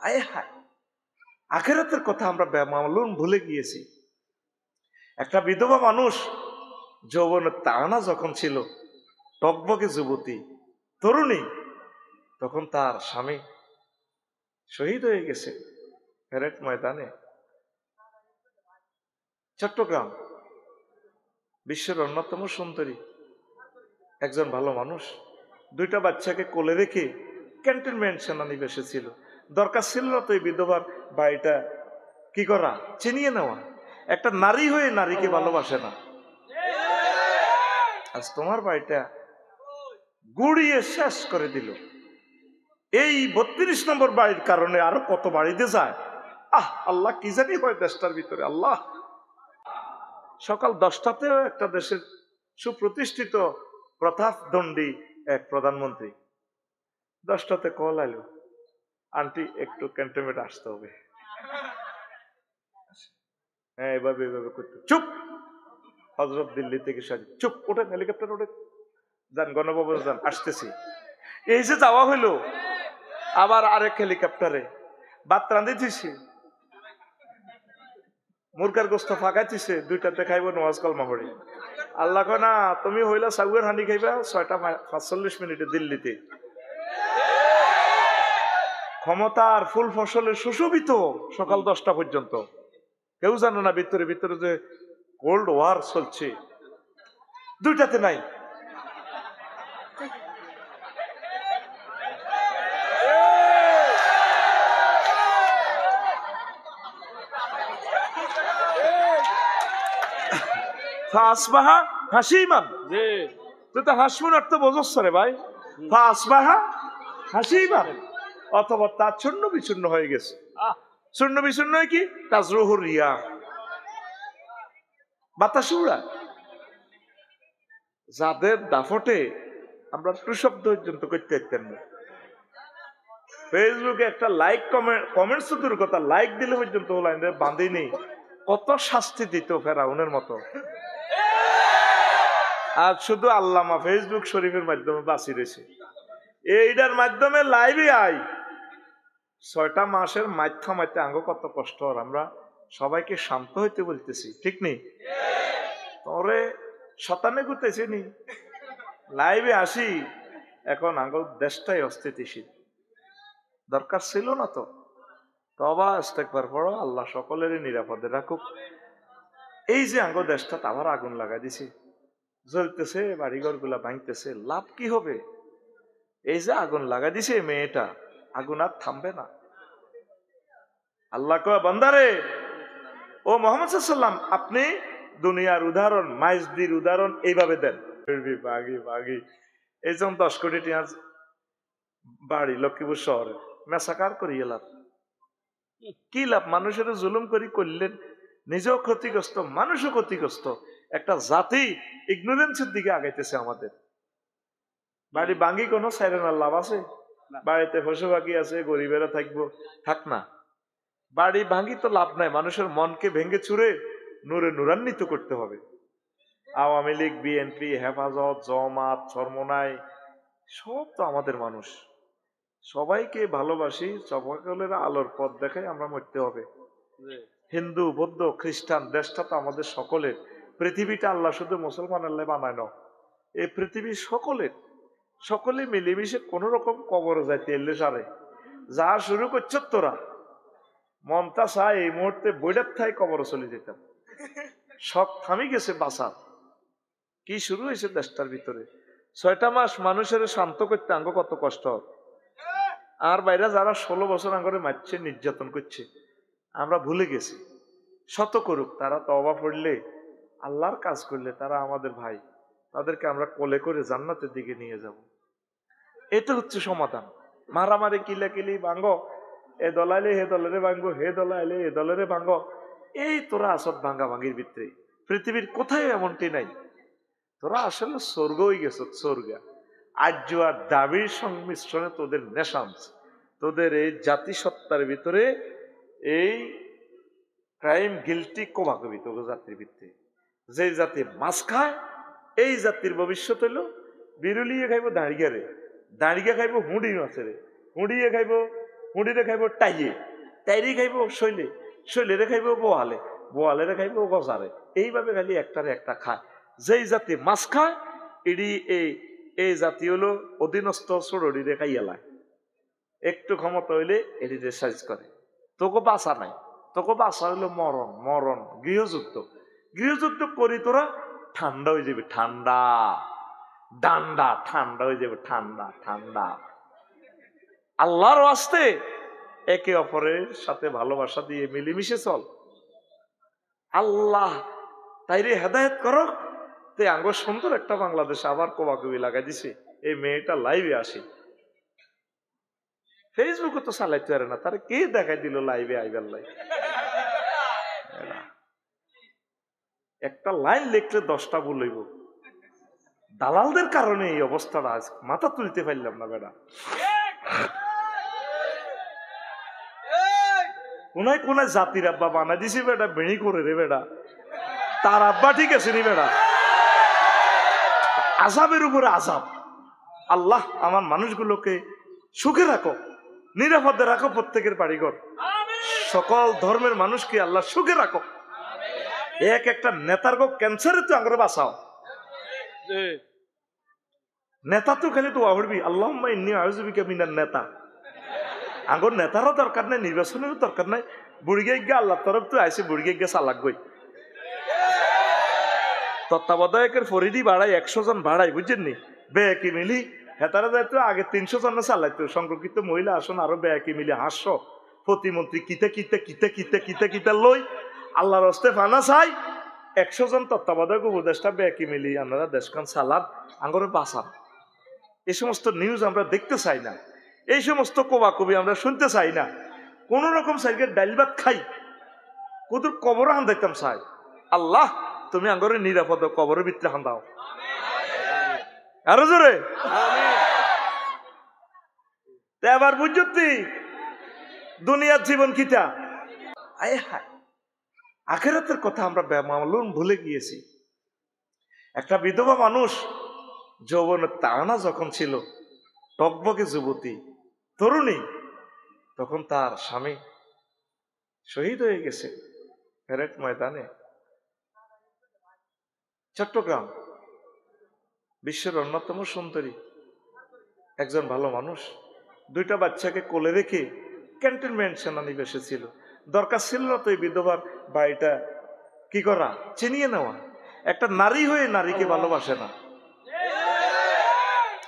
আয় হায়, আখিরাতের কথা আমরা বেমালুম ভুলে গিয়েছি। একটা বিধবা মানুষ যৌবনের তাড়না যখন ছিল, টকবকে যুবতী তরুণী, তখন তার স্বামী শহীদ হয়ে গেছে প্যারেড ময়দানে। চট্টগ্রাম বিশ্বের অন্যতম সুন্দরী একজন ভালো মানুষ, 2টা বাচ্চাকে কোলে রেখে ক্যান্টনমেন্ট সেনানিবাসে ছিল। দরকার ছিল না তো এই বিধবার বাড়িটা কি করা, চিনিয়ে নেওয়া। একটা নারী হয়ে নারীকে ভালোবাসে না। আজ তোমার বাড়িটা গুড়িয়ে শেষ করে দিল। এই 32 নম্বর বাড়ির কারণে আরো কত বাড়িতে যায়। আল্লাহ কি জানি হয় দেশটার ভিতরে। আল্লাহ, সকাল 10টাতেও একটা দেশের সুপ্রতিষ্ঠিত প্রতাপদণ্ডী এক প্রধানমন্ত্রী 10টাতে কল আইলো, আন্টি একটু ক্যান্টনমেন্ট আসতে হবে। হ্যাঁ, এভাবে এভাবে করতে। চুপ, হজরত দিল্লি থেকে সাজি, চুপ, ওঠেন, হেলিকপ্টার ওঠেন, যান গণভবনে যান, আসতেছি। এই যে যাওয়া হইলো, আবার আরেক হেলিকপ্টারে ভাত রাঁধিতেছি, মুরগার গোস্ত ফাঁকাইতেছে, 2টাতে খাইব নওয়াজ কলমা পড়ে। আল্লাহ কয় না, তুমি হইলা সাউয়ের হাঁড়ি খাইবা 6:45 দিল্লিতে। ক্ষমতার ফুল ফসলে সুশোভিত সকাল 10টা পর্যন্ত। কেউ জানে না ভিতরে ভিতরে যে কোল্ড ওয়ার চলছে। 2টাতে নাই। ফাসবাহা হাসিমান, তুই তো হাসিমান অর্থ বোঝস রে ভাই। ফাসবাহা হাসিমান, অথবা তা চূর্ণ বিচূর্ণ হয়ে গেছে। চূর্ণ বিচূর্ণ হয় কি, তাজরুহুর রিয়া, বাতাস উড়ায়। যাদের দাফটে আমরা টুশব্দ পর্যন্ত করতে পারতেন না। ফেসবুকে একটা লাইক কমেন্টস তো দূর কথা, লাইক দিলে পর্যন্ত বাঁধেনি। কত শাস্তি দিত ফেরাউনের মতো। আর শুধু আল্লামা ফেসবুক শরীফের মাধ্যমে বাঁচি রয়েছে। এইটার মাধ্যমে লাইভে আই 6টা মাসের মাইথা আঙ্গ কত কষ্ট। আমরা সবাইকে শান্ত হইতে বলতেছি, ঠিক নেই? তোরে শতানে গুতেছি নি, লাইভে আসি, এখন আঙ্গ দেশটাই অস্থিতিশীল। দরকার ছিল না তো। তবা ইস্তেগফার পড়ো, আল্লাহ সকলেরই নিরাপদে রাখুক। এই যে আঙ্গ দেশটা আবার আগুন লাগা দিছে, জ্বলতেছে, বাড়িঘর গুলা ভাঙতেছে, লাভ কি হবে? এই যে আগুন লাগা দিছে মেয়েটা, আগুন আর থামবে না। আল্লাহ কয়, বান্দারে, ও মুহাম্মদ সাল্লাল্লাহু আলাইহি ওয়াসাল্লাম, আপনি দুনিয়ার উদাহরণ, মাইজদির উদাহরণ এইভাবে দেন। বাগি বাগি এই যেমন 10 কোটি টাকা বাড়ি লক্ষ্মীপুর শহরে, মেসাকার করিয়ে লাভ কি? লাভ? মানুষের জুলুম করি করলেন, নিজেও ক্ষতিগ্রস্ত, মানুষও ক্ষতিগ্রস্ত। একটা জাতি ইগনোরেন্সের দিকে আগাইতেছে আমাদের। বাড়ি ভাঙ্গি কোনো সাইরেনার লাভ আছে? বাড়িতে পশু পাখি আছে, গরিবেরা থাকবো, থাক না। বাড়ি ভাঙ্গি তো লাভ নাই, মানুষের মনকে ভেঙে চুরে নূরে নূরান্বিত করতে হবে। আওয়ামী লীগ, বিএনপি, হেফাজত, জামাত, চরমোনাই সব তো আমাদের মানুষ। সবাইকে ভালোবাসি, সকলের আলোর পথ দেখাই আমরা মরতে হবে। হিন্দু, বৌদ্ধ, খ্রিস্টান, দেশটা তো আমাদের সকলের। পৃথিবীটা আল্লাহ শুধু মুসলমান আল্লাহ বানায় না, এই পৃথিবী সকলের। সকলে মিলেমিশে কোন রকম কবর যাইতে এলে সারে যা শুরু করছ তোরা, মনটা চায় এই মুহূর্তে বইটার থাই কবর চলে যেতাম। সব থামি গেছে বাসা। কি শুরু হয়েছে দেশটার ভিতরে? 6টা মাস মানুষের শান্ত করতে আঙ্গ কত কষ্ট। আর বাইরে যারা 16 বছর আঙ্গরে মারছে, নির্যাতন করছে, আমরা ভুলে গেছি। শত করুক, তারা তওবা পড়লে, আল্লাহর কাজ করলে তারা আমাদের ভাই, তাদেরকে আমরা কোলে করে জান্নাতের দিকে নিয়ে যাব। এটা হচ্ছে সমাধান। মারামারি কিলাকিলি ভাঙ্গো, এ দলাইলে হে দলেরে ভাঙ্গো, হে দলাইলে এ দলেরে ভাঙ্গো, এই তোরা আসত ভাঙ্গা ভাঙ্গির ভিতরে। পৃথিবীর কোথায় এমনটি নাই। তোরা আসলে স্বর্গ হয়ে গেছ, স্বর্গা। আর্য আর দাবির সংমিশ্রণে তোদের নেশান্স, তোদের এই জাতিসত্তার ভিতরে এই ক্রাইম গিলটি কোভাকবি তোর জাতির ভিত্তি। যে জাতি মাছ খায়, এই জাতির ভবিষ্যৎ হইল বিরুলিয়ে খাইব দাঁড়িয়ে রে, দাঁড়িয়ে খাইব হুঁড়ি মাছেরে, হুঁড়িয়ে খাইব মুড়িরে খাইব টাইয়ে, টাইরি খাইব শৈলে, শৈলেরে খাইব বোয়ালে, বোয়ালেরে খাইব গজারে। এইভাবে খালি একটারে একটা খায়। যেই জাতি মাছ খায় এটি এই জাতি হলো অধীনস্থ চোরডিরে খাইয়ালায়। একটু ক্ষমতা হইলে এটিতে সাইজ করে। তোকে বাঁচা নাই, তোকে বাঁচা হইলো মরণ, মরণ গৃহযুদ্ধ। গৃহযুদ্ধ করি তোরা ঠান্ডা হয়ে যাবে, ঠান্ডা ডান্ডা ঠান্ডা হয়ে যাবে, ঠান্ডা ঠান্ডা। আল্লাহর ওয়াস্তে একে অপরের সাথে ভালোবাসা দিয়ে মিলেমিশে চল। আল্লাহ তাইরে হেদায়েত করো। তে আঙ্গ সুন্দর একটা বাংলাদেশে আবার কোবাকুবি লাগাই দিছে। এই মেয়েটা লাইভে আসে, ফেসবুকে তো চালাইতে পারে না, তার কে দেখাই দিল লাইভে আইবার লাই। একটা লাইন লিখলে 10টা বলইব। দালালদের কারণে এই অবস্থাটা, আজ মাথা তুলতে পারলাম না বেড়া। কোনায় কোনায় জাতির আব্বা বানা দিছি বেটা, বেড়ি করে রে বেটা। তার আব্বা ঠিক আছে নি বেটা, আজাবের উপরে আজাব। আল্লাহ আমার মানুষগুলোকে সুখে রাখো, নিরাপদে রাখো, প্রত্যেকের বাড়িঘর, সকল ধর্মের মানুষকে আল্লাহ সুখে রাখো। এক একটা নেতার গো ক্যান্সারে তো আঙ্গুরে বাঁচাও। নেতা তো খালি তো আহরবি আল্লাহুম্মা ইন্নী আউযু বিকা মিনান নেতা। আঙ্গুর নেতারও দরকার নাই, নির্বাচনেরও দরকার নাই। বুড়িগে গিয়ে আল্লাহ তরফ তো আইসে, বুড়িগে গিয়ে চালাক গই। তত্ত্বাবধায়কের ফরিদি বাড়াই, 100 জন বাড়াই, বুঝছেন নি? বেকি মিলি হেতারা যাইতো আগে 300 জন চালাইতো। সংরক্ষিত মহিলা আসন আরো বেকি মিলি 500। প্রতিমন্ত্রী কিতে কিতে কিতে কিতে কিতে কিতে লই আল্লাহর হস্তে ফানা চাই। 100 জন তত্ত্বাবধায়ক উপদেষ্টা বেকি মিলি আপনারা দেশখান সালাদ আঙ্গরে বাঁচান। এই সমস্ত নিউজ আমরা দেখতে চাই না, এই সমস্ত কোবাকবি আমরা শুনতে চাই না। কোন রকম সাইকেল ডাইল ভাত খাই, কত কবর হান দেখতাম চাই। আল্লাহ তুমি আঙ্গরে নিরাপদ কবরের ভিতরে হান দাও আরো জোরে। এবার বুঝতি দুনিয়ার জীবন কিতা, আয় হায় আখিরাতের কথা আমরা বেমালুম ভুলে গিয়েছি। একটা বিধবা মানুষ যৌবনের তাড়না যখন ছিল, টকবকে যুবতী তরুণী, তখন তার স্বামী শহীদ হয়ে গেছে প্যারেড ময়দানে। চট্টগ্রাম বিশ্বের অন্যতম সুন্দরী একজন ভালো মানুষ, 2টা বাচ্চাকে কোলে রেখে ক্যান্টনমেন্ট সেনানিবাসে ছিল। দরকার ছিল না তো এই বিধবার বাড়িটা কি করা, চিনিয়ে নেওয়া। একটা নারী হয়ে নারীকে ভালোবাসে না।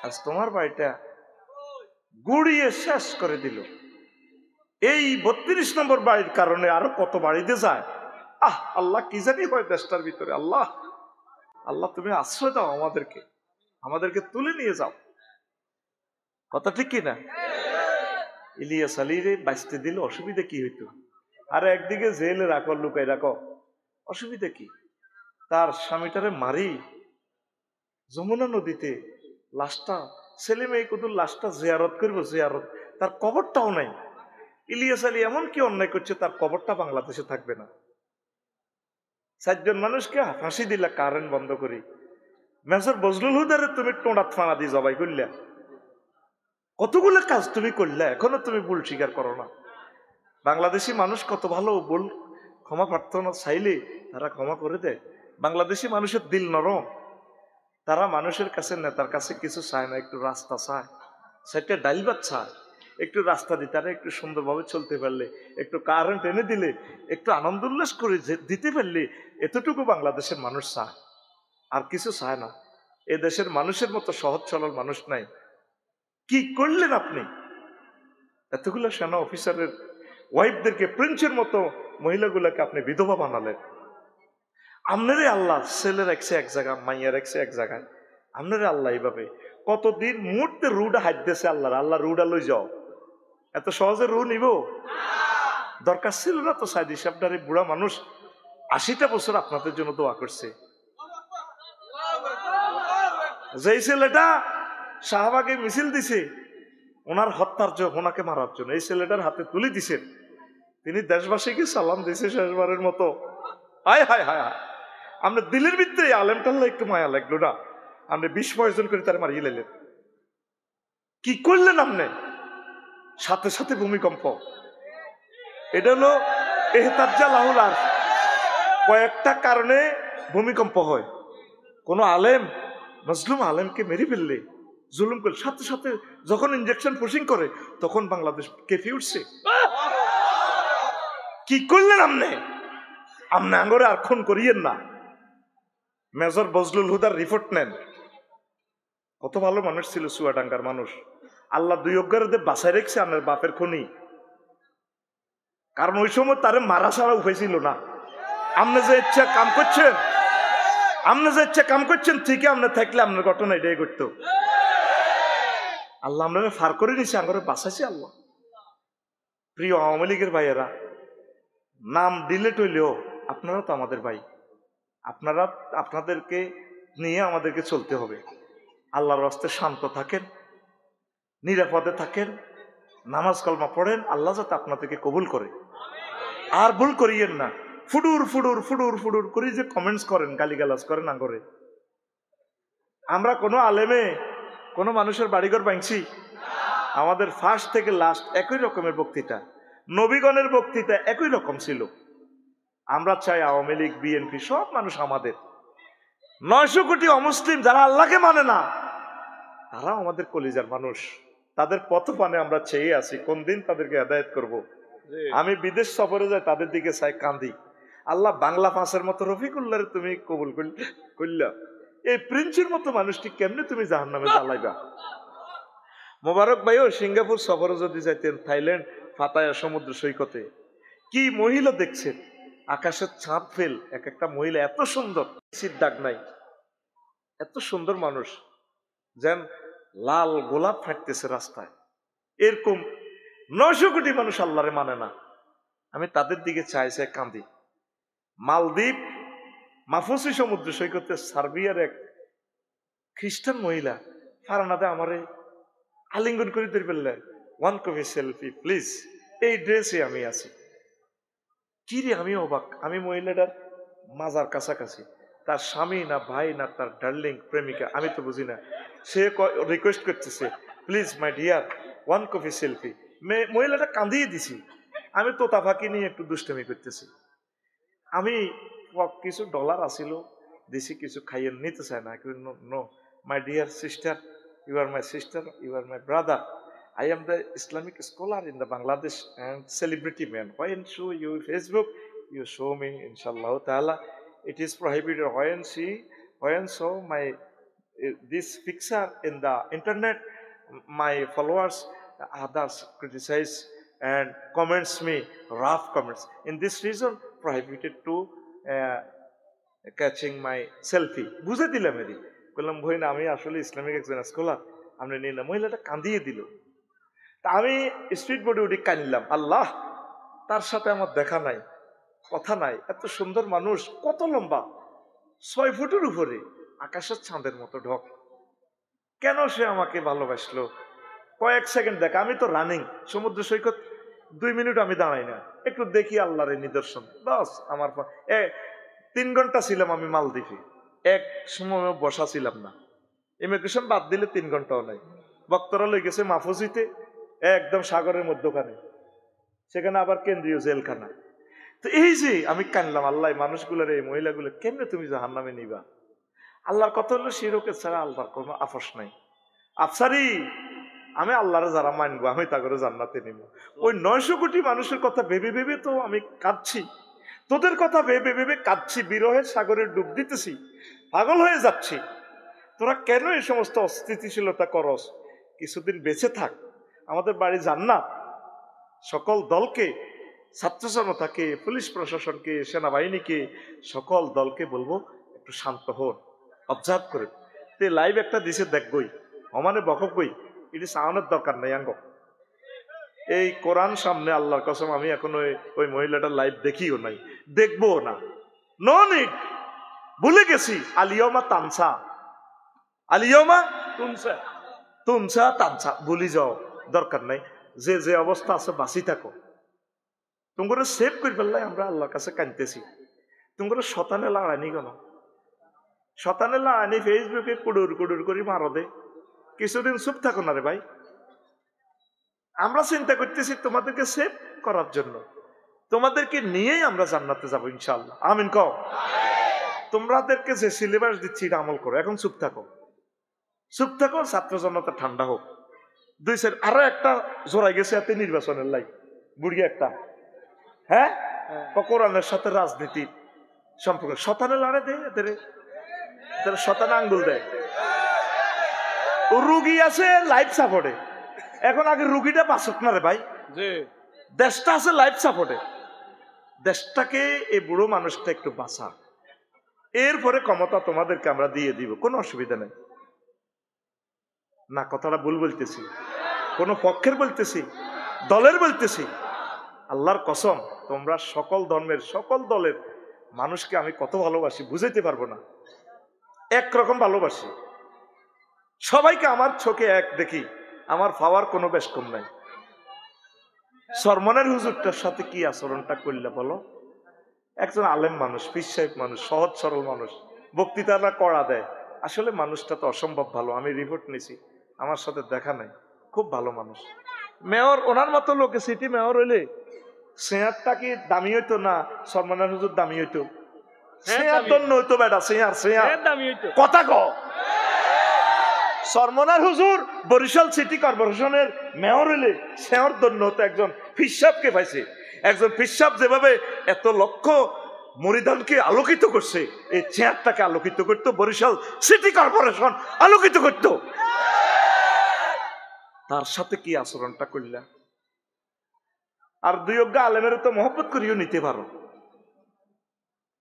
আজ তোমার বাড়িটা গুড়িয়ে শেষ করে দিল। এই 32 নম্বর বাড়ির কারণে আরো কত বাড়িতে যায়। আল্লাহ কি জানি হয় দেশটার ভিতরে। আল্লাহ আল্লাহ তুমি আশ্রয় দাও, আমাদেরকে তুলে নিয়ে যাও। কথা ঠিক কিনা? ইলিয়াস আলীরে বাঁচতে দিলে অসুবিধা কি হইতো? আর একদিকে জেলে রাখো, লুকাই রাখো, অসুবিধা কি? তার স্বামীটারে মারি যমুনা নদীতে লাশটা, ছেলে মেয়ে কুদুর লাশটা জিয়ারত করবো, জিয়ারত, তার কবরটাও নাই। ইলিয়াস আলী এমন কি অন্যায় করছে, তার কবরটা বাংলাদেশে থাকবে না। 4 জন মানুষকে ফাঁসি দিলা কারেন্ট বন্ধ করি। মেজর বজলুল হুদারে তুমি টোঁড়াত ফানা দিয়ে জবাই করলা। কতগুলো কাজ তুমি করলে, এখনো তুমি ভুল স্বীকার করো না। বাংলাদেশি মানুষ কত ভালো, ভুল ক্ষমা প্রার্থনা চাইলে তারা ক্ষমা করে দেয়। বাংলাদেশি মানুষের দিল নরম, তারা মানুষের কাছে, নেতার কাছে কিছু চায় না, একটু রাস্তা চায়, সেটা ডাইল ভাত চায়, একটু রাস্তা দিতে, তারা একটু সুন্দরভাবে চলতে পারলে, একটু কারেন্ট এনে দিলে, একটু আনন্দ উল্লাস করে দিতে পারলে, এতটুকু বাংলাদেশের মানুষ চায়, আর কিছু চায় না। এ দেশের মানুষের মতো সহজ সরল মানুষ নাই। কি করলেন আপনি? এতগুলো সেনা অফিসারের ওয়াইফদেরকে, প্রিন্সের মতো মহিলাগুলোকে আপনি বিধবা বানালেন। আপনারে আল্লাহ ছেলে রাখছে এক জায়গায়, মাইয়া রাখছে এক জায়গায়। আপনারে আল্লাহ এইভাবে কতদিন মুহূর্তে রুডা হাত দিয়েছে আল্লাহ রুডা লই যাও। এত সহজে রু নিব? দরকার ছিল না তো। সাইদি সাহেবদারে বুড়া মানুষ 80টা বছর আপনাদের জন্য দোয়া করছে। যেই ছেলেটা শাহবাগে মিছিল দিছে ওনার হত্যার জন্য, ওনাকে মারার জন্য, এই ছেলেটার হাতে তুলে দিছেন। তিনি দেশবাসীকে সালাম দিছে শেষবারের মতো। হায় হায় হায় হায়, আমরা দিলের ভিতরে আলেমটাল্লা একটু মায়া লাগলো না? আপনি 20 বয়জন করে তার মারিয়ে লেলেন। কি করলেন আপনি? সাথে সাথে ভূমিকম্প। এটা হলো এহতাজ্জা লাহুল আরশ। কয়েকটা কারণে ভূমিকম্প হয়। কোন আলেম মজলুম আলেমকে মেরে ফেললে, জুলুম করলে, সাথে সাথে যখন ইনজেকশন পুশিং করে তখন বাংলাদেশ কেঁপে উঠছে। কি করলেন আপনি? আপনি আঙ্গরে আর খুন করিয়েন না। মেজর বজলুল হুদার রিপোর্ট নেন। কত ভালো মানুষ ছিল চুয়াডাঙ্গার মানুষ। আল্লাহ দুই অজ্ঞারদের বাসায় রেখেছে আপনার বাপের খনি। কারণ ওই সময় তারে মারা ছাড়া উপায় ছিল না। আপনি যে ইচ্ছা কাম করছেন, ঠিকই আপনি থাকলে আপনার ঘটনা এটাই করতো। আল্লাহ আপনারা ফার করে নিছে, আঙ্গরে বাঁচাইছে আল্লাহ। প্রিয় আওয়ামী লীগের ভাইয়েরা, নাম ডিলেট হইলেও আপনারা তো আমাদের ভাই। আপনাদেরকে নিয়ে আমাদেরকে চলতে হবে। আল্লাহর রাস্তায় শান্ত থাকেন, নিরাপদে থাকেন, নামাজ কলমা পড়েন, আল্লাহ যাতে আপনাদেরকে কবুল করে। আর ভুল করিয়েন না। ফুডুর ফুডুর ফুডুর ফুডুর করে যে কমেন্টস করেন, গালিগালাজ করেন আঙ্গরে। আমরা কোনো আলেমে কোনো মানুষের বাড়িঘর ভাঙছি? আমাদের ফার্স্ট থেকে লাস্ট একই রকমের বক্তৃতা, নবীগণের বক্তৃতা একই রকম ছিল। আমরা চাই আওয়ামী লীগ, বিএনপি সব মানুষ আমাদের। 900 কোটি অমুসলিম যারা আল্লাহকে মানে না, তারা আমাদের কলিজার মানুষ। তাদের পথপানে আমরা চেয়ে আছি, কোন দিন তাদেরকে হেদায়েত করব। আমি বিদেশ সফরে যাই, তাদের দিকে চাই, কান্দি। আল্লাহ বাংলা পাঁচের মতো রফিকুল্লাহ তুমি কবুল করলা, এই প্রিন্সের মতো মানুষটি কেমনে তুমি জাহান্নামে জ্বালাইবা? মোবারক ভাইও সিঙ্গাপুর সফরে যদি যাইতেন, থাইল্যান্ড, পাতায়া সমুদ্র সৈকতে, কি মহিলা দেখছেন, আকাশের ছাদ ফেল, এক একটা মহিলা এত সুন্দর, দাগ নাই, এত সুন্দর মানুষ, যেন লাল গোলাপ ফাটতেছে রাস্তায়। এরকম 900 কোটি মানুষ আল্লাহরে মানে না। আমি তাদের দিকে চাইছে কান্দি। মালদ্বীপ মাফুসি সমুদ্র সৈকতে সার্বিয়ার এক খ্রিস্টান মহিলা ফারানাতে আমারে আলিঙ্গন করে ধরে ফেললেন, 1 কপি সেলফি প্লিজ। এই ড্রেসে আমি আছি। কি রে, আমি অবাক। আমি মহিলাটার মাজার কাছাকাছি, তার স্বামী না ভাই না তার ডার্লিং প্রেমিকা, আমি তো বুঝি না। সে রিকোয়েস্ট করতেছে, please my dear 1 copy selfie. মহিলাটা কাঁদিয়ে দিছি। আমি তোতা ফাঁকি নিয়ে একটু দুষ্টামি করতেছি। আমি কিছু ডলার আসিল দিছি, কিছু খাইয়ে নিতে চায় না। No my dear sister, you are my sister, you are my brother, I am the Islamic scholar in the Bangladesh and celebrity man. When show you Facebook, you show me, inshallah ta'ala. It is prohibited when show my this picture in the internet. My followers, others criticize and comments me rough comments. In this reason, prohibited to catching my selfie. বুঝে দিলাম এদি, বললাম ভাই না, আমি আসলে Islamic একজন scholar, আমরা নিয়ে না। মহিলাটা কাঁদিয়ে দিল। আমি স্ট্রিট বোর্ডে উঠে কানলাম, আল্লাহ, তার সাথে আমার দেখা নাই, কথা নাই, এত সুন্দর মানুষ, কত লম্বা, 6 ফুটের উপরে, আকাশের চাঁদের মতো ঢক, কেন সে আমাকে ভালোবাসলো? কয়েক সেকেন্ড দেখা, আমি তো রানিং সমুদ্র সৈকত 2 মিনিট আমি দাঁড়াই না, একটু দেখি আল্লাহর নিদর্শন, বাস। আমার 3 ঘন্টা ছিলাম আমি মালদ্বীপে, এক সময় বসা ছিলাম না। ইমিগ্রেশন বাদ দিলে 3 ঘন্টাও নাই। বক্তরা লই গেছে মাহফুজিতে, একদম সাগরের মধ্যখানে, সেখানে আবার কেন্দ্রীয় জেলখানা। তো এই যে আমি কানলাম, আল্লাহ মানুষগুলোর, এই মহিলাগুলো কেমনে তুমি জাহান্নামে নিবা? আল্লাহর কথা হলো শিরকে ছাড়া আল্লাহর কোনো আপোষ নাই। আফসারি, আমি আল্লাহরে যারা মানবো আমি তাগরে জান্নাতে নিব। ওই 900 কোটি মানুষের কথা ভেবে ভেবে তো আমি কাঁদছি, তোদের কথা ভেবে ভেবে কাঁদছি, বিরহের সাগরে ডুব দিতেছি, পাগল হয়ে যাচ্ছি। তোরা কেন এই সমস্ত অস্থিতিশীলতা করস? কিছুদিন বেঁচে থাক, আমাদের বাড়ি জান্নাত। সকল দলকে, ছাত্র জনতাকে, পুলিশ প্রশাসনকে, সেনাবাহিনীকে, সকল দলকে বলবো একটু শান্ত হন, অবজার্ভ করে। লাইভ একটা দিছে দেখবই, অমানে বকবই, এটি সাউনের দরকার নাই। আঙ্গ এই কোরআন সামনে, আল্লাহর কসম, আমি এখন ওই মহিলাটার লাইভ দেখিও নাই, দেখবো না, নো নিড। ভুলে গেছি আলিয়মা তানসা, আলিয়মা তুনসা তানসা, ভুলি যাও, দরকার নাই। যে যে অবস্থা আছে বাঁচি থাকো। তোমরা সেভ করে ফেললে আমরা আল্লাহর কাছে কাঁদতেছি। তোমরা শতানে লাড়ানি কেন? শতানে লাড়ানি ফেসবুকে কুডুর কুডুর করি মারো দে, কিছুদিন চুপ থাকো না রে ভাই। আমরা চিন্তা করতেছি তোমাদেরকে সেভ করার জন্য, তোমাদেরকে নিয়েই আমরা জান্নাতে যাবো ইনশাআল্লাহ। আমিন কও। তোমাদেরকে যে সিলেবাস দিচ্ছি এটা আমল করো। এখন চুপ থাকো, চুপ থাকো, ছাত্র জনতা ঠান্ডা হোক। দুই সের আরো একটা জোড়াই গেছে এতে নির্বাচনের লাই বুড়ি একটা, হ্যাঁ, কোরআনের সাথে রাজনীতি সম্পর্ক। শতানে লড়ে দেয় এদের, শতানে আঙ্গুল দেয়। রুগী আছে লাইফ সাপোর্টে, এখন আগে রুগীটা বাঁচক না রে ভাই, দেশটা আছে লাইফ সাপোর্টে। দেশটাকে এই বুড়ো মানুষটা একটু বাঁচা, এরপরে ক্ষমতা তোমাদেরকে আমরা দিয়ে দিব, কোনো অসুবিধা নেই। না কথাটা ভুল বলতেছি? কোন পক্ষের বলতেছি? দলের বলতেছি? আল্লাহর কসম, তোমরা সকল ধর্মের সকল দলের মানুষকে আমি কত ভালোবাসি বুঝাইতে পারবো না। একরকম ভালোবাসি সবাইকে, আমার চোখে এক দেখি, আমার পাওয়ার কোনো বেশ কম নাই। সরমনের হুজুরটার সাথে কি আচরণটা করলে বলো? একজন আলেম মানুষ, পীর সাহেব মানুষ, সহজ সরল মানুষ, বক্তৃতাটা করা দেয়। আসলে মানুষটা তো অসম্ভব ভালো, আমি রিপোর্ট নিছি, আমার সাথে দেখা নাই, খুব ভালো মানুষ। মেয়র ওনার মতো লোকে সিটি মেয়র হইলে শেয়ারটা কি দামি হইতো না সরমনের হুজুর দামি হইতো? শেয়ার দন্য হইতো বেটা, শেয়ার শেয়ার কথা ক। সরমনার হুজুর বরিশাল সিটি কর্পোরেশনের মেয়র হইলে শেয়ার দন্য হতো একজন ফিসাবকে পাইছে। একজন ফিসাব যেভাবে এত লক্ষ মরিদানকে আলোকিত করছে, এই চেয়ারটাকে আলোকিত করতো বরিশাল সিটি কর্পোরেশন, আলোকিত করতো। তার সাথে কি আচরণটা করলা? আর দুই অজ্ঞা আলেমের তো মহব্বত করিও নিতে পারো।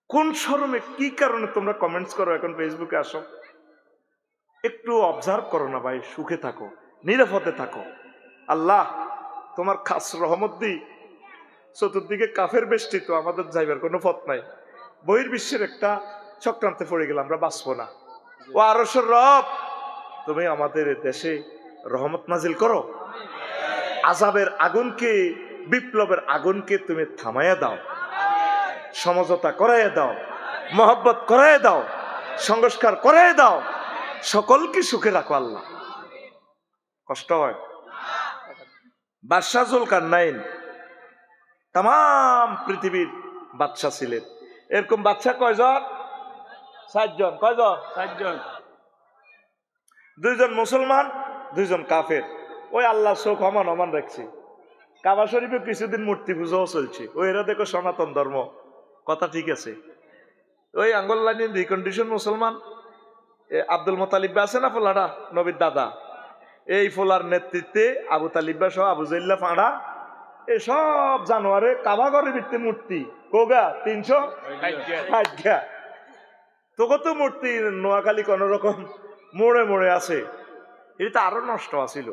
কোন শরমে কি কারণে তোমরা কমেন্টস করো? এখন ফেসবুকে আসো, একটু অবজার্ভ করো না ভাই, সুখে থাকো, নিরাপদে থাকো। আল্লাহ তোমার খাস রহমত দি, চতুর্দিকে কাফের বেষ্টিত, আমাদের যাইবার কোনো পথ নাই। বহির্বিশ্বের একটা চক্রান্তে পড়ে গেলাম, আমরা বাঁচবো না। ও আরশের রব, তুমি আমাদের দেশে রহমত নাজিল করো। আযাবের আগুনকে, বিপ্লবের আগুনকে তুমি থামাইয়া দাও, সমঝোতা করাইয়া দাও, মহব্বত করাইয়া দাও, সংস্কার করাইয়া দাও, সকলকে সুখে রাখো আল্লাহ। কষ্ট হয়। বাদশাহ জুলকারনাইন তাম পৃথিবীর বাদশাহ ছিলেন। এরকম বাদশাহ কয়জন? 7 জন। কয়জন? 7 জন। 2 জন মুসলমান, 2 জন কাফের। ওই আল্লাহ চোখ অমান অমান রাখছে। কাবা শরীফে কিছুদিন মূর্তি পুজোও চলছে। ওই এরা দেখো সনাতন ধর্ম, কথা ঠিক আছে। ওই আঙ্গল্লাইন রিকন্ডিশন মুসলমান, আব্দুল মোতালিব আছে না ফোলাটা, নবীর দাদা, এই ফোলার নেতৃত্বে আবু তালিবা সহ আবু জাইল্লা ফাঁড়া, এই সব জানোয়ারে কাবা ঘরের ভিত্তি মূর্তি কোগা 360 তোকে তো মূর্তি নোয়াখালী কোন রকম মোড়ে মোড়ে আছে, এটা আরো নষ্ট আছিল।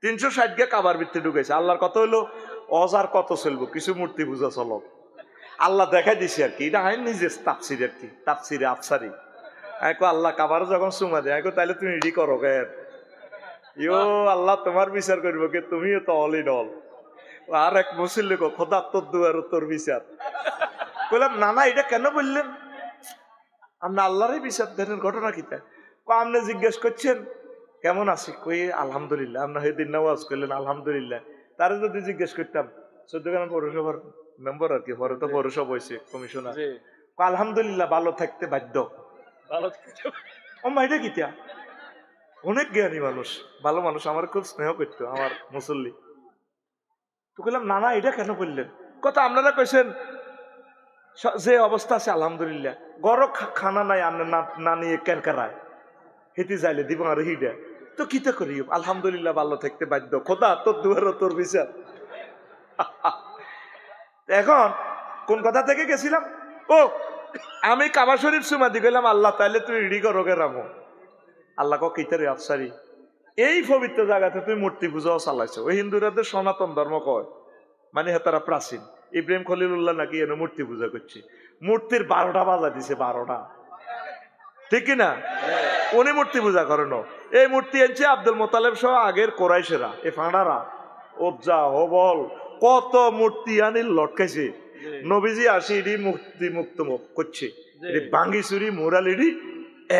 360 কাবার ভিত্তি ঢুকেছে। আল্লাহর কত হইলো, অজার কত চলবো, কিছু মূর্তি পূজা চলো। আল্লাহ দেখাই দিছে আর কি, এটা হয় নিজে তাফসির আর কি, তাফসিরে আফসারি। আল্লাহ কাবার যখন সুমা দেয়, তাইলে তুমি রেডি করো গে, ইয়ো আল্লাহ তোমার বিচার করবো কে, তুমিও তো অল ইন অল। আর এক মুসলিম খোদা তোর দুয়ার তোর বিচার। বললাম না না, এটা কেন বললেন? আপনি আল্লাহরই বিচার দেন, ঘটনা কিতা? আপনি জিজ্ঞেস করছেন কেমন আছি, কই আলহামদুলিল্লাহ। আপনার সেদিন নামাজ করলেন আলহামদুলিল্লাহ। তারা যদি জিজ্ঞেস করতাম, 14 পৌরসভার মেম্বার আর কি, পরে তো পৌরসভা হয়েছে কমিশনার, আলহামদুলিল্লাহ ভালো থাকতে বাধ্য। এটা কিতা? অনেক জ্ঞানী মানুষ, ভালো মানুষ, আমার খুব স্নেহ করতো আমার মুসল্লি। তো বললাম না না, এটা কেন বললেন? কথা আপনারা কইছেন যে অবস্থা আছে আলহামদুলিল্লাহ, গড় খানা নাই, আপনার না নিয়ে কেনকারায় হেঁটে যাইলে দিব আর হিডা, তো কিতা করি আলহামদুলিল্লাহ ভালো থাকতে বাধ্য, খোদা তোর দুয়ার তোর বিচার। এখন কোন কথা থেকে গেছিলাম? ও আমি কাবা শরীফ সুমা দি গেলাম, আল্লাহ তাইলে তুই রেডি করো গে রামো। আল্লাহ কিতারে আফসারি, এই পবিত্র জায়গাতে তুমি মূর্তি পূজাও চালাইছো। ওই হিন্দুরাদের সনাতন ধর্ম কয়, মানে তারা প্রাচীন। ইব্রাহিম খলিলুল্লাহ নাকি এনে মূর্তি পূজা করছে, মূর্তির 12টা বাজা দিছে, 12টা, ঠিক কিনা? উনি মূর্তি পূজা করেন। এই মূর্তি আনছে আব্দুল মোতালেব সহ আগের কোরাইশেরা, এ ফাঁড়ারা, ওবজা হবল কত মূর্তি আনি লটকাইছে। নবীজি আসি এটি মূর্তি মুক্ত করছে, ভাঙ্গি চুরি মোরালিডি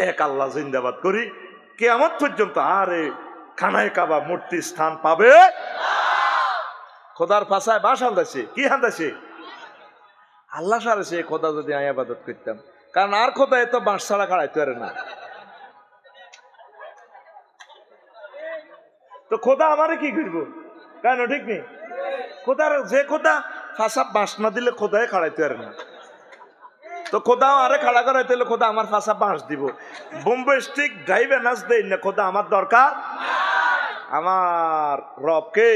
এক আল্লাহ জিন্দাবাদ করি কিয়ামত পর্যন্ত। আরে খানায় কাবা মূর্তি স্থান পাবে খোদার ফাঁসায় বাস হান্দাছে কি হান্দাছে আল্লাহ সারেছে খোদা যদি আমি আবাদত করতাম, কারণ আর খোদা এত বাঁশ ছাড়া খাড়াইতে পারে না। তো খোদা আমারে কি করবো? কেন ঠিক নেই? খোদার যে খোদা ফাঁসা বাঁশ না দিলে খোদায় খাড়াইতে পারে না, তো খোদাও আরে খাড়া করাইতে হলে খোদা আমার ফাঁসা বাঁশ দিব। বোম্বে স্টিক ড্রাইভে নাচ দেই না, খোদা আমার দরকার। আমার রব কে?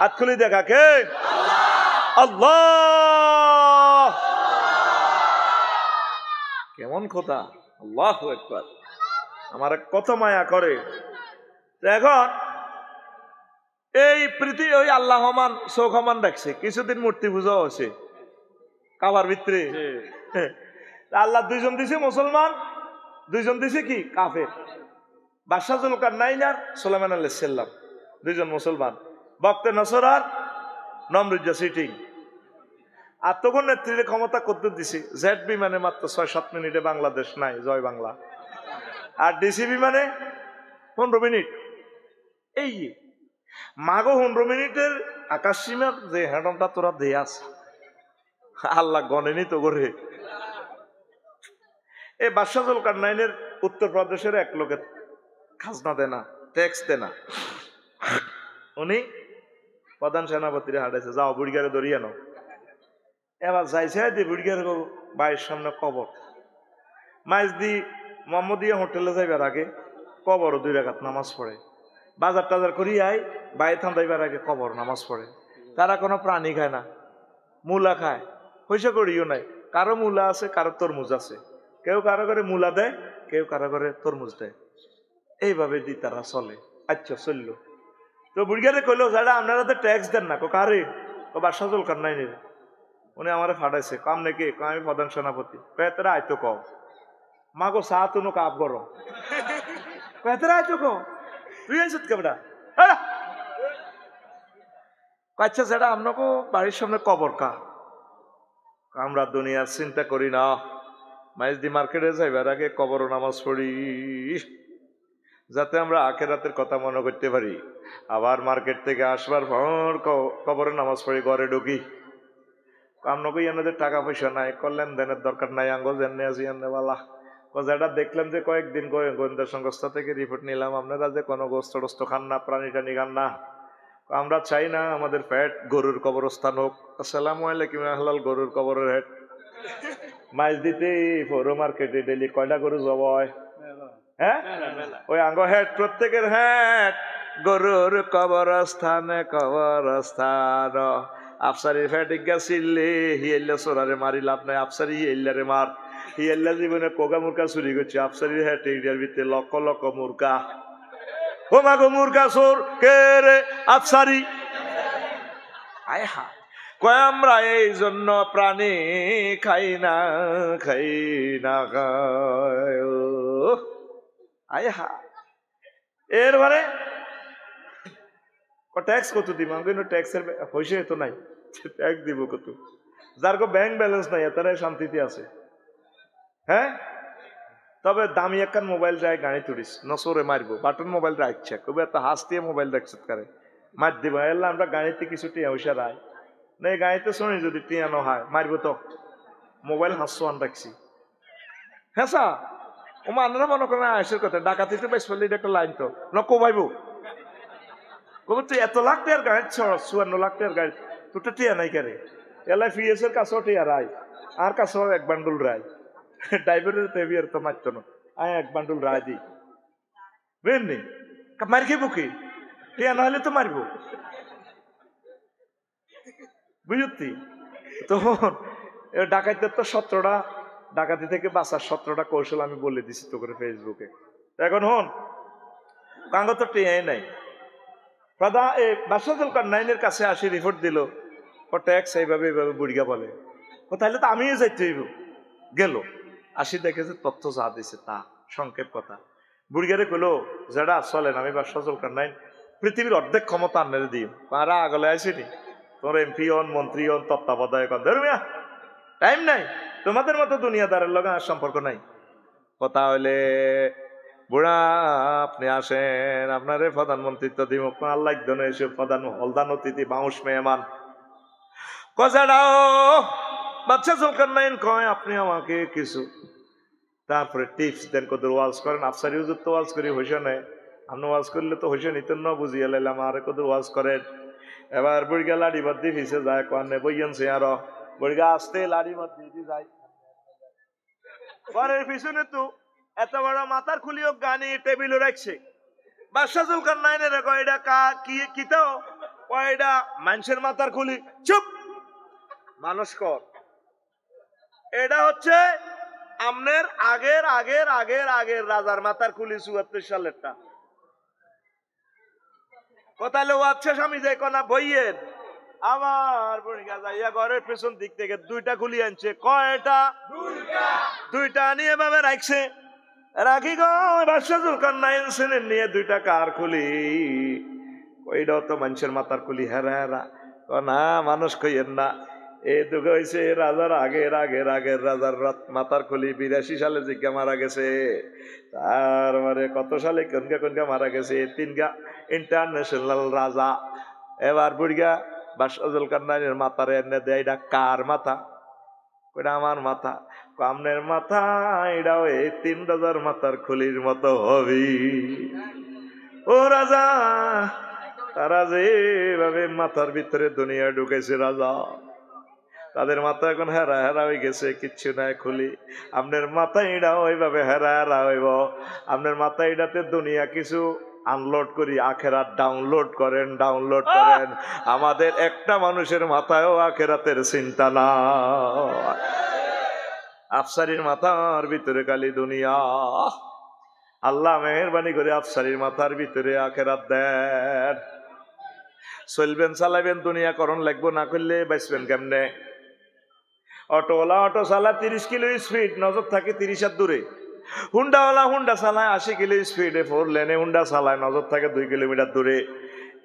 হাত খুলি দেখা কে? আল্লাহ। কেমন খোদা! আল্লাহু আকবার। আমার কত মায়া করে। এখন এই পৃথিবী ওই আল্লাহ হমান চোখ হমান রাখছে, কিছুদিন মূর্তি পূজাও হচ্ছে কাবার ভিতরে। আল্লাহ দুইজন দিছে মুসলমান, দুইজন দিছে কি কাফের। বাদশাহ জুলকারনাইন আর সুলাইমান আলাইহিস সালাম দুইজন মুসলমান। বক্তে নসর আর নমরুদ সিটিং। আর তখন নেতৃত্বে ক্ষমতা করতে দিছে জেড বিমানে মাত্র ৬-৭ মিনিটে বাংলাদেশ নাই, জয় বাংলা। আর ডিসি বিমানে 15 মিনিট। এই মাগো 15 মিনিটের আকাশ সীমার যে হ্যাডমটা তোরা দিয়ে আস, আল্লাহ গণেনি তো করে। এই বাদশাহ জুলকারনাইনের উত্তরপ্রদেশের এক লোকের খাজনা দেনা, ট্যাক্স দেনা। উনি প্রধান সেনাপতিরে হাঁটাইছে, যাও বুড়িগারে ধরিয়ে নাও। এবার যাইছে বুড়িগারে বাড়ির সামনে কবর। মাইজদি মোহাম্মদিয়া হোটেলে যাইবার আগে কবরও 2 রাকাত নামাজ পড়ে। বাজার টাজার করিয়ে আয়, বাইরে থান্দাইবার আগে কবর নামাজ পড়ে। তারা কোনো প্রাণী খায় না, মূলা খায়, পয়সা করিও নাই। কারো মূলা আছে, কারো তরমুজ আছে। কেউ কারো করে মূলা দেয়, কেউ কারো করে তরমুজ দেয়। এইভাবে দি তারা চলে। আচ্ছা চললো তো বুড়িগারে কইলো, যারা আপনারা তো ট্যাক্স দেন না। কারে? বাদশাহ জুলকারনাইনের। উনি আমারে ফাটাইছে, কাম নাকি? আমি প্রধান সেনাপতি। পেতরা আইতো কও মাগো চা তুনো কাপ গরম। পেতরা আইতো কও তুই আইছত কেবড়া। আচ্ছা যেটা আপনাকে বাড়ির সামনে কবর কা? আমরা দুনিয়ার চিন্তা করি না, মাইজদি মার্কেটে যাইবার আগে কবর নামাজ পড়ি, যাতে আমরা আখেরাতের কথা মনে করতে পারি। আবার মার্কেট থেকে আসবার পর কবরে নামাজ পড়ি, ঘরে ঢুকি। আপনাকে এনাদের টাকা পয়সা নাই, করলেন দেনের দরকার নাই, আঙ্গো জেনে আছি এনেওয়ালা। যেটা দেখলাম যে কয়েকদিন গোয়েন্দা সংস্থা থেকে রিপোর্ট নিলাম, আপনারা যে কোনো গোস্ত টোস্ত খান না, প্রাণী টানি খান না। আমরা চাই না আমাদের ফ্যাট গরুর কবরস্থান হোক। আসসালামু আলাইকুম আহলাল গরুর কবরের হেড। মাছ দিতে পৌর মার্কেটে ডেলি কয়টা গরু জব হয়? হ্যাঁ, ওই আঙ্গ হেড প্রত্যেকের হেড গরুর কবরস্থানে কবরস্থান। আফসারির ফ্যাটিক গেছিলে হিয়েল্লা সোরারে মারি লাভ নাই, আফসারি হিয়েল্লারে মার। হিয়েল্লা জীবনে কোকা মুরকা চুরি করছে, আফসারির হেড এরিয়ার ভিতরে লক্ষ লক্ষ মুরকা। ও মাগো মুরকা চোর কে রে? আফসারি। আয় হা কয় আমরা এই জন্য প্রাণী খাই না, খাই না খাই। আয় হা এরবারে ট্যাক্স কত দিব? কিন্তু ট্যাক্সের পয়সা তো নাই, ট্যাক্স দিব কত? যার কো ব্যাংক ব্যালেন্স নাই তারাই শান্তিতে আছে। হ্যাঁ, তবে দামি একখান মোবাইল যায় গাড়ি তুলিস নসরে মারবো, বাটন মোবাইল রাখছে কবে এত হাস দিয়ে মোবাইল দেখছে কারে মার দিব। এলাম আমরা গাড়িতে কিছু টিয়া পয়সা রায় না, এই গাড়িতে শুনি যদি টিয়ানো হয় মারবো তো। মোবাইল হাসছো আন রাখছি। হ্যাঁ সা ও মানুষরা মনে করেন আইসের কথা, ডাকাতিতে বেশ ফেললে একটা লাইন তো ন কমাইবো। কবে তুই এত লাখ টাকার গাড়ি, 54 লাখ টাকার গাড়ি, তোরটা টিয়া নাই কারে? এলাই ফিএস এর কাছেও টিয়া রায়, আর কাছেও এক বান্ডুল রায়। ড্রাইভারের তেবিয়ার তো মারতো না, আয় এক বান্ডুল রায় দিই বুঝলি, মার খেবো কি? টিয়া না হলে তো মারবো, বুঝতি? তখন ডাকাইতে তো 17টা ডাকাতি থেকে বাঁচার 17টা কৌশল আমি বলে দিছি তো করে ফেসবুকে। এখন হন কাঙ্গ তো টিয়াই নাই। বাদশাহ জুলকারনাইনের কাছে আসি রিপোর্ট দিল, ও ট্যাক্স এইভাবে এইভাবে বুড়িয়া বলে। ও তাহলে তো আমিও যাইতে হইব। গেল আসি দেখে যে তথ্য যা দিছে তা সংক্ষেপ কথা। বুড়িয়ারে কইলো, যেটা চলেন আমি বাদশাহ জুলকারনাইন পৃথিবীর অর্ধেক ক্ষমতা আনলে দিই, তারা আগলে আসেনি। তোর এমপি হন, মন্ত্রী হন, তত্ত্বাবধায়ক হন, ধর্মিয়া টাইম নাই, তোমাদের মতো দুনিয়াদারের লগে আর সম্পর্ক নাই। কথা হইলে বুড়া আপনি আসেন, আপনারে প্রধানমন্ত্রিত্ব দিব। আল্লাহ একজন এসে প্রধান হলদান অতিথি বাউশ মেহমান কজাড়াও বাচ্চা জুলকারনাইন কয় আপনি আমাকে কিছু তারপরে টিপস দেন, কত ওয়াজ করেন। আফসারি হুজুর তো ওয়াজ করি হইসা নেই, আপনি ওয়াজ করলে তো হইসা নিত না, বুঝিয়ে লাইলাম আর কত ওয়াজ করেন। এবার বুড়িগা লাড়ি বাদ্দি ফিসে যায়, কানে বইয়েছে আরো বুড়িগা আসতে লাড়ি বাদ্দি যায়। ঘরের পিছনে তো এত বড় মাথার খুলিও গানি টেবিলও রাখছে। বাদশা জুলকারনাইনের কয় এটা কি তো কয় এটা মানুষের মাথার খুলি। চুপ মানুষ কর, এটা হচ্ছে আমনের আগের আগের আগের আগের রাজার মাথার খুলি ৭৪ সালেরটা। কোথায় লো আচ্ছা স্বামী যাই কনা বইয়ের আমার বড়িগা যাইয়া ঘরের পেছন দিক থেকে দুইটা খুলি আনছে। কয়টা? দুইটা নিয়ে ভাবে রাখছে। রাখি গো বাদশা জুলকারনাইন নিয়ে দুইটা কার খুলি, ওইটাও তো মানুষের মাথার খুলি। হেরা হেরা না মানুষ কইয়েন না, এই দুটো হয়েছে রাজার আগের আগের আগের রাজার মাথার খুলি। ৮২ সালে জিজ্ঞা মারা গেছে, তার মানে কত সালে কোনগা কোনগা মারা গেছে, ৩গা ইন্টারন্যাশনাল রাজা। এবার বুড়িগা বাদশা জুলকারনাইনের মাথার এনে দেয়, এটা কার মাথা? ওটা আমার মাথা। কামনের মাথা এটাও এই ৩ রাজার মাথার খুলির মতো হবি। ও রাজা, তারা যেভাবে মাথার ভিতরে দুনিয়া ঢুকেছে রাজা, তাদের মাথা এখন হেরা হেরা হয়ে গেছে, কিচ্ছু নাই খুলি। আপনার মাথা এটাও ওইভাবে হেরা হেরা হইব। আপনার মাথা এটাতে দুনিয়া কিছু আনলোড করি, আখেরাত ডাউনলোড করেন ডাউনলোড করেন। আমাদের একটা মানুষের মাথায়ও আখেরাতের চিন্তা না। আফসারির মাথার ভিতরে খালি দুনিয়া। আল্লাহ মেহেরবানি করে আফসারির মাথার ভিতরে আখেরাত দেন। চলবেন চালাবেন দুনিয়া করণ লাগবো, না করলে বাঁচবেন কেমনে? অটোওয়ালা অটো চালায় ৩০ কিলো স্পিড, নজর থাকে ৩০ হাত দূরে। হুন্ডাওয়ালা হুন্ডা চালায় ৮০ কিলো স্পিডে, 4 লেনে হুন্ডা চালায়, নজর থাকে 2 কিলোমিটার দূরে।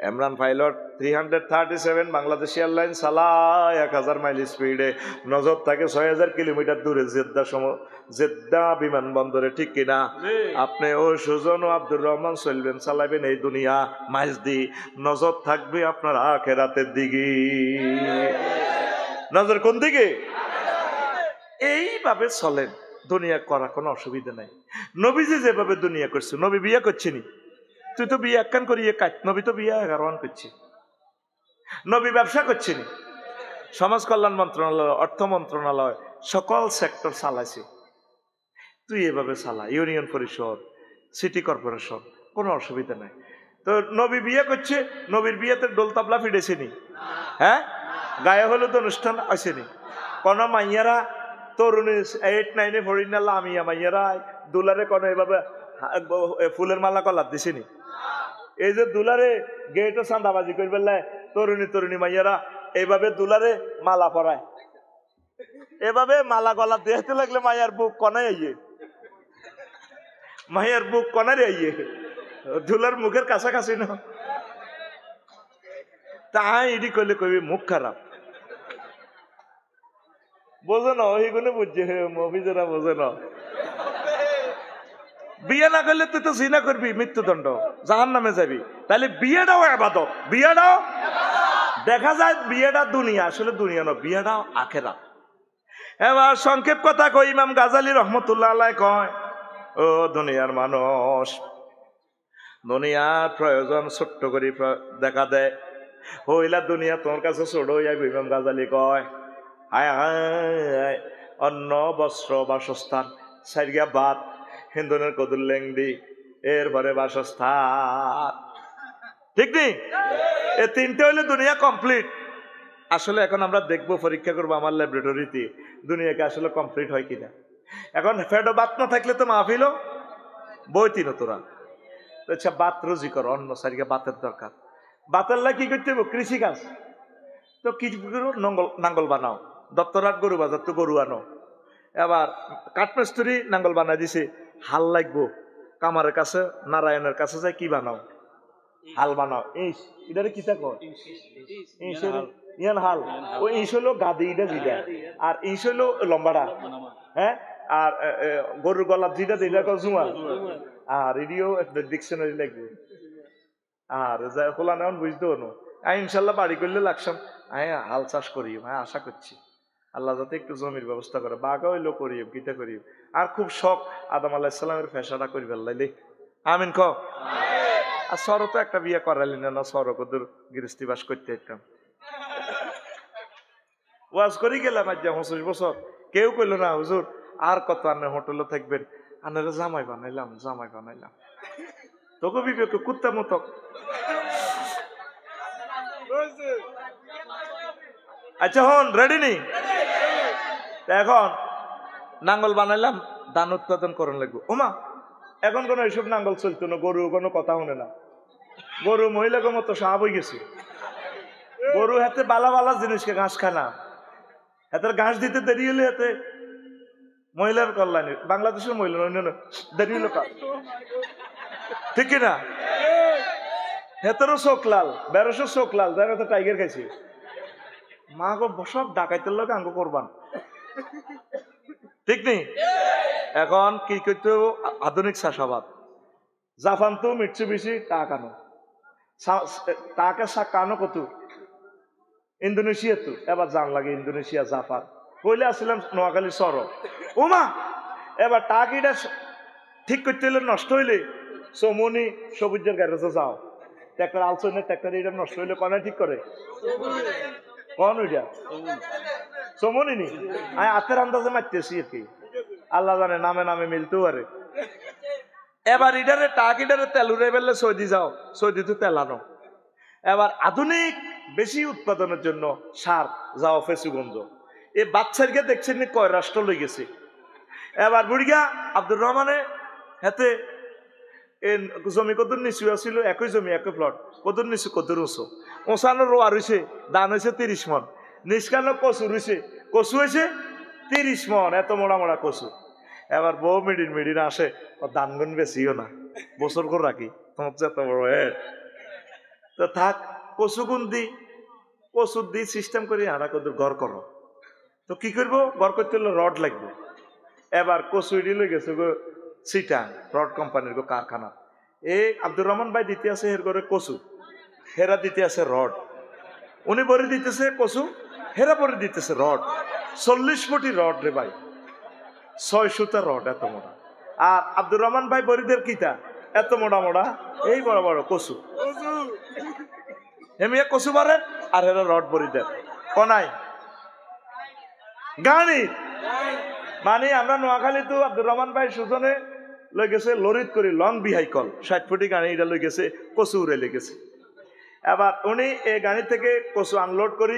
ইমরান পাইলট 337 বাংলাদেশ এয়ারলাইন চালায় 1000 মাইল স্পিডে, নজর থাকে 6000 কিলোমিটার দূরে জেদ্দা বিমানবন্দরে। ঠিক কিনা? আপনি ও সুজন ও আব্দুর রহমান চলবেন চালাবেন এই দুনিয়া মাইজ দি, নজর থাকবে আপনার আখেরাতের দিকে। নজর কোন দিকে? এইভাবে চলেন, দুনিয়া করা কোনো অসুবিধা নাই। নবীজি যেভাবে দুনিয়া করছে, নবী বিয়ে করছেনি, তুই তো বিয়ে একখান করিয়ে কাট। নবী তো বিয়ে 11 করছে। নবী ব্যবসা করছেনি, সমাজ কল্যাণ মন্ত্রণালয়, অর্থ মন্ত্রণালয়, সকল সেক্টর চালাইছে। তুই এভাবে চালা, ইউনিয়ন পরিষদ, সিটি কর্পোরেশন, কোনো অসুবিধা নাই। তো নবী বিয়ে করছে, নবীর বিয়েতে ডোল তাবলা ফিরেছেনি? হ্যাঁ, গায়ে হলুদ অনুষ্ঠান আসেনি? কোন মাইয়ারা তরুণী 8, 9 পড়ি না লামিয়া মাইয়ারা দুলারে কোন এভাবে ফুলের মালা কলার দিছেনি? এই যে দুলারে গেটও চাঁদাবাজি করবে তরুণী তরুণী মাইয়ারা এইভাবে দুলারে মালা পরায়, এভাবে মালা গলা দেখতে লাগলে মাইয়ার বুক কনাই আইয়ে, মাইয়ার বুক কনারে আইয়ে, দুলার মুখের কাছাকাছি না। তাই এটি করলে কবি মুখ খারাপ। বোঝে না, ওইগুলো বুঝছে, মফিজেরা বোঝে না। বিয়ে না করলে তুই তো জিনা করবি, মৃত্যুদণ্ড, জাহান্নামে যাবি। তাহলে বিয়েটাও ইবাদত, বিয়েটাও দেখা যায় বিয়েটা দুনিয়া, আসলে দুনিয়া না, বিয়েটাও আখেরাত। এবার সংক্ষেপ কথা কই, ইমাম গাজালি রহমতুল্লাহ আলাইহি কয়, ও দুনিয়ার মানুষ, দুনিয়ার প্রয়োজন ছোট্ট করে দেখা দেয়, হইলা দুনিয়া তোমার কাছে ছোট হয়ে যাবে। ইমাম গাজালি কয়, হায় হায়, অন্ন বস্ত্র বাসস্থান, সাইরিয়া ভাত, হিন্দুনের কদুর লেংদি, এরপরে বাসস্থান, ঠিক নেই? এ তিনটে হইলে দুনিয়া কমপ্লিট। আসলে এখন আমরা দেখবো, পরীক্ষা করবো আমার ল্যাবরেটরিতে, দুনিয়াকে আসলে কমপ্লিট হয় কিনা। এখন ফেডো বাত না থাকলে তো মাহফিল বইতি না তোরা। আচ্ছা, বাত রুজি করো, অন্য সারিকে বাতের দরকার। বাতের লাই কি করতে হবে? কৃষিকাজ। তো কিছু নাঙ্গল বানাও, দত্তরাট গরু বাজার তো গরু আনো। এবার কাঠমিস্ত্রি নাঙ্গল বানাই দিছে, হাল লাগবো, কামারের কাছে নারায়ণের কাছে যাই কি বানাও? হাল বানাও। এটারে কি থাকো ইয়ান হাল, ও ইস হলো গাদি, এটা যেটা, আর ইস হলো লম্বাটা, হ্যাঁ, আর গরুর গলার যেটা যেটা জুয়া, আর এডিও ডিকশনারি লাগবে আর খোলা নেওয়ান বুঝতে হনো আমি ইনশাল্লাহ বাড়ি করলে লাগসাম আমি হাল চাষ করি আমি আশা করছি আল্লাহ যাতে একটু জমির ব্যবস্থা করে বাঘা হইলেও করি গীতা করি আর খুব শখ আদম আল্লাহ ইসলামের ফেসাটা করি ফেললাইলে আমিন ক আর সর তো একটা বিয়ে করালি না সর কদুর গৃহস্থী বাস করতে একদম ওয়াজ করি গেলাম আজ 25 বছর কেউ কইল না হুজুর আর কত আনে হোটেলে থাকবেন আনারা জামাই বানাইলাম তোকে বিবেক কুত্তা মতক আচ্ছা হন রেডি নি এখন নাঙ্গল বানাইলাম ধান উৎপাদন করন লাগবো ওমা এখন কোন এইসব নাঙ্গল চলতো না গরু কোনো কথা শুনে না গরু মহিলাকে মতো সাহাব হয়ে গেছে গরু হাতে বালা বালা জিনিসকে ঘাস খায় না হাতের ঘাস দিতে দেরি হলে হাতে মহিলার কল্যাণী বাংলাদেশের মহিলা দেরি হলো কাজ ঠিক কিনা হেতেরও চোখ লাল 1200 চোখ লাল যার তো টাইগার খাইছে মা গো সব ডাকাইতের লোক আঙ্গ করবান ঠিক নেই এখন কি করতে আধুনিক চাষাবাদ জাপান তো মিটছু বেশি টাকানো টাকা কানো কত ইন্দোনেশিয়া তো এবার জান লাগে ইন্দোনেশিয়া জাপান কইলে আসছিলাম নোয়াখালী সর ওমা এবার টাকিটা ঠিক করতে হলে নষ্ট হইলে সমনি সবুজের গ্যারেজে যাও ট্রাক্টর আলসনের ট্রাক্টর এটা নষ্ট হইলে কনে ঠিক করে কোন ওইটা সমনি নি আমি হাতের আন্দাজে মারতেছি আর কি আল্লাহ জানে নামে নামে মিলতেও পারে এবার ইডারে টাকিটারে তেল উড়ে ফেললে সৌদি যাও সৌদি তো তেল আনো এবার আধুনিক বেশি উৎপাদনের জন্য সার যাও ফেসুগঞ্জ এই বাচ্চারকে দেখছেন কয় রাষ্ট্র লই গেছে এবার বুড়িগা আব্দুর রহমানে হাতে জমি কত নিচু আছিল একই জমি একই প্লট কত নিচু কত উঁচু উঁচানো রোয়া রয়েছে ধান হয়েছে 30 মন নিষ্কানো কচু রয়েছে কচু হয়েছে 30 মন এত মোড়া মোড়া কচু এবার বউ মিডিন আসে ও ধান গুন বেশিও না বছর করে রাখি তোমার এত বড় তো থাক কচু গুন দি কচুর দি সিস্টেম করে আড়া কত ঘর করো তো কি করবো ঘর করতে হলে রড লাগবে এবার কচু ইডি লই গেছে গো সিটা রড কোম্পানির গো কারখানা এই আব্দুর রহমান ভাই দিতে আছে এর ঘরে কচু হেরা দিতে আছে রড উনি বরে দিতেছে কচু হেরা বরে দিতেছে রড 40 ফুটি রড রে ভাই 6 সুতা রড এত মোটা আর আব্দুর রহমান ভাই বরিদের কিতা এত মোটা মোটা এই বড় বড় কচু এমিয়া কচু বারে আর হেরা রড বরিদের কোনাই গানি মানে আমরা নোয়াখালী তো আব্দুর রহমান ভাই সুজনে লই গেছে লরিত করি লং বিহাইকল 60 ফুটি গাড়ি এটা লই গেছে কচু উড়ে লেগেছে এবার উনি এই গাড়ি থেকে কচু আনলোড করি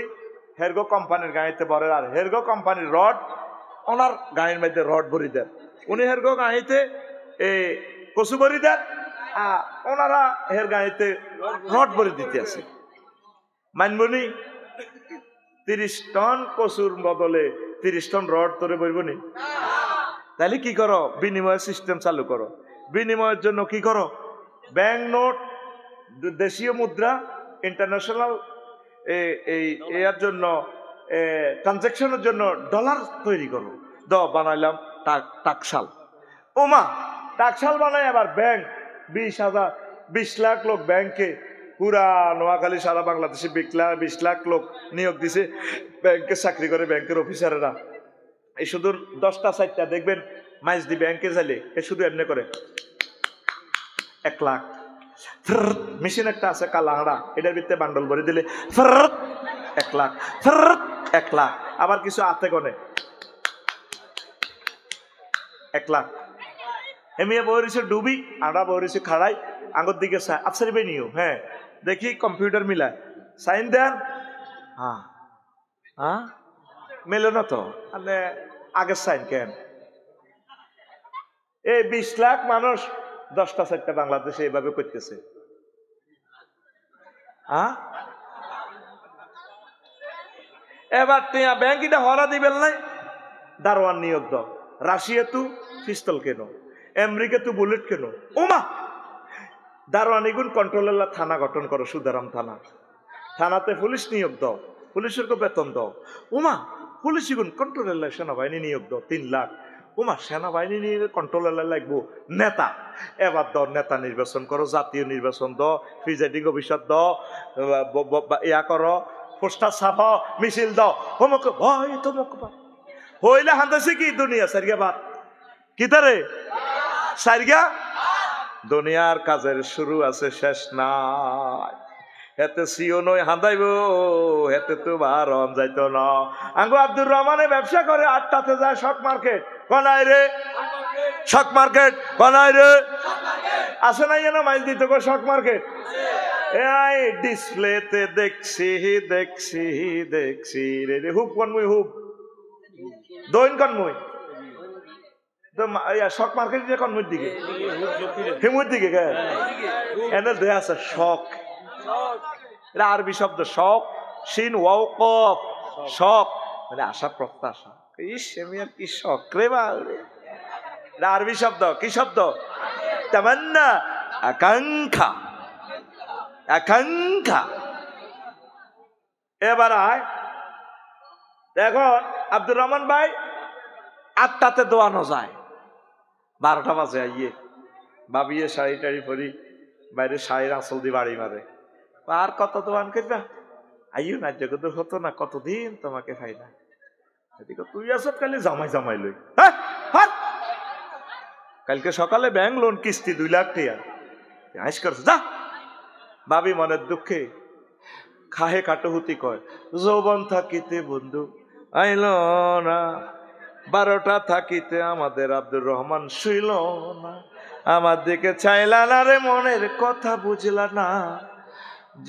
হেরগো কোম্পানির গাড়িতে ভরে আর হেরগো কোম্পানির রড ওনার গাড়ির মধ্যে রড ভরি দেন উনি হেরগো গাড়িতে কচু ভরি দেন আর ওনারা হের গাড়িতে রড ভরি দিতে আছে মানবনি 30 টন কচুর বদলে 30 টন রড তোরে বইবনি তাহলে কি করো বিনিময় সিস্টেম চালু করো বিনিময়ের জন্য কি করো ব্যাংক নোট দেশীয় মুদ্রা ইন্টারন্যাশনাল এর জন্য ট্রানজাকশনের জন্য ডলার তৈরি করো বানাইলাম টাকশাল ওমা টাকশাল বানাই আবার ব্যাংক 20 লাখ লোক ব্যাংকে পুরা নোয়াখালী সারা বাংলাদেশে 20 লাখ লোক নিয়োগ দিছে ব্যাংকে চাকরি করে ব্যাংকের অফিসারেরা এই শুধু 10টা 4টা দেখবেন মাইজ দি ব্যাংকে যাইলে এ শুধু এমনি করে 1 লাখ মেশিন একটা আছে কালাহাড়া এটার ভিতরে বান্ডল ভরে দিলে 1 লাখ 1 লাখ আবার কিছু হাতে গনে 1 লাখ এমিয়া বহরিছে ডুবি আড়া বহরিছে খাড়াই আঙ্গুর দিকে আফসারি বেনিও হ্যাঁ দেখি কম্পিউটার মিলায় সাইন দেন হ্যাঁ হ্যাঁ মেলো না তো আগের সাইন কেন এই 20 লাখ মানুষ 10টা 4টা বাংলাদেশে এইভাবে করতেছে এবার টিয়া ব্যাংক এটা হরা দিবেন নাই দারোয়ান নিয়োগ দাও রাশিয়া তু পিস্তল কেন আমেরিকা তু বুলেট কেন ওমা দারোয়ান এগুন কন্ট্রোলার থানা গঠন করো সুদারাম থানা থানাতে পুলিশ নিয়োগ দাও পুলিশের বেতন দাও ওমা পুলিশ এগুন কন্ট্রোলার সেনাবাহিনী নিয়োগ দাও 3 লাখ ওমা সেনাবাহিনী নিয়ে কন্ট্রোল লাগবো, নেতা এবার দ নেতা নির্বাচন করো, জাতীয় নির্বাচন দ, প্রিজাইডিং অফিসার দ, ইয়া করো, পোস্টার ছাপাও, মিছিল দাও, অমুক ভয় তমুক হইলে হান্দাছে কি দুনিয়া সারিয়া বাদ কি তারে সারিয়া দুনিয়ার কাজের শুরু আছে শেষ নাই। হেতে সিও নই হাঁদাইব, হেতে তো বারণ যাইতো না। আঙ্গো আব্দুর রহমানে ব্যবসা করে, 8টাতে যায় শক মার্কেট, কনাই রে শক মার্কেট, কনাই রে আছে নাই না মাইল দিত শক মার্কেট। এই ডিসপ্লেতে দেখছি দেখছি দেখছি রে রে হুব কনমুই হুব দইন কনমুই তো শক মার্কেট যে কনমুর দিকে হিমুর দিকে এনে দেয়া আছে শক, এটা আরবি শব্দ শক, শিন ওয়াও কফ শক মানে আশা প্রত্যাশা। ইস আমি আর কি শক রে বাবা, এটা আরবি শব্দ, কি শব্দ? তামান্না, আকাঙ্ক্ষা, আকাঙ্ক্ষা। এবার আয় এখন আব্দুর রহমান ভাই 8টাতে দোয়ানো যায়, 12টা বাজে আইয়ে ভাবিয়ে শাড়ি টাড়ি পরি বাইরে শাড়ির আঁচল দিয়ে বাড়ি মারে, আর কত দোয়ান করবা আইও না জগত হতো না, কতদিন তোমাকে খাই না, এদিকে তুই আসত কালি জামাই জামাই লই। কালকে সকালে ব্যাংক লোন কিস্তি 2 লাখ টাকা আইস করছে যা। ভাবি মনের দুঃখে খাহে কাটহুতি কয়, যৌবন থাকিতে বন্ধু আইল না, 12টা থাকিতে আমাদের আব্দুর রহমান শুইল না, আমার দিকে চাইলা না রে, মনের কথা বুঝলা না,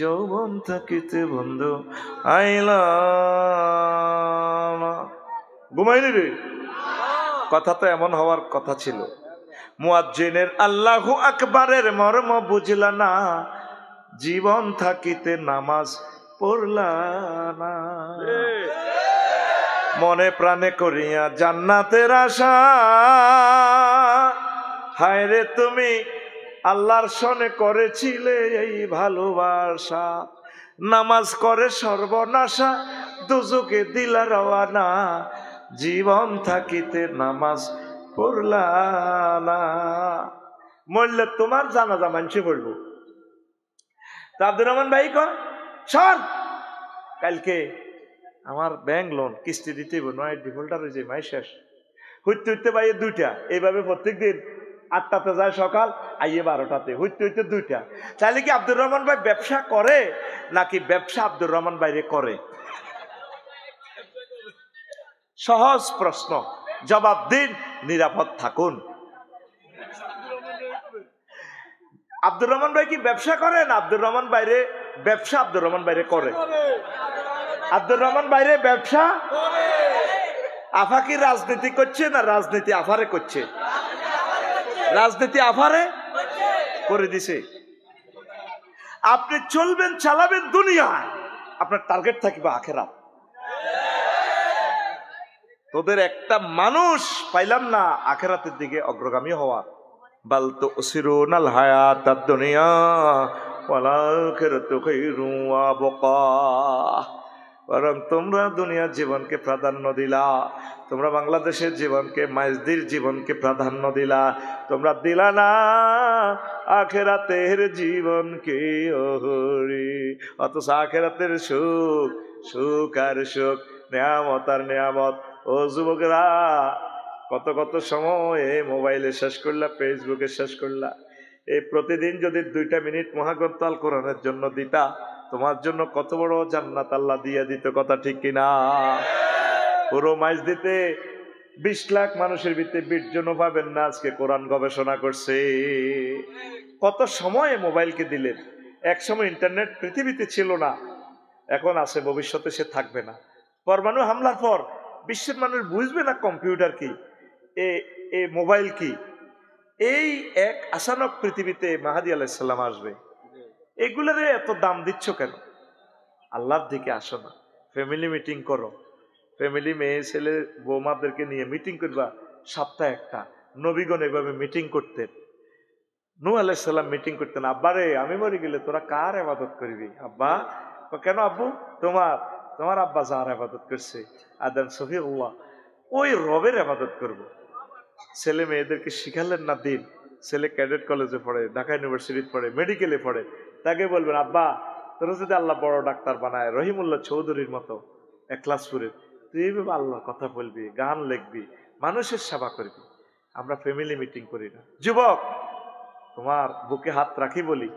যৌবন থাকিতে বন্ধু আইল না। ঘুমাইনি রে, কথা তো এমন হওয়ার কথা ছিল। মুয়াজ্জিনের আল্লাহু আকবারের মর্ম বুঝলা না, জীবন থাকিতে নামাজ পড়লা না, মনে প্রাণে করিয়া জান্নাতের আশা, হায় রে তুমি আল্লাহর সনে করেছিলে এই ভালোবাসা, নামাজ করে সর্বনাশা, দুজকে দিলা রওয়ানা, জীবন থাকিতে নামাজ পড়লা না, মরলে তোমার জানাজা মানছে পড়বো। তা আব্দুর রহমান ভাই কয় সর, কালকে আমার ব্যাংক লোন কিস্তি দিতে নয় ডিফল্টার হয়েছে, মাই শেষ হইতে হইতে ভাই 2টা, এইভাবে প্রত্যেক দিন 8টাতে যায় সকাল, আইয়ে 12টাতে, হইতে হইতে 2টা। তাহলে কি আব্দুর রহমান ভাই ব্যবসা করে নাকি ব্যবসা আব্দুর রহমান বাইরে করে? সহজ প্রশ্ন, জবাব দিন, নিরাপদ থাকুন। আব্দুর রহমান ভাই কি ব্যবসা করেন? আব্দুর রহমান বাইরে ব্যবসা আব্দুর রহমান বাইরে করে। আব্দুর রহমান বাইরে ব্যবসা, আফা কি রাজনীতি করছে না রাজনীতি আফারে করছে? রাজনীতি আফারে করে দিছে। আপনি চলবেন চালাবেন দুনিয়ায়, আপনার টার্গেট থাকবে আখেরাত। তোদের একটা মানুষ পাইলাম না আখেরাতের দিকে অগ্রগামী হওয়ার। বাল তুসিরুনাল হায়াতাদ দুনিয়া ওয়াল আখিরাতু খায়রুন ওয়া আবকা, বরং তোমরা দুনিয়ার জীবনকে প্রাধান্য দিলা, তোমরা বাংলাদেশের জীবনকে, মাইজদির জীবনকে প্রাধান্য দিলা, তোমরা দিলা না আখেরাতের জীবনকে। ওহরি অথচ আখেরাতের সুখ, সুখ আর সুখ, নেয়ামত আর নেয়ামত। ও যুবকরা, কত কত সময় মোবাইলে শেষ করলা, ফেসবুকে শেষ করলা। এই প্রতিদিন যদি 2টা মিনিট মহাগ্রন্থ আল কোরআনের জন্য দিতা, তোমার জন্য কত বড় জান্নাত আল্লাহ দিয়ে দিত, কথা ঠিক কিনা? পুরো মাইজ দিতে 20 লাখ মানুষের ভিতরে 20 জনও পাবেন না আজকে কোরআন গবেষণা করছে। কত সময় মোবাইলকে দিলেন। এক সময় ইন্টারনেট পৃথিবীতে ছিল না, এখন আছে, ভবিষ্যতে সে থাকবে না। পরমাণু হামলার পর বিশ্বের মানুষ বুঝবে না কম্পিউটার কি, এ মোবাইল কি। এই এক আচানক পৃথিবীতে মাহাদি আলাইহিস সালাম আসবে, এগুলোর এত দাম দিচ্ছ কেন? আল্লাহর দিকে আসো না, ফ্যামিলি মিটিং করো, ফ্যামিলি মেয়ে ছেলে বৌমাদেরকে নিয়ে মিটিং করবা, সপ্তাহে একটা। নবীগণ এভাবে মিটিং করতেন। নূহ আলাইহিস সালাম মিটিং করতেন, আব্বারে আমি মরে গেলে তোরা কার ইবাদত করবি? আব্বা কেন আব্বু? তোমার আব্বা যার ইবাদত করছে আদম সফিউল্লাহ, ওই রবের ইবাদত করব। ছেলে মেয়েদেরকে শিখালেন না দিন, ছেলে ক্যাডেট কলেজে পড়ে, ঢাকা ইউনিভার্সিটিতে পড়ে, মেডিকেলে পড়ে, তাকে বলবেন আব্বা তোরা যদি আল্লাহ বড় ডাক্তার বানায় রহিমুল্লাহ চৌধুরীর মতো একলাসপুরের, তুই এইভাবে আল্লাহর কথা বলবি, গান লিখবি, মানুষের সেবা করবি। আমরা ফ্যামিলি মিটিং করি না। যুবক, তোমার বুকে হাত রাখি বলি,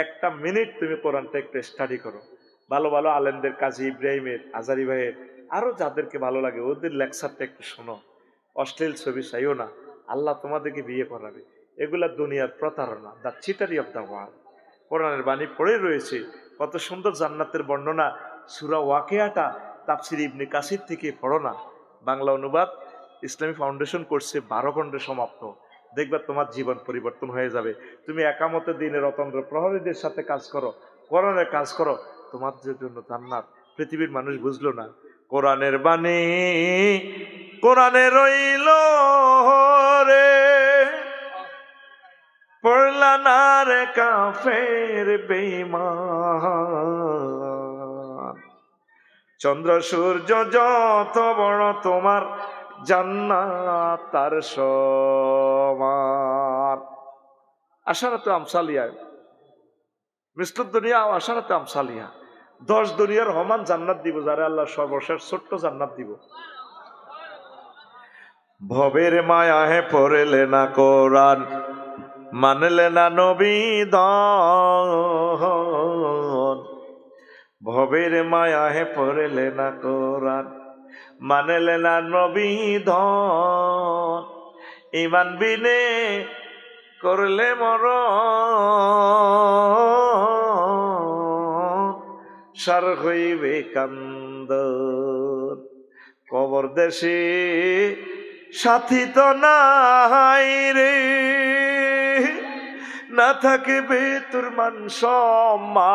একটা মিনিট তুমি কোরআনটা একটু স্টাডি করো। ভালো ভালো আলেমদের, কাজী ইব্রাহিমের, আজারি ভাইয়ের, আরো যাদেরকে ভালো লাগে ওদের লেকচারটা একটু শোনো। অশ্লীল ছবি চাইও না, আল্লাহ তোমাদেরকে বিয়ে করাবে। এগুলা দুনিয়ার প্রতারণা, দ্য চিটারি অফ দ্য ওয়ার্ল্ড। কোরআনের বাণী পড়ে রয়েছে, কত সুন্দর জান্নাতের বর্ণনা। সূরা ওয়াকিয়াটা তাফসির ইবনে কাসির থেকে পড়ো না, বাংলা অনুবাদ ইসলামী ফাউন্ডেশন করছে, 12 খণ্ডে সমাপ্ত। দেখবা তোমার জীবন পরিবর্তন হয়ে যাবে। তুমি একামতে দিনের অতন্ত্র প্রহরীদের সাথে কাজ করো, কোরআনের কাজ করো, তোমার জন্য জান্নাত। পৃথিবীর মানুষ বুঝলো না কোরআনের বাণী, কোরআনে রইল রে, পড়লা না রে কাফের বেঈমান। চন্দ্র সূর্য যত বড় তোমার জান্নাত তার সমান। আশারাতে আমসালিয়া, মিসলুদ দুনিয়া আশারাতে আমসালিয়া, 10 দুনিয়ার সমান জান্নাত দিব যারে আল্লাহ সর্বশেষ ছোট্ট জান্নাত দিব। ভবের মায়া হে পড়লে না কোরআন, মানলে না নবী দন। ভবের মায়া হে পড়লে না কোরআন, মানলে না নবী দন। ইমান বিনে করলে মরণ, সার হইবে কান্দন। কবর দেশে সাথী তো নাই রে, না থাকিবে তোর মান সম্মান।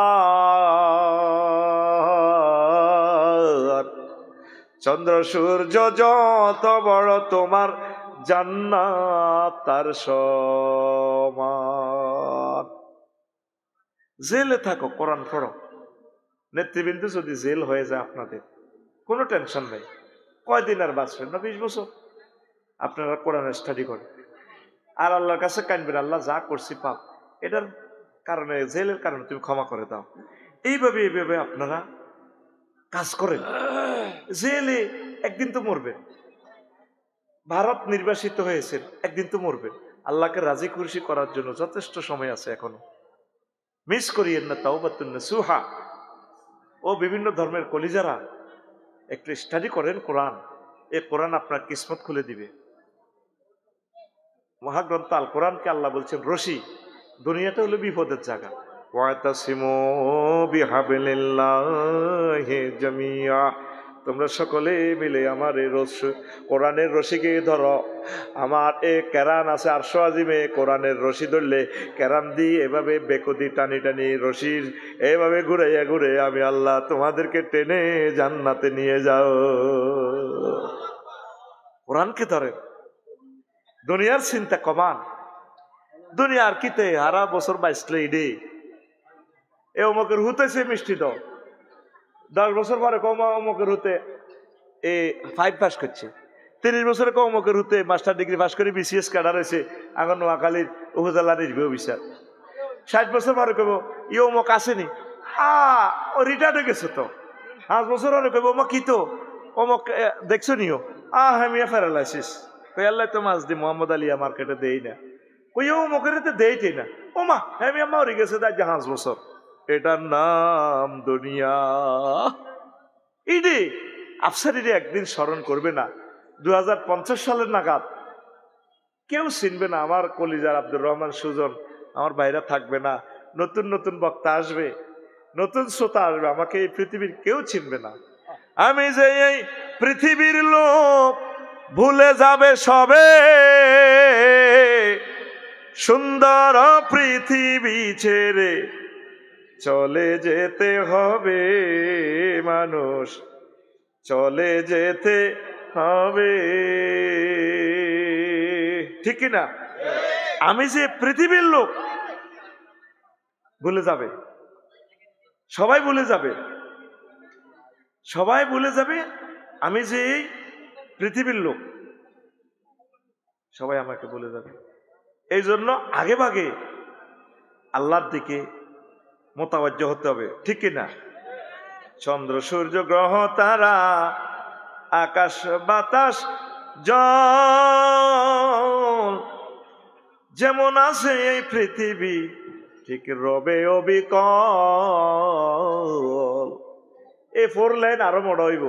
চন্দ্র সূর্য যত বড় তোমার জান্নাত তার সমান। জেলে থাকো, কোরআন পড়ো। নেতৃবৃন্দ যদি জেল হয়ে যায় আপনাদের, কোনো টেনশন নেই। কয়দিন আর বাঁচবেন না? 20 বছর। আপনারা কোরআন স্টাডি করেন আর আল্লাহর কাছে কাঁদবেন, আল্লাহ যা করছি পাপ, এটার কারণে, জেলের কারণে তুমি ক্ষমা করে দাও। এইভাবে আপনারা কাজ করেন। জেলে একদিন তো মরবেন, ভারত নির্বাসিত হয়েছেন, একদিন তো মরবেন। আল্লাহকে রাজি খুশি করার জন্য যথেষ্ট সময় আছে এখনো। মিস করিয়েন না তাওবাতুন নাসুহা। ও বিভিন্ন ধর্মের কলিজারা, একটু স্টাডি করেন কোরআন। এই কোরআন আপনার কিসমত খুলে দিবে। মহাগ্রন্থ আল কোরআনকে আল্লাহ বলছেন রশি, দুনিয়াটা হলো বিপদের জায়গা। ওয়াতাসিমু বিহাবিলিল্লাহি জামিয়া, তোমরা সকলে মিলে আমার এই কোরআনের রশিকে ধরো। আমার এ কেরান আছে আরশ আজিমে, কোরআনের রশি ধরলে কেরান দিয়ে এভাবে বেকদি টানি টানি রশির এভাবে ঘুরাইয়া ঘুরে আমি আল্লাহ তোমাদেরকে টেনে জান্নাতে নিয়ে যাও। কোরআনকে ধরেন, দুনিয়ার চিন্তা কমান। দুনিয়ার কিতে হারা বছর বাইসলে ইডে এ অমুকের হুতেছে মিষ্টি দাও, 10 বছর পরে কমা অমুকের হুতে এ 5 পাস করছে, 30 বছরে কম অমুকের হুতে মাস্টার ডিগ্রি পাস করে BCS ক্যাডার হয়েছে এখন নোয়াখালীর উপজেলা নির্বাহী অফিসার। 60 বছর পরে কব ই অমুক আসেনি, ও রিটায়ার্ড হয়ে গেছে তো। 5 বছর পরে কব অমুক কি তো অমুক দেখছো নিও, হেমিয়া প্যারালাইসিস। আল্লাহ তো মাছ দি মোহাম্মদ আলিয়া মার্কেটে দেই না, ওই অমুকের দেইতেই না। ও মা হেমিয়া মরে গেছে তাই 5 বছর। এটার নাম দুনিয়া। ইডি আফসারিরে একদিন স্মরণ করবে না, 2050 সালের নাগাদ কেউ চিনবে না। আমার কলিজার আব্দুর রহমান সুজন, আমার ভাইরা থাকবে না, নতুন নতুন বক্তা আসবে, নতুন শ্রোতা আসবে, আমাকে এই পৃথিবীর কেউ চিনবে না। আমি যে এই পৃথিবীর লোক ভুলে যাবে সবে, সুন্দর পৃথিবী ছেড়ে চলে যেতে হবে মানুষ, চলে যেতে হবে, ঠিক কিনা? আমি যে পৃথিবীর লোক ভুলে যাবে, সবাই ভুলে যাবে, সবাই ভুলে যাবে আমি যে পৃথিবীর লোক। সবাই আমাকে বলে যাবে। এই জন্য আগে ভাগে আল্লাহর দিকে মোতাবজ্জ হতে হবে, ঠিক কিনা? চন্দ্র সূর্য গ্রহ তারা আকাশ বাতাস জল যেমন আছে এই পৃথিবী ঠিক রবে অবিকল। এই 4 লাইন আরো মোড়া হইব,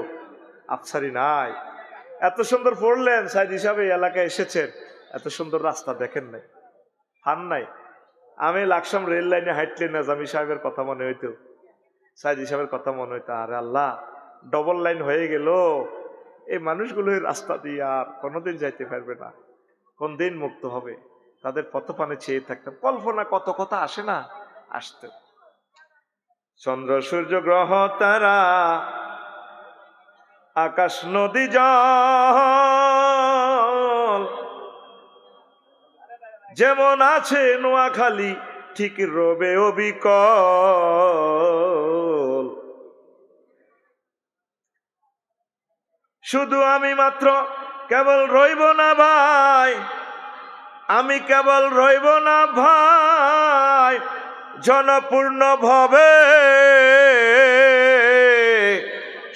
আফসারি নাই। এত সুন্দর 4 লাইন সাইদ হিসাবে এই এলাকায় এসেছেন, এত সুন্দর রাস্তা দেখেন নাই, ফান নাই। আমি লাকসাম রেল লাইনে হাইটলে নাজামি সাহেবের কথা মনে হইতো, সাইদ হিসাবের কথা মনে হইতো, আরে আল্লাহ ডবল লাইন হয়ে গেল, এই মানুষগুলো রাস্তা দিয়ে আর কোনোদিন যাইতে পারবে না, কোন দিন মুক্ত হবে, তাদের পথপানে চেয়ে থাকতাম। কল্পনা কত কথা আসে না, আসতে। চন্দ্র সূর্য গ্রহ তারা আকাশ নদী জল যেমন আছে নোয়াখালী ঠিক রবে অবিকল। শুধু আমি মাত্র কেবল রইব না ভাই, আমি কেবল রইব না ভাই, জনপূর্ণ ভাবে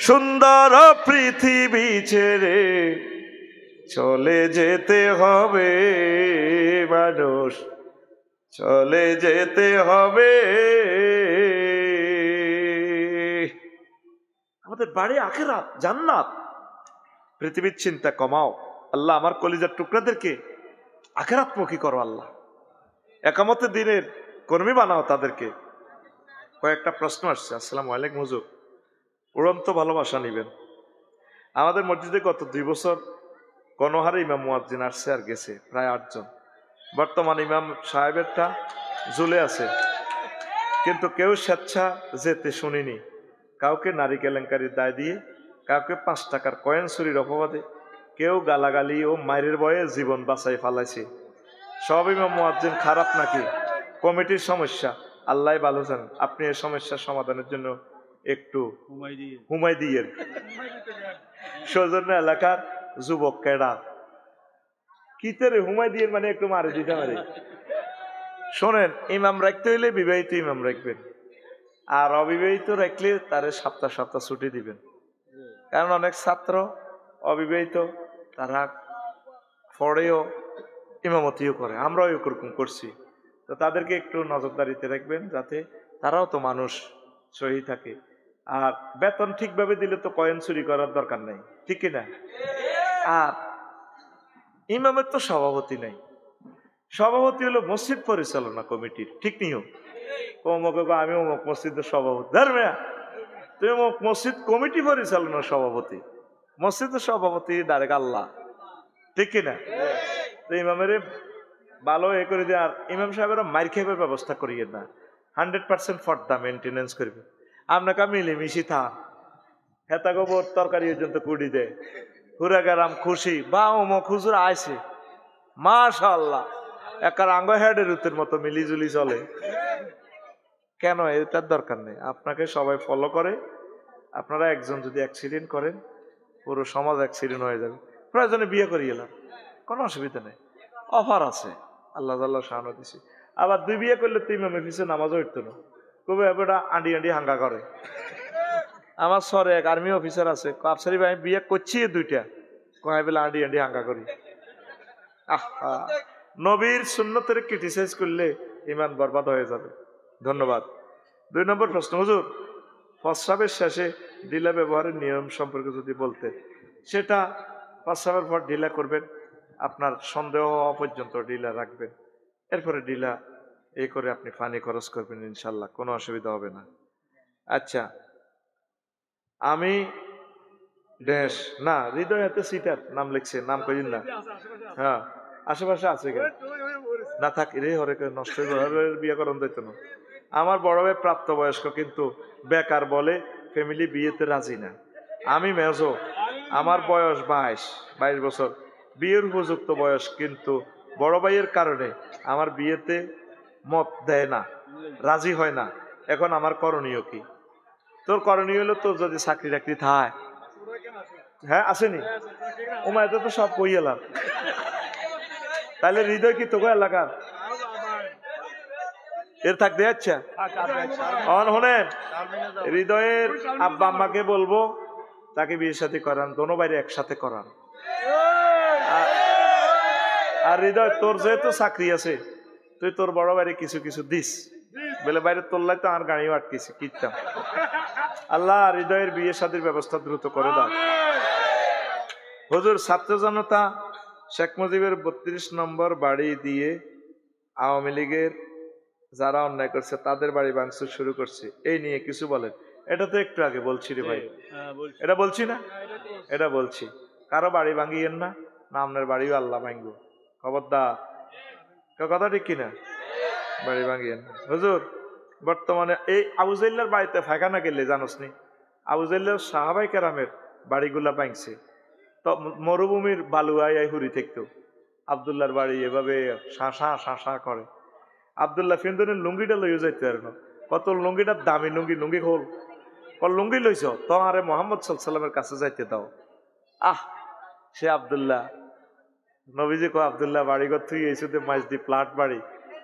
সুন্দর পৃথিবী ছেড়ে চলে যেতে হবে মানুষ, চলে যেতে হবে। আমাদের বাড়ি আখিরাত, জান্নাত। পৃথিবীর চিন্তা কমাও, আল্লাহ আমার কলিজার টুকরাদেরকে আখিরাতমুখী করো, আল্লাহ একামতের দিনের কর্মী বানাও তাদেরকে। কয়েকটা প্রশ্ন আসছে। আসসালামু আলাইকুম হুজুর, উড়ন্ত ভালোবাসা নিবেন। আমাদের মসজিদে গত 2 বছর গণহারে ইমাম মুয়াজ্জিন আসছে আর গেছে প্রায় 8 জন। বর্তমান ইমাম সাহেবেরটা ঝুলে আছে, কিন্তু কেউ স্বেচ্ছা যেতে শুনিনি। কাউকে নারী কেলেঙ্কারির দায় দিয়ে, কাউকে 5 টাকার কয়েন চুরির অপবাদে, কেউ গালাগালি ও মায়ের ভয়ে জীবন বাঁচাই ফালাইছে। সব ইমাম মুয়াজ্জিন খারাপ নাকি কমিটির সমস্যা? আল্লাহ ভালো জানেন। আপনি এই সমস্যার সমাধানের জন্য একটু হুমাই দিয়েন। সৌজন্য এলাকার যুবক কেডা কি তেরে হুমাই দিয়ে মানে একটু মারে দিতে পারে। শোনেন, ইমাম রাখতে হইলে বিবাহিত ইমাম রাখবেন, আর অবিবাহিত রাখলে তারে সপ্তাহ সপ্তাহ ছুটি দিবেন। কারণ অনেক ছাত্র অবিবাহিত, তারা পড়েও ইমামতিও করে, আমরাও এরকম করছি। তো তাদেরকে একটু নজরদারিতে রাখবেন, যাতে তারাও তো মানুষ, সহি থাকে। আর বেতন ঠিকভাবে দিলে তো কয়েন চুরি করার দরকার নাই, ঠিক কিনা? আর ইমামের তো সভাপতি নাই, সভাপতি হলো মসজিদ পরিচালনা কমিটির, ঠিক নিও। আমি অমুক মসজিদের সভাপতি, ধর্মে তুমি অমুক মসজিদ কমিটি পরিচালনার সভাপতি। মসজিদের সভাপতি ডাইরেক্ট আল্লাহ, ঠিক কিনা? তো ইমামের ভালো এ করে দিয়ে, আর ইমাম সাহেবের মাইর খেপের ব্যবস্থা করিয়ে না, 100% ফর্দা মেনটেনেন্স করবে। আপনাকে মিলেমিশি থাক, হেতা গোবর তরকারি পর্যন্ত কুড়ি দেয়, হুরা গেরাম খুশি, বা অমুক হুজুর আইছে মাশাআল্লাহ, একার আঙ্গ হেডের উতের মতো মিলিজুলি চলে। কেন? এটার দরকার নেই। আপনাকে সবাই ফলো করে। আপনারা একজন যদি অ্যাক্সিডেন্ট করেন, পুরো সমাজ অ্যাক্সিডেন্ট হয়ে যাবে। প্রয়োজনে বিয়ে করিয়ে এলাম, কোনো অসুবিধা নেই, অফার আছে, আল্লাহ আল্লাহ শাহানো দিছি। আবার 2 বিয়ে করলে তো ইমামের পিছনে নামাজও উঠতো না, কবে এবারটা আন্ডি আন্ডি হাঙ্গা করে। আমার সরে এক আর্মি অফিসার আছে, আফসারি ভাই বিয়ে করছি 2টা, কয় বেলা আন্ডি আন্ডি হাঙ্গা করি। নবীর সুন্নতের ক্রিটিসাইজ করলে ইমান বরবাদ হয়ে যাবে। ধন্যবাদ। 2 নম্বর প্রশ্ন, হুজুর প্রস্রাবের শেষে ঢিলা ব্যবহারের নিয়ম সম্পর্কে যদি বলতে। সেটা প্রস্রাবের পর ঢিলা করবেন, আপনার সন্দেহ হওয়া পর্যন্ত ঢিলা রাখবেন, এরপরে ঢিলা এই করে আপনি পানি খরচ করবেন, ইনশাল্লাহ কোনো অসুবিধা হবে না। আচ্ছা, আমি দেশ না হৃদয় হাতে সিটার নাম লিখছে, নাম করিন না। হ্যাঁ, আশেপাশে আছে কেন না থাক রে, হরে নষ্ট বিয়ে করেন দিত না। আমার বড় ভাই প্রাপ্তবয়স্ক, কিন্তু বেকার বলে ফ্যামিলি বিয়েতে রাজি না। আমি মেজো, আমার বয়স 22 বছর, বিয়ের উপযুক্ত বয়স, কিন্তু বড় ভাইয়ের কারণে আমার বিয়েতে মত দেয় না, রাজি হয় না। এখন আমার করণীয় কি? তোর করণীয় হলো, তোর যদি চাকরি টাকরি থায়। হ্যাঁ আসেনি, ওমায় তো সব কই এলাম। তাহলে হৃদয় কি তোকে এলাকার এর থাকতে যাচ্ছে শোনেন, হৃদয়ের আব্বা আম্মাকে বলবো তাকে বিয়ের সাথে করান, দোনো বাইরে একসাথে করান। আর হৃদয় তোর যেহেতু চাকরি আছে, তুই তোর বড় বাইরে কিছু কিছু দিস, বলে বাইরে তোল্লাই তো আর গাড়ি আটকেছি কিনতাম। আল্লাহ হৃদয়ের বিয়ে শাদীর ব্যবস্থা দ্রুত করে দাও। হুজুর, ছাত্র জনতা শেখ মুজিবের 32 নম্বর বাড়ি দিয়ে আওয়ামী লীগের যারা অন্যায় করছে তাদের বাড়ি ভাঙচুর শুরু করছে, এই নিয়ে কিছু বলেন। এটা তো একটু আগে বলছি রে ভাই, এটা বলছি না, এটা বলছি। কারো বাড়ি ভাঙিয়েন না, না আপনার বাড়িও আল্লাহ ভাঙবো, খবরদার। কথা ঠিক কিনা? বাড়ি ভাঙিয়েন না। হুজুর, বর্তমানে এই আবু জাইল্লার বাড়িতে ফাঁকানা গেলে জানোস নি, আবু জাইল্লার সাহাবাই কেরামের বাড়িগুলা ভাঙছে। তো মরুভূমির বালুয়ায় হুরি থাকতো, আবদুল্লাহর বাড়ি এভাবে শাঁসা শাঁসা করে। আবদুল্লাহ ফিন্দনের লুঙ্গিটা লইয়া যাইতে পারে না, কত লুঙ্গিটার দামি লুঙ্গি, লুঙ্গি খোল, লুঙ্গি লইছ তো আরে মোহাম্মদ সাল্লামের কাছে যাইতে দাও। সে আবদুল্লাহ, নবীজি কো আবদুল্লাহ বাড়িঘর তুই এইসুতে মাইজদি প্লাট বাড়ি,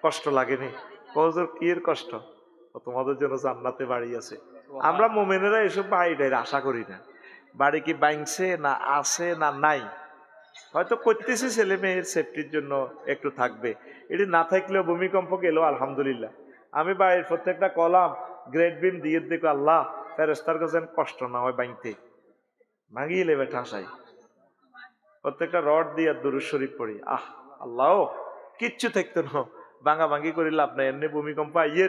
কষ্ট লাগেনি? কজোর কি এর কষ্ট? তোমাদের জন্য জান্নাতে বাড়ি আছে। আমরা মোমেনেরা এসব বাড়িটাই আশা করি না, বাড়ি কি ভাঙছে না আছে না নাই, হয়তো করতেছি ছেলে মেয়ের সেফটির জন্য একটু থাকবে, এটি না থাকলেও ভূমিকম্প গেল আলহামদুলিল্লাহ। আমি বাড়ির প্রত্যেকটা কলাম গ্রেড বিম দিয়ে দেখো আল্লাহ ফেরেস্তার কাছে কষ্ট না হয় ভাঙতে, ভাঙিয়ে লেবে ঠাসাই, প্রত্যেকটা রড দিয়ে দুরূদ শরীফ পড়ি। আল্লাহ কিচ্ছু থাকতো না, ভাঙা ভাঙি করি লাভ নাই। এমনি ভূমিকম্প আইয়ে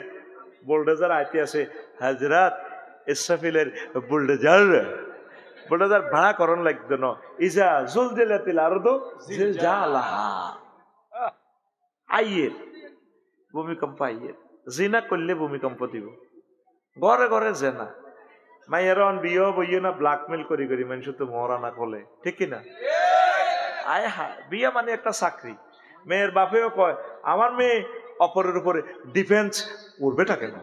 বোল্ডেজার আইতে আছে, হাজরাত ইসরাফিলের বোল্ডেজার ভাড়া করণ লাগতো না। ইজা জুলজিলাতিল আরদু জিলজালাহা, আইয়ের ভূমিকম্প আইয়ের। জিনা করলে ভূমিকম্প দিব, ঘরে ঘরে জেনা। মাইয়ারন বিয়ে বইয়ে না ব্ল্যাকমেল করি করি মানুষ তো মরা না বলে, ঠিক কিনা? আয় হা, বিয়ে মানে একটা চাকরি। মেয়ের বাপেও কয় আমার মেয়ে অপরের উপরে ডিফেন্স করবেটা কেন?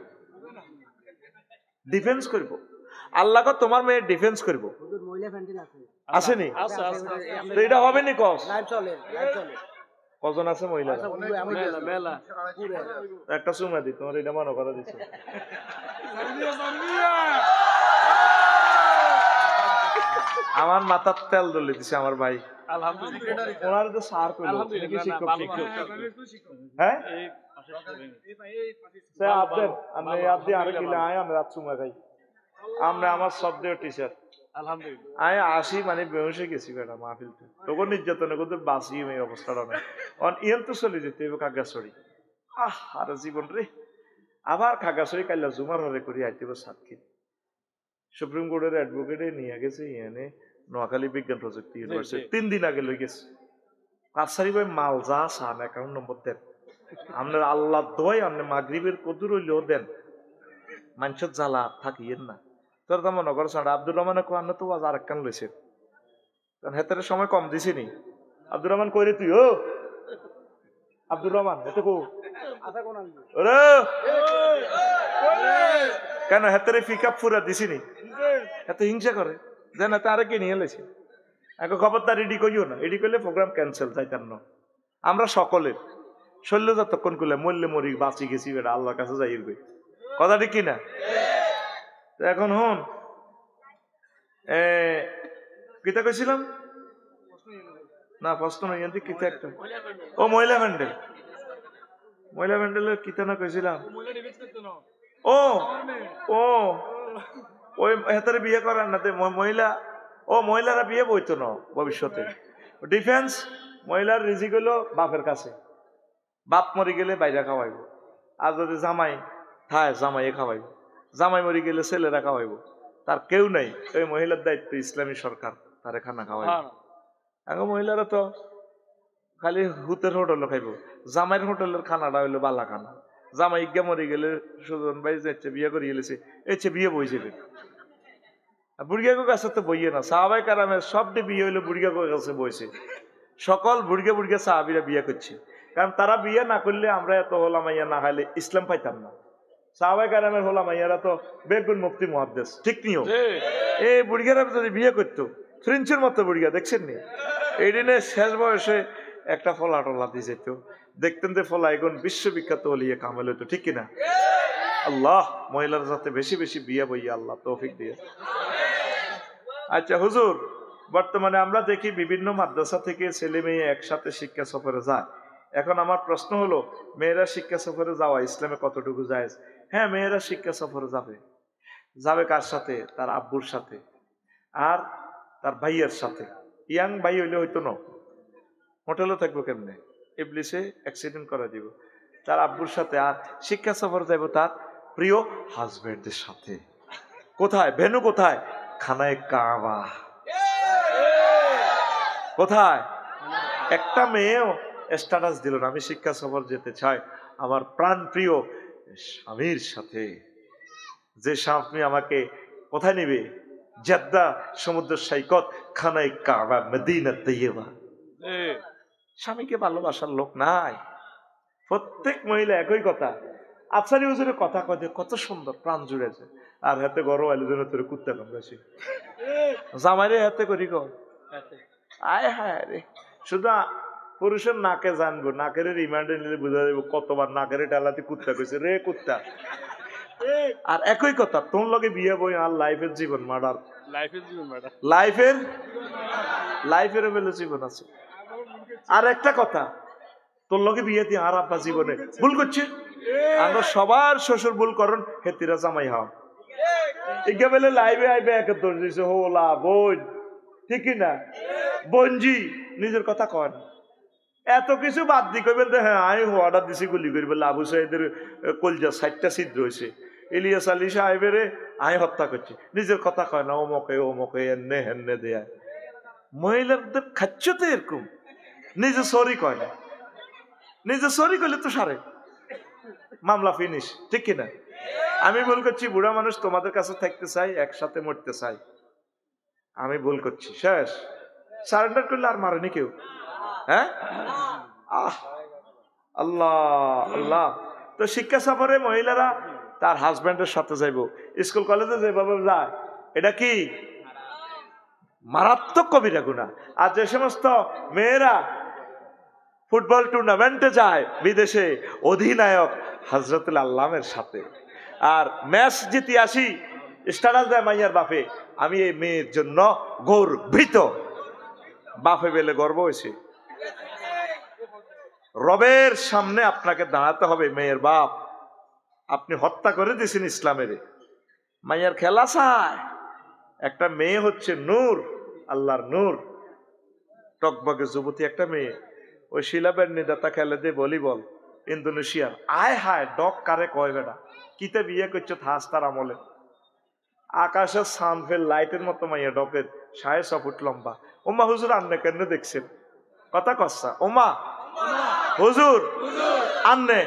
ডিফেন্স করবো আল্লাহ কো তোমার মেয়ে ডিফেন্স করবো, আসেনি? তো এটা হবে নি? কজন আছে মহিলা? একটা চুমা দি, তোমার এটা মনে করা দিচ্ছে। আমার মাথার তেল দলে দিছে আমার ভাই, ওনার তো সার কইলো নাকি শিক্ষক? হ্যাঁ সে আদেন আমি আদি আরে কিলে আয় আমরা রাত চুমা খাই, আমরা আমার শব্দের টিচার আলহামদুলিল্লাহ। আয় আসি মানে বেহুশে গেছি বেটা মাহফিলতে, তখন নির্যাতনে কিন্তু বাঁচি এই অবস্থাটা নেই। অন ইয়েন তো চলে যেতে হবে খাগড়াছড়ি। আর জীবন রে, আবার খাগড়াছড়ি কাইলা জুমার হরে করি আইতে হবে সাতক্ষীর। সুপ্রিম কোর্টের অ্যাডভোকেটে নিয়ে গেছে ইয়ানে নোয়াখালী বিজ্ঞান প্রযুক্তি ইউনিভার্সিটি, 3 দিন আগে লই গেছে। কাছারি ভাই মাল যা চান অ্যাকাউন্ট নম্বর দেন, আপনার আল্লাহ দোয় আপনি মাগরিবের কদুর হইলেও দেন, মানুষের জ্বালা থাকিয়েন না। তোর তো মনে করছ আব্দুর রহমানে কোয়ান্ন তো আজ আর একখান লইছে, কারণ হেতারে সময় কম দিছি নি। আব্দুর রহমান কইরে তুই ও আব্দুর রহমান হেতে কো কেন হেতারে পিকআপ ফুরা দিছি নি? এত হিংসা করে জানা তারে কে নিয়ে লেছে। এখন খবরদার রেডি করিও না, রেডি করলে প্রোগ্রাম ক্যান্সেল যাইতাম না। আমরা সকলের শৈল্য যতক্ষণ করলে মরলে মরি বাঁচি গেছি বেটা আল্লাহর কাছে যাইবে, কথা ঠিক কিনা? এখন হন কিতা কইছিলাম না প্রশ্ন নয় কিতা একটা, ও মহিলা প্যান্ডেল, মহিলা প্যান্ডেলের কিতা না কইছিলাম। ও ও ওই হেতারে বিয়ে করার না মহিলা, ও মহিলারা বিয়ে বইতো না ভবিষ্যতে। ডিফেন্স মহিলার রিজিক হইলো বাপের কাছে, বাপ মরি গেলে বাইরে খাওয়াইব, আর যদি জামাই থায় জামাইয়ে খাওয়াইব, জামাই মরি গেলে ছেলেরা খাওয়াইব, তার কেউ নাই, ওই মহিলার দায়িত্ব ইসলামী সরকার তারে খানা খাওয়াইব। এখন মহিলারা তো খালি হুতের হোটেল খাইব, জামাইয়ের হোটেলের খানাটা হইলো বালা খানা। জামাই ইজ্ঞা মরি গেলে সুজন ভাই যাচ্ছে বিয়ে করে গেলেছে, এসে বিয়ে বই যাবে। বুড়িয়াগো কাছে তো বইয়ে না, সাহাবাই কারামের সবটি বিয়ে হইলো বুড়িয়াগো কাছে বইছে। সকল বুড়িয়া বুড়িয়া সাহাবিরা বিয়ে করছে, কারণ তারা বিয়ে না করলে আমরা এত হোলা মাইয়া না খাইলে ইসলাম পাইতাম না। সাহাবাই কারামের হোলা মাইয়ারা তো বেগুন মুফতি মুহাদ্দিস, ঠিক নিও? এই বুড়িয়ারা যদি বিয়ে করতো ফ্রেঞ্চের মতো বুড়িয়া দেখছেন নি, এই দিনে শেষ বয়সে একটা ফলা টলা দিয়ে যেত, দেখতেন যে ফলা এখন বিশ্ববিখ্যাত হলিয়ে কামেল হইতো, ঠিক কিনা? আল্লাহ মহিলার যাতে বেশি বেশি বিয়ে বইয়া আল্লাহ তৌফিক দিয়ে। আচ্ছা হুজুর, বর্তমানে আমরা দেখি বিভিন্ন মাদ্রাসা থেকে ছেলে মেয়ে একসাথে শিক্ষা সফরে যায়। এখন আমার প্রশ্ন হলো, মেয়েরা শিক্ষা সফরে যাওয়া ইসলামে কতটুকু জায়েজ? হ্যাঁ, মেয়েরা শিক্ষা সফরে যাবে। যাবে কার সাথে? তার আব্বুর সাথে আর তার ভাইয়ের সাথে। ইয়াং ভাই হইলে হইতো না, হোটেলে থাকবো কেমনে, ইবলিসে অ্যাক্সিডেন্ট করে দিব। তার আব্বুর সাথে। আর শিক্ষা সফর যাইব তার প্রিয় হাজবেন্ডের সাথে। কোথায় ভেনু? কোথায়? খানায় কাবা। কোথায়? একটা মেয়েও স্ট্যাটাস দিল না, আমি শিক্ষা সফর যেতে চাই আমার প্রাণ প্রিয় স্বামীর সাথে। যে স্বামী আমাকে কোথায় নিবে? জেদ্দা সমুদ্র সৈকত, খানায় কাবা, মদিনা তৈয়বা। স্বামীকে ভালোবাসার লোক নাই। প্রত্যেক মহিলা একই কথা। আফসারি হুজুরের কথা কয় কত সুন্দর, প্রাণ জুড়েছে। আর হাতে গরম আলু জন্য তোর কুত্তা কামড়াছি, জামাইরে হাতে করি কয় আয় হায় রে। শুধু পুরুষের নাকে জানবো, নাকের রিমান্ডে নিলে বুঝা যাবো কতবার নাকের টালাতে কুত্তা কইছে রে কুত্তা। আর একই কথা, তোর লগে বিয়ে বই আর লাইফের জীবন মার্ডার, লাইফের বেলে জীবন আছে। আর একটা কথা, তোর লগে বিয়ে দিয়ে আর আব্বা জীবনে ভুল করছে। আমরা সবার শ্বশুর ভুল করুন, হেতিরা জামাই হও ইগা বেলে লাইভে আইবে একে দোষ দিছে হোলা বোন, ঠিক না? বঞ্জি নিজের কথা কয় না। এত কিছু বাদ দি কইবেন হ্যাঁ আমি অর্ডার দিছি গুলি করবে। আবু সাইদের কলজা 60টা ছিদ্র হয়েছে, ইলিয়াস আলী সাহেবের আমি হত্যা করছি, নিজের কথা কয় না। ওমকে ওমকে এনে হেনে দেয়া। মহিলাদের খাচ্ছ তো এরকম, নিজে সরি কয় না। নিজে সরি করলে তো সারে মামলা ফিনিশ, ঠিক কিনা? আমি ভুল করছি, বুড়া মানুষ তোমাদের কাছে থাকতে চাই, একসাথে মরতে চাই, আমি ভুল করছি, শেষ। সারেন্ডার করলে আর মারেনি কেউ। হ্যাঁ, আল্লাহ আল্লাহ। তো শিক্ষা সফরে মহিলারা তার হাজবেন্ডের সাথে যাইব। স্কুল কলেজে যেভাবে যায় এটা কি মারাত্মক কবিরা গুনাহ। আর যে সমস্ত মেয়েরা ফুটবল টুর্নামেন্টে যায় বিদেশে, অধিনায়ক হযরতুল আল্লামের সাথে, আর ম্যাচ জিতে আসি, স্ট্যাটাস দেয় মাইয়ার বাপে, আমি এই মেয়ের জন্য গর্বিত। বাপে বেলে গর্ব হয়েছে। রবের সামনে আপনাকে দাঁড়াতে হবে, মেয়ের বাপ আপনি হত্যা করে দিয়েছেন ইসলামের। মাইয়ার খেলা চায়। একটা মেয়ে হচ্ছে নূর, আল্লাহর নূর, টকবগে যুবতী একটা মেয়ে। ওই শিলাবের নিদাতা খেলে দিয়ে ভলিবল ইন্দোনেশিয়ার। আয় হায় ডক কারে কয় বেটা, কিতে বিয়ে করছো থাস্তার আমলে। আকাশের সানফেল লাইটের মতো মাইয়া, ডকের 6.5 ফুট লম্বা। ওমা হুজুর আন্নে কেন দেখছেন? কথা কচ্ছা ওমা হুজুর আন্নে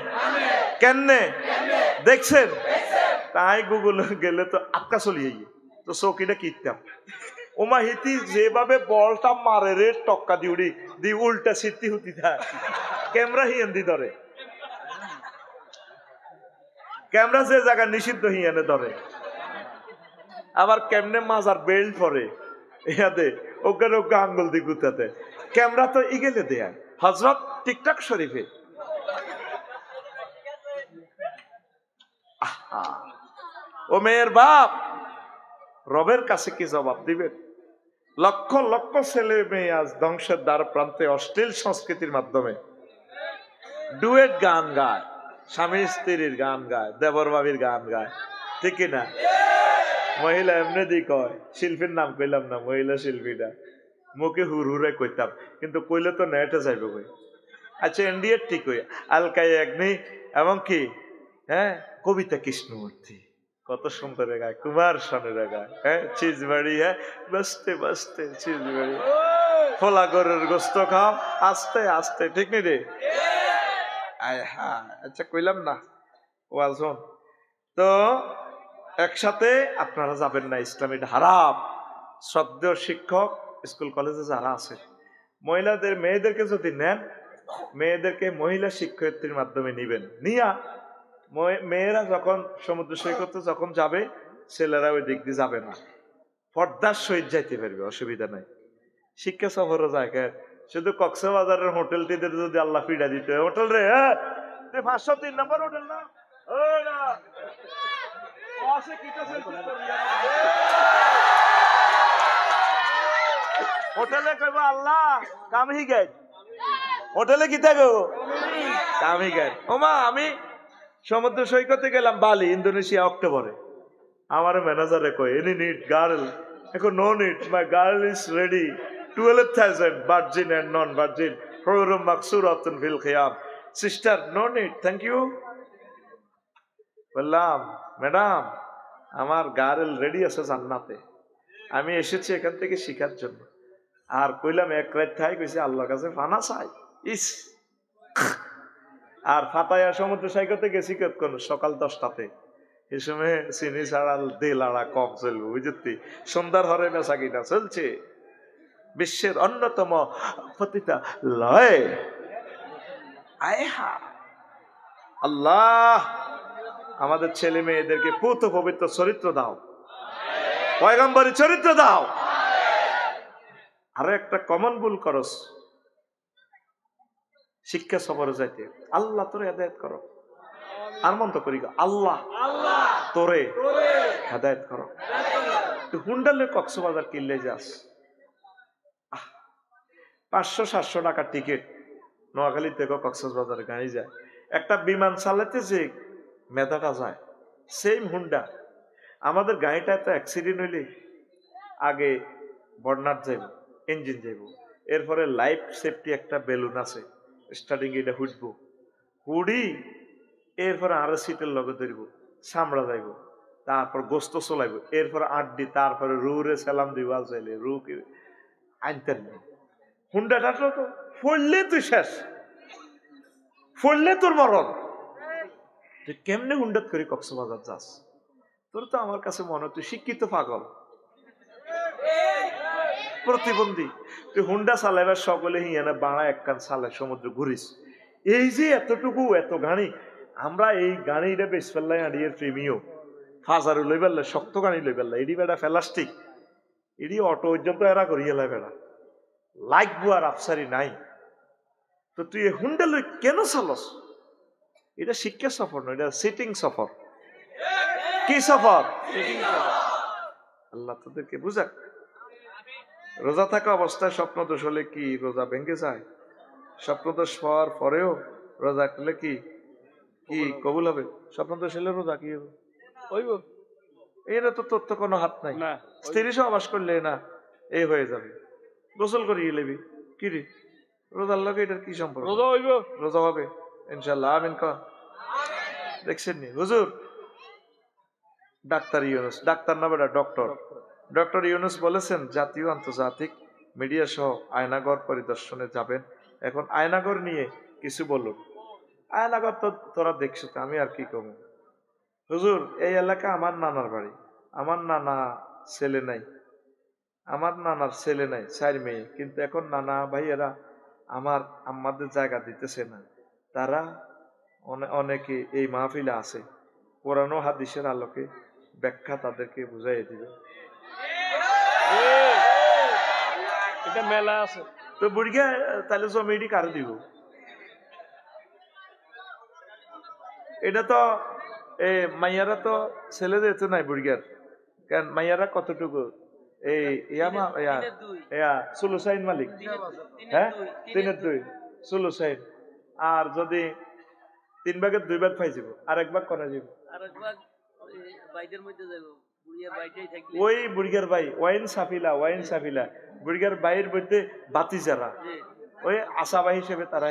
কেনে দেখছেন? তাই গুগল গেলে তো আটকা চলিয়ে গিয়ে তো চৌকিটা কিনতাম। ওমা হিতি যেভাবে বলটা মারে রে, টক্কা দি উড়ি দি উল্টা সিদ্ধি হুতি থাকে, ক্যামেরা হিয়ান্দি ধরে, ক্যামেরা যে জায়গা নিষিদ্ধ হিয়ানে ধরে। আবার কেমনে মাজার বেল্ট পরে ইয়াতে ওখানে ওকে আঙ্গুল দি গুতাতে। ক্যামেরা তো ইগেলে দেয় হজরত টিকটক শরীফে। ও মেয়ের বাপ, রবের কাছে কি জবাব দিবেন? লক্ষ লক্ষ ছেলে মেয়ে আজ ধ্বংসের দ্বার প্রান্তে অশ্লীল সংস্কৃতির মাধ্যমে ডুয়েট গান গায়, স্বামী স্ত্রীর গান গায়, দেবর বাবির গান গায়, ঠিক না? মহিলা এমনি দি কয়, শিল্পীর নাম কইলাম না, মহিলা শিল্পীটা মুখে হুর হুরে কইতাম, কিন্তু কইলে তো নেটে যাইবে কই। আচ্ছা এনডিএর ঠিক হই আলকাই অগ্নি এবং কি হ্যাঁ কবিতা কৃষ্ণমূর্তি কত সুন্দর গায়, কুমার শানুরা গায়, হ্যাঁ চিজবাড়ি, হ্যাঁ বসতে বসতে চিজবাড়ি, ফোলা গরের গোস্ত খাও আস্তে আস্তে, ঠিক নি রে? হ্যাঁ আচ্ছা কইলাম না ওয়াজ শোন। তো একসাথে আপনারা যাবেন না, ইসলামী হারাম। শ্রদ্ধেয় শিক্ষক স্কুল কলেজে যারা আছে, মহিলাদের মেয়েদেরকে যদি নেন, মেয়েদেরকে মহিলা শিক্ষয়িত্রীর মাধ্যমে নিবেন। নিয়া মেয়েরা যখন সমুদ্র সৈকতে যখন যাবে, ছেলেরা ওই দিক দিয়ে যাবে না, পর্দার সহিত যাইতে পারবে, অসুবিধা নাই। শিক্ষা সফরও যায় শুধু কক্সবাজারের হোটেলটিতে যদি আল্লাহ ফিরা দিত, হোটেল রে 503 নম্বর হোটেল না, হোটেলে কইব আল্লাহ কামহি গাইড, হোটেলে কি থাকো কামহি গাইড। ওমা আমি সমুদ্র সৈকতে গেলাম বালি, ইন্দোনেশিয়া, অক্টোবরে। আমার ম্যানেজারে কই এনি নিড গার্ল, এখন no need, my girl is ready, 12,000 virgin and non virgin, হুরুম মাকসুরাতুন ফিল খিয়াম, sister no need, thank you. বললাম ম্যাডাম আমার গার্ল রেডি আছে জান্নাতে, আমি এসেছি এখান থেকে শিখার জন্য। আর কইলাম এক রাত থাই, কইছে আল্লাহর কাছে ফানা চাই। ইস, আর ফাতায়া সমুদ্র সৈকতে গেছি কতক্ষণ, সকাল 10টাতে। এই সময় চিনি ছাড়া দেলাড়া কম চলবে, বুঝতি? সন্ধ্যার হরে বেচা কিনা চলছে। বিশ্বের অন্যতম পতিতা লয় আয়হা। আল্লাহ আমাদের ছেলে মেয়েদেরকে পুত পবিত্র চরিত্র দাও, পয়গম্বরী চরিত্র দাও। আরো একটা কমন ভুল করস, শিক্ষা সফরে যাইতে আল্লাহ তোরে হেদায়েত করো, আর মন তো করি আল্লাহ তোরে হেদায়েত করো। হুন্ডালে কক্সবাজার কিনলে যাস, 500-700 টাকার টিকিট, নোয়াখালী থেকে কক্সবাজারে গাড়ি যায়। একটা বিমান চালাতে যে মেধাটা যায়, সেম হুন্ডা। আমাদের গাড়িটা এত অ্যাক্সিডেন্ট হইলে আগে বর্নার যাইব, ইঞ্জিন যাইব, এরপরে লাইফ সেফটি একটা বেলুন আছে, স্টার্টিং এটা হুডবো, হুডি এরপরে আরো সিটের লগে ধরব, সামড়া যাইব, তারপর গোস্ত চলাইব, এরপরে আড্ডি, তারপরে রুরে সালাম দিব, চাইলে রু আনতেন নেই। হুন্ডাটা তো ফললে তুই শেষ, ফললে তোর মরণ। তুই কেমনে হুন্ডাত করে কক্সবাজার যাস? তোর তো আমার কাছে মনে হয় তুই শিক্ষিত পাগল, প্রতিবন্ধী। তুই হুন্ডা চালাইবার সকলে হিয়ানা বাড়া এক কান চালায় সমুদ্র ঘুরিস। এই যে এতটুকু এত গাড়ি, আমরা এই গাড়িটা বেশ ফেললাই আড়িয়ে প্রেমীয় হাজারো লই পেললে, শক্ত গাড়ি লই পেললে, এটি বেড়া প্লাস্টিক, এটি অটো পর্যন্ত এরা করিয়ে লাই বেড়া, লাগবো আর আফসারি নাই। তো তুই এই হুন্ডা লই কেন চালস? এটা শিক্ষা সফর নয়, এটা সিটিং সফর। কি সফর? আল্লাহ তোদেরকে বুঝাক। রোজা থাকা অবস্থায় স্বপ্ন দোষ হলে কি রোজা ভেঙে যায়? স্বপ্ন দোষ হওয়ার পরেও রোজা করলে কি কি কবুল হবে? স্বপ্ন দোষ হলে রোজা কি হবে? এর তো তোর তো কোনো হাত নাই। স্ত্রী সহবাস করলে না এই হয়ে যাবে, গোসল করিয়ে লেবি কি রে, রোজার লাগে এটার কি সম্পর্ক? রোজা হইব, রোজা হবে ইনশাল্লাহ, আমিন ক। দেখছেন নি হুজুর, ডাক্তার ইউনুস, ডাক্তার না বেটা ডক্টর, ডক্টর ইউনুস বলেছেন জাতীয় আন্তর্জাতিক মিডিয়া সহ আয়নাগর পরিদর্শনে যাবেন। এখন আয়নাগর নিয়ে কিছু বলুন। আয়নাগর তো তোরা দেখছো, তো আমি আর কি কম। হুজুর এই এলাকা আমার নানার বাড়ি, আমার নানা ছেলে নাই, আমার নানার ছেলে নাই, 4 মেয়ে, কিন্তু এখন নানা ভাইয়েরা আমার আম্মাদের জায়গা দিতেছে না। তারা অনেকে এই মাহফিলে আছে, কোরআন ও হাদিসের আলোকে ব্যাখ্যা তাদেরকে বুঝাই দিবে। এটা মেলা আছে তো বুড়িয়া, তাহলে জমিটি কারে দিব? এটা তো মাইয়ারা তো ছেলে যেতে নাই বুড়িয়ার, কারণ মাইয়ারা কতটুকু এই সুলুসাইন মালিক, হ্যাঁ 3-2 সুলুসাইন। আর যদি 3 ভাগের 2 ভাগ পাই যাব, আর 1 ভাগ কোনে যাব? ওই বুড়িয়ার ভাই ওয়াইন সাফিলা, ওয়াইন সাফিলা বুড়িয়ার ভাইয়ের মধ্যে বাতি যারা ওই আশাবা হিসেবে তারা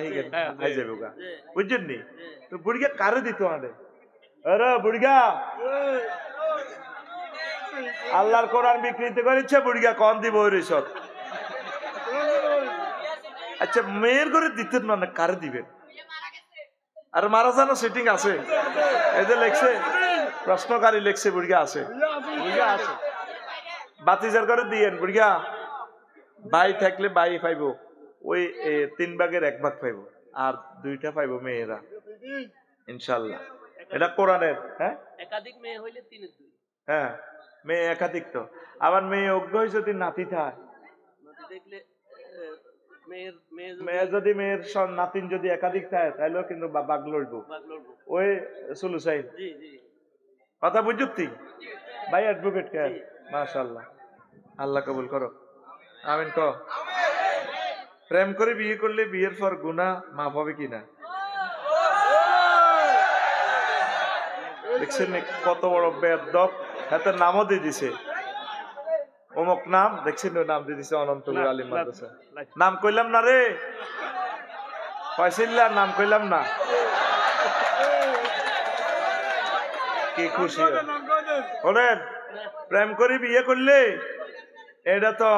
খাই যাবে গা, বুঝছেন নি? তো বুড়িয়া কারে দিত আনে? আরে বুড়িয়া আল্লাহর কোরআন বিকৃত করেছে, বুড়িয়া কন দিব ওই রিসত। আচ্ছা মেয়ের ঘরে দিতেন মানে কারে দিবেন? আর মারা জানো সেটিং আছে, এই যে লেখছে প্রশ্নকারী লেখছে বুড়িয়া আছে, বুড়িয়া আছে। বাতিজার ঘরে দিয়েন, বুড়িয়া ভাই থাকলে ভাই পাইব, ওই 3 ভাগের 1 ভাগ পাইব, আর 2টা পাইব মেয়েরা ইনশাল্লাহ। এটা কোরআনের। হ্যাঁ একাধিক মেয়ে হইলে 3-2, হ্যাঁ মেয়ে একাধিক। তো আবার মেয়ে অজ্ঞ যদি নাতি থাকে, নাতি দেখলে মেয়ে যদি মেয়ের নাতিন যদি একাধিক থাকে তাহলেও কিন্তু বাঘ লড়বো ওই সুলুসাইন কথা বুঝুতি ভাই অ্যাডভোকেট কে মাশাআল্লাহ আল্লাহ কবুল করো আমিন ক প্রেম করে বিয়ে করলে বিয়ের পর গুনাহ মাফ হবে কিনা দেখছেন কত বড় বেয়াদব হাতে নামও দিয়ে দিছে অমুক নাম দেখছেন নাম দিয়ে দিছে অনন্তপুর আলিম মাদ্রাসা নাম কইলাম না রে ফয়সিল্লাহ নাম কইলাম না কি খুশি বলেন প্রেম করে বিয়ে করলে এটা তো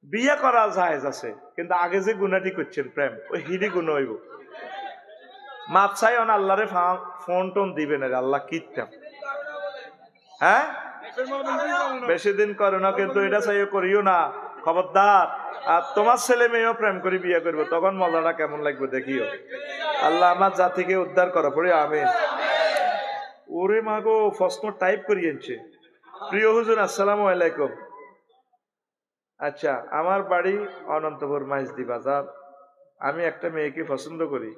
বিয়ে করা জায়েজ আছে কিন্তু আগে যে গুনাহটি করছেন প্রেম ওই হিডি গুনাহ হইব মাপ চাই অন আল্লাহরে ফোন টোন দিবেন আল্লাহ কিতাম হ্যাঁ বেশি দিন করো না কিন্তু এটা চাইও করিও না খবরদার আর তোমার ছেলে মেয়েও প্রেম করে বিয়ে করবো তখন মজাটা কেমন লাগবে দেখিও আল্লাহ আমার জাতিকে উদ্ধার করা পড়ে আমিন ওরে মাগো প্রশ্ন টাইপ করিয়েছে প্রিয় হুজুর আসসালামু আলাইকুম আচ্ছা আমার বাড়ি অনন্তপুর মাইজদি বাজার আমি একটা মেয়েকে পছন্দ করি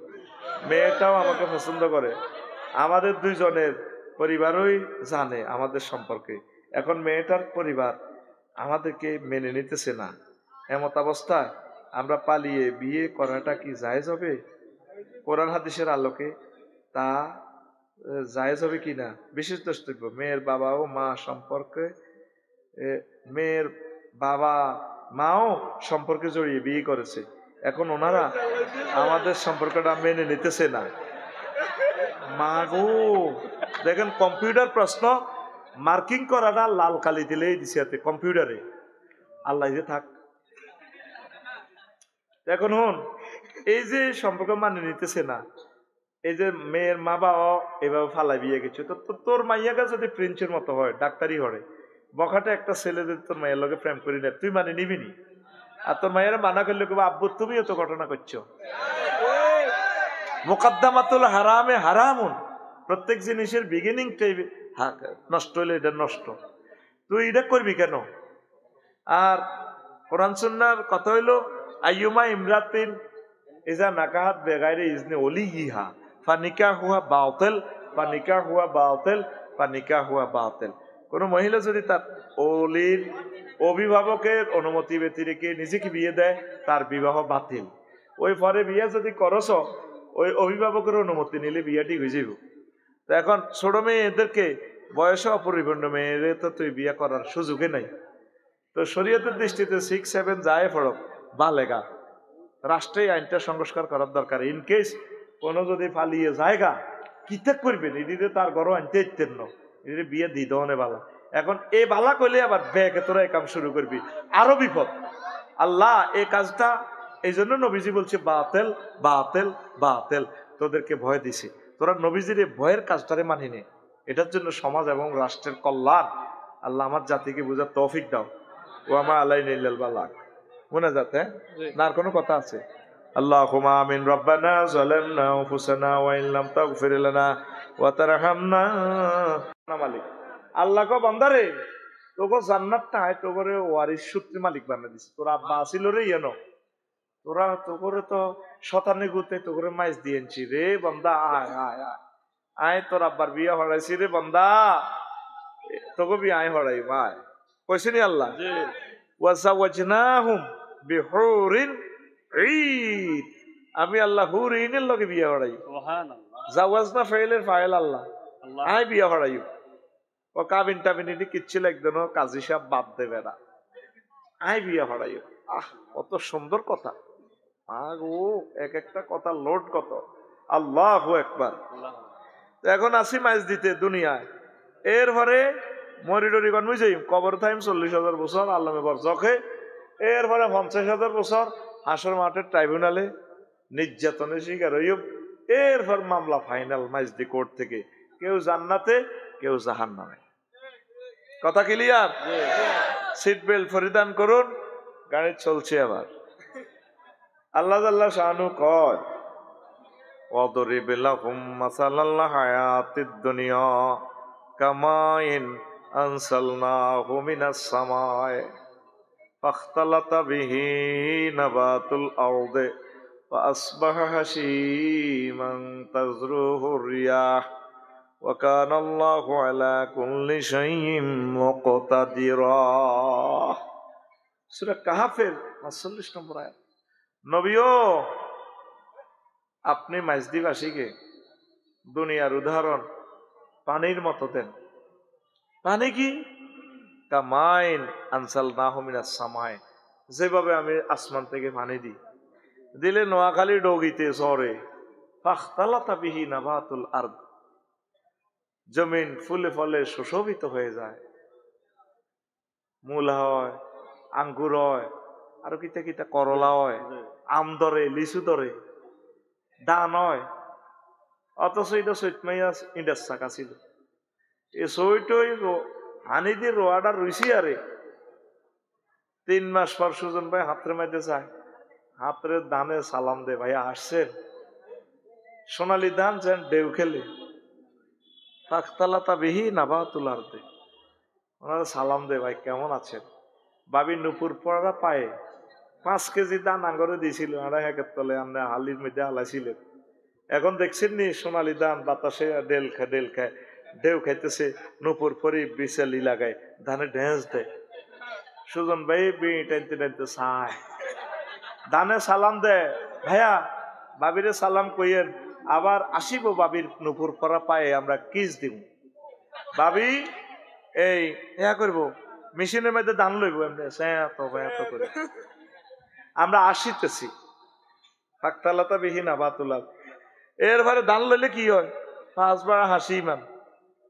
মেয়েটাও আমাকে পছন্দ করে আমাদের দুইজনের পরিবারই জানে আমাদের সম্পর্কে এখন মেয়েটার পরিবার আমাদেরকে মেনে নিতেছে না এমত অবস্থায় আমরা পালিয়ে বিয়ে করাটা কি জায়েজ হবে কোরআন হাদিসের আলোকে তা জায়েজ হবে কিনা বিশেষ দ্রষ্টব্য মেয়ের বাবা ও মা সম্পর্কে মেয়ের বাবা মাও সম্পর্কে জড়িয়ে বিয়ে করেছে এখন ওনারা আমাদের সম্পর্কটা মেনে নিতেছে না মা গো দেখেন কম্পিউটার প্রশ্ন মার্কিং করাটা লাল কালি দিলেই দিছে কম্পিউটারে আল্লাহ যে থাক এখন হন এই যে সম্পর্ক মানে নিতেছে না এই যে মেয়ের মা বাবা এভাবে ফালাই বিয়ে গেছে তো তোর মাইয়াকে যদি প্রিন্সের মতো হয় ডাক্তারি হরে বখাটে একটা ছেলে যদি তোর মায়ের লোকে প্রেম করি না তুই মানে নিবি নি আর তোর মায়েরা মানা করলে আব্বু তুমিও তো ঘটনা করছো মুকদ্দমাতুল হারামে হারামুন প্রত্যেক জিনিসের বিগিনিংটাই নষ্ট হইলে এটা নষ্ট তুই এটা করবি কেন আর কোরআন সুন্নাহর কথা হইলো আইয়ুমা ইমরাতিন ইজা নাকাহাত বেগাইরে ইজনে ওলিহা ফানিকাহুহা বাতিল ফানিকাহুহা বাতিল ফানিকাহুহা বাতিল কোন মহিলা যদি তার ওলির অভিভাবকের অনুমতি ব্যতি রেখে নিজেকে বিয়ে দেয় তার বিবাহ বাতিল ওই পরে বিয়ে যদি করছ ওই অভিভাবকের অনুমতি নিলে বিয়াটি হয়ে যাব তো এখন ছোট মেয়েদেরকে বয়সে অপরিপূর্ণ মেয়েদের তো তুই বিয়ে করার সুযোগে নাই তো শরীয়তের দৃষ্টিতে 6-7 যায় ফরক বালেগা রাষ্ট্রে আইনটা সংস্কার করার দরকার ইনকেস কোনো যদি ফালিয়ে জায়গা কিতে করবেন এদিকে তার ঘরও আনতে ইতেন না এদিকে বিয়ে দি দনে বালা এখন এই বালা কইলে আবার ব্যাগে তোরা এই কাম শুরু করবি আরো বিপদ আল্লাহ এই কাজটা এই জন্য নবীজি বলছে বাতেল বাতেল বাতেল তোদেরকে ভয় দিছে তোরা নবীজির ভয়ের কাজটারে মানি নে এটার জন্য সমাজ এবং রাষ্ট্রের কল্যাণ আল্লাহ আমার জাতিকে বোঝার তৌফিক দাও ও আমার আলাইনা ইল্লাল বালাগ মনে যাতে না আর কোনো কথা আছে আল্লাহুম্মা আমিন রব্বানা যালামনা আনফুসানা ওয়া ইন লাম তাগফির লানা ওয়া তারহামনা মালিক আল্লাহ কো বান্দারে তোকে জান্নাতটা আয় তোরে ওয়ারিস সূত্রে মালিক বানিয়ে দিছে তোর আব্বা আছিল রে ইয়েনো তোরা তোরে তো শতানে গুতে তোরে মাইজ দিয়েছি রে বান্দা আয় আয় আয় আয় তোর আব্বার বিয়া হড়াইছি রে বান্দা তোকে বিয়া আয় হড়াই ভাই কইছে নি আল্লাহ জি ওয়াজাওয়াজনাহুম বিহুরিন ঈদ আমি আল্লাহ হুরিনের লগে বিয়া হড়াই সুবহানাল্লাহ জাওয়াজনা ফাইলের ফাইল আল্লাহ আয় বিয়া হড়াইও ও কাবিন টাবিন এটি কিচ্ছু লাগবে না কাজী সাহেব বাদ দেবে না আয় বিয়া হড়াইও আহ কত সুন্দর কথা আগো এক একটা কথা লোড কত আল্লাহু আকবার এখন আসি মাইজ দিতে দুনিয়ায় এরপরে মরিডরি গণ বুঝাই কবর টাইম 40,000 বছর আল্লামে বরজখে এরপরে 50,000 বছর হাসর মাঠের ট্রাইব্যুনালে নির্যাতনের শিকার হইব এরপর মামলা ফাইনাল মাইজদি কোর্ট থেকে কেউ জান্নাতে কেউ জাহান্নামে কথা ক্লিয়ার সিট বেল্ট পরিধান করুন গাড়ি চলছে আবার আল্লাহ আল্লাহ শানু কয় ওয়াদরিব লাহুম মাসালাল হায়াতিদ দুনিয়া কামাইন আনসালনাহু মিনাস সামায়ে ফাখতালাতা বিহি নাবাতুল আরদি ফাআসবাহা হাশীমান তাযরুহু রিয়াহ ওয়া কানা আল্লাহু আলা কুল্লি শাইইন মুকতাদিরা। সূরা কাহফের ৪৫ নম্বর আয়াত। নবীও আপনি মাইজদিবাসীকে দুনিয়ার উদাহরণ পানির মতো দেন। পানি কি? কামাইন আনসালনাহু মিনাস সামায়, যেভাবে আমি আসমান থেকে পানি দিই, দিলে নোয়াখালী ডগিতে ঝরে। ফাখতালাতা বিহি নাবাতুল আরদ, জমিন ফুলে ফলে সুশোভিত হয়ে যায়। মূলা হয়, আঙ্গুর হয়, আরো কিতা কিতা করলা হয়, আম ধরে, লিচু ধরে, ধান হয়। অথচ এটা চৈত মাইয়া ইন্ডাস চাকা ছিল। এই চৈতই হানি দিয়ে রোয়াটা রুইছি আরে ৩ মাস পর সুজন ভাই হাতের মাইতে চায়, হাতের ধানে সালাম দে, ভাই আসছেন? সোনালি ধান যেন ঢেউ খেলে। ফাখতালাতা বিহি নাবাতুল আরদি, ওনারা সালাম দে, ভাই কেমন আছেন? বাবি নুপুর পড়া পায়ে 5 কেজি ধান আঙ্গরে দিয়েছিল, 2.5 তলে আমরা হালির মধ্যে হালাইছিলেন। এখন দেখছেন নি সোনালি ধান বাতাসে ডেল খায় ঢেউ খাইতেছে, নুপুর পরি বিশালি লাগায়, ধানে ঢেঁস দেয়। সুজন ভাই বিড়ি টানতে টানতে চায়, ধানে সালাম দেয়, ভাইয়া বাবিরে সালাম কইয়েন, আবার আসিব বাবির নুপুর পরা পায়ে আমরা কিস দিব। বাবি এই ইয়া করবো, মেশিনের মধ্যে ধান লইব, এমনি এত এত করে আমরা আসিতেছি। ফাখতালাতা বিহি নাবাতুল আরদ, এর পরে ধান লইলে কি হয়? 5 বার হাসি ইমান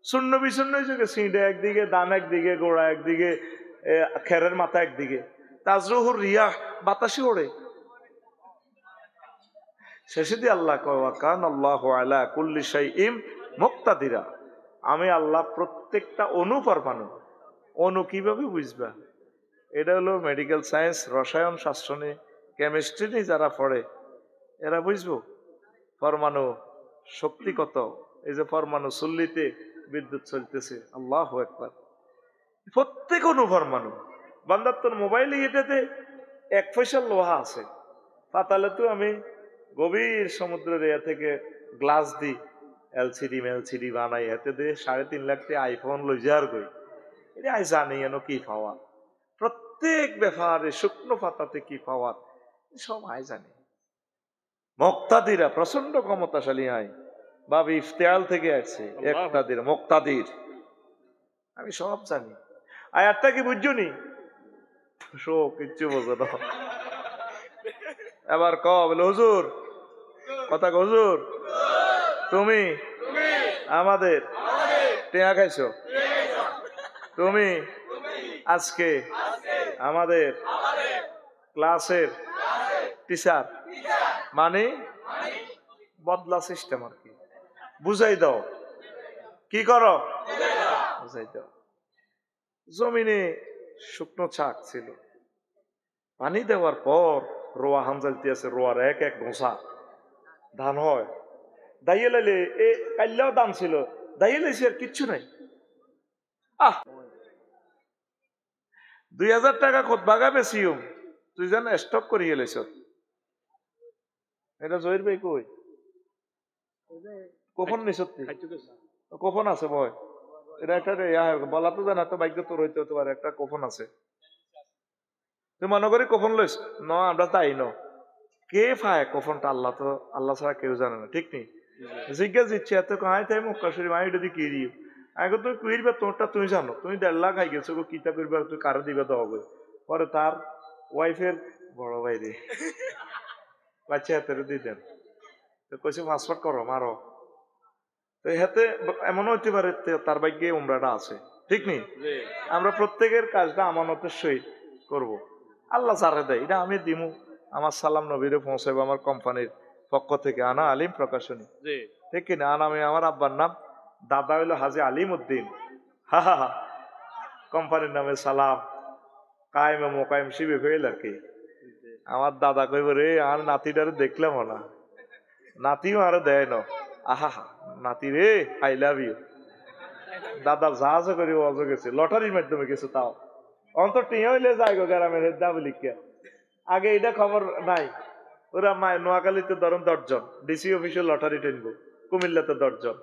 শূন্য বিশূন্য সিঁড়ে একদিকে, দান একদিকে, গোড়া একদিকে, খেরের মাথা একদিকে, তাজরুহুর রিয়াহ বাতাসে ওড়ে। শেষে দিয়ে আল্লাহ কয় ওয়া কানা আল্লাহু আলা কুল্লি শাইইন মুকতাদিরা, আমি আল্লাহ প্রত্যেকটা অণু পরমাণু। অণু কিভাবে বুঝবা? এটা হলো মেডিকেল সায়েন্স, রসায়ন শাস্ত্র নিয়ে, কেমিস্ট্রি নিয়ে যারা পড়ে এরা বুঝবো পরমাণু শক্তি কত। এই যে পরমাণু চুল্লিতে বিদ্যুৎ চলতেছে, আল্লাহু আকবার। প্রত্যেক অণু পরমাণু। বান্দার তোর মোবাইলে এটাতে 1 পয়সার লোহা আছে। পাতালে তো আমি গভীর সমুদ্রের এ থেকে গ্লাস দি এলসিডি বানাই, এতে দিয়ে 3.5 লাখ আইফোন লই যার গই। এটা আই জানি এন কি পাওয়া, প্রত্যেক ব্যাপারে শুকনো পাতাতে কি পাওয়া সব আই জানি। মুক্তাদিরা প্রচন্ড ক্ষমতাশালী আই, বাবি ইফতেয়াল থেকে আসছে একতাদির মুক্তাদির, আমি সব জানি। আয়াতটা কি বুঝছো নি? কিচ্ছু বোঝো না। এবার বলে হুজুর, কথা হুজুর তুমি আমাদের টেয়া খাইছো, তুমি আজকে আমাদের ক্লাসের টিচার, মানে বদলা সিস্টেম আর কি। বুঝাই দাও, কি করো বুঝাই দাও। জমিনে শুকনো ছাক ছিল, পানি দেওয়ার পর রোয়া হামজালতি আছে, রোয়ার এক এক ঘোষা ধান হয়। দাইয়ে লাইলে এ কাল্লাও দাম ছিল, দাইয়ে লাইছে আর কিচ্ছু নাই। 2000 টাকা খোদ বাগা বেশিও তুই যেন স্টক করিয়ে লাইছ। এটা জহির ভাই কই কখন নি? সত্যি কখন আছে বয়? এটা একটা বলা তো জানা তো, ভাগ্য তোর হইতে হতে পারে, একটা কখন আছে। তুই মনে করি কখন লইস ন, আমরা তাই ন কে পায় কখনটা? আল্লাহ তো, আল্লাহ ছাড়া কেউ জানে না, ঠিক নেই? জিজ্ঞাসা দিচ্ছে এত কাহাই তাই মক্কা শরীফ আমি এটা দিয়ে কি দিই আগে তুমি কুইরবা, তোমারটা তুমি জানো, তুমি 1.5 লাখ খাই গেছো, কিতা করবা তুই কারো দিবা দেওয়া হবে। পরে তার ওয়াইফের বড় ভাই রে বাচ্চা হাতের দিয়ে দেন, তো কইছে পাসপোর্ট করো মারো। তো হাতে এমনও হইতে পারে তার ভাগ্যে উমরাটা আছে, ঠিক নেই? আমরা প্রত্যেকের কাজটা আমানতের সহিত করব। আল্লাহ যারে দেয় এটা আমি দিমু, আমার সালাম নবীরে পৌঁছাবো আমার কোম্পানির পক্ষ থেকে, আনা আলিম প্রকাশনী, ঠিক কিনা? আমি আমার আব্বার নাম দাদা হইলো হাজি আলিম উদ্দিন, হা কোম্পানির নামে সালাম কায়েমে মোকায়েম শিবে ফেল আর কি। আমার দাদা কইব রে আর নাতিটারে দেখলাম না, নাতিও আরো দেয় না, আহা নাতি রে আই লাভ ইউ। দাদা জাহাজে করে অজ গেছে, লটারির মাধ্যমে গেছে, তাও অন্তর টিয়া হইলে যায় গো গ্রামের দাবলিকা আগে এটা খবর নাই ওরা নোয়াখালীতে ধরুন 10 জন ডিসি অফিসে লটারি টেনবো কুমিল্লাতে 10 জন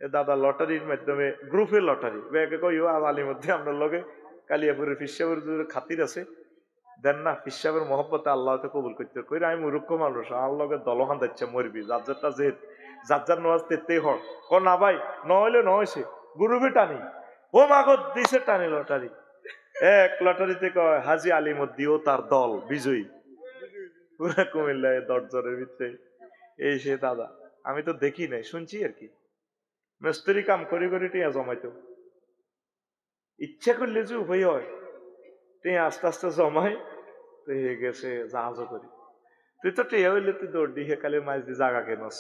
এ দাদা লটারির মাধ্যমে গ্রুপের লটারি ব্যাগে কইও আলির মধ্যে আপনার লগে কালিয়াপুরের ফিসাবের খাতির আছে দেন না ফিসাবের মহব্বতে আল্লাহ কবুল করতে কই আমি মূর্খ মানুষ আল্লাহকে দলহান দিচ্ছে মরবি যার যে যার নোয়াজ তেতেই হর ক না ভাই নহলে নহয়েছে গ্রুপে টানি ও মাগত দিছে টানি লটারি এক লটারিতে কয় হাজি আলিমুদ্দি ও তার দল বিজয়ী পুরা কুমিল্লায় 10 জনের ভিতরে এই সে দাদা আমি তো দেখি নাই শুনছি আর কি মিস্ত্রি কাম করি করি টিয়া জমাইতো ইচ্ছা করলে যে উপায় হয় টিয়া আস্তে আস্তে জমাই তো হয়ে গেছে জাহাজও করি তুই তো টিয়া হইলে তুই দৌড় দিয়ে কালে মাছ দিয়ে জাগা কেনস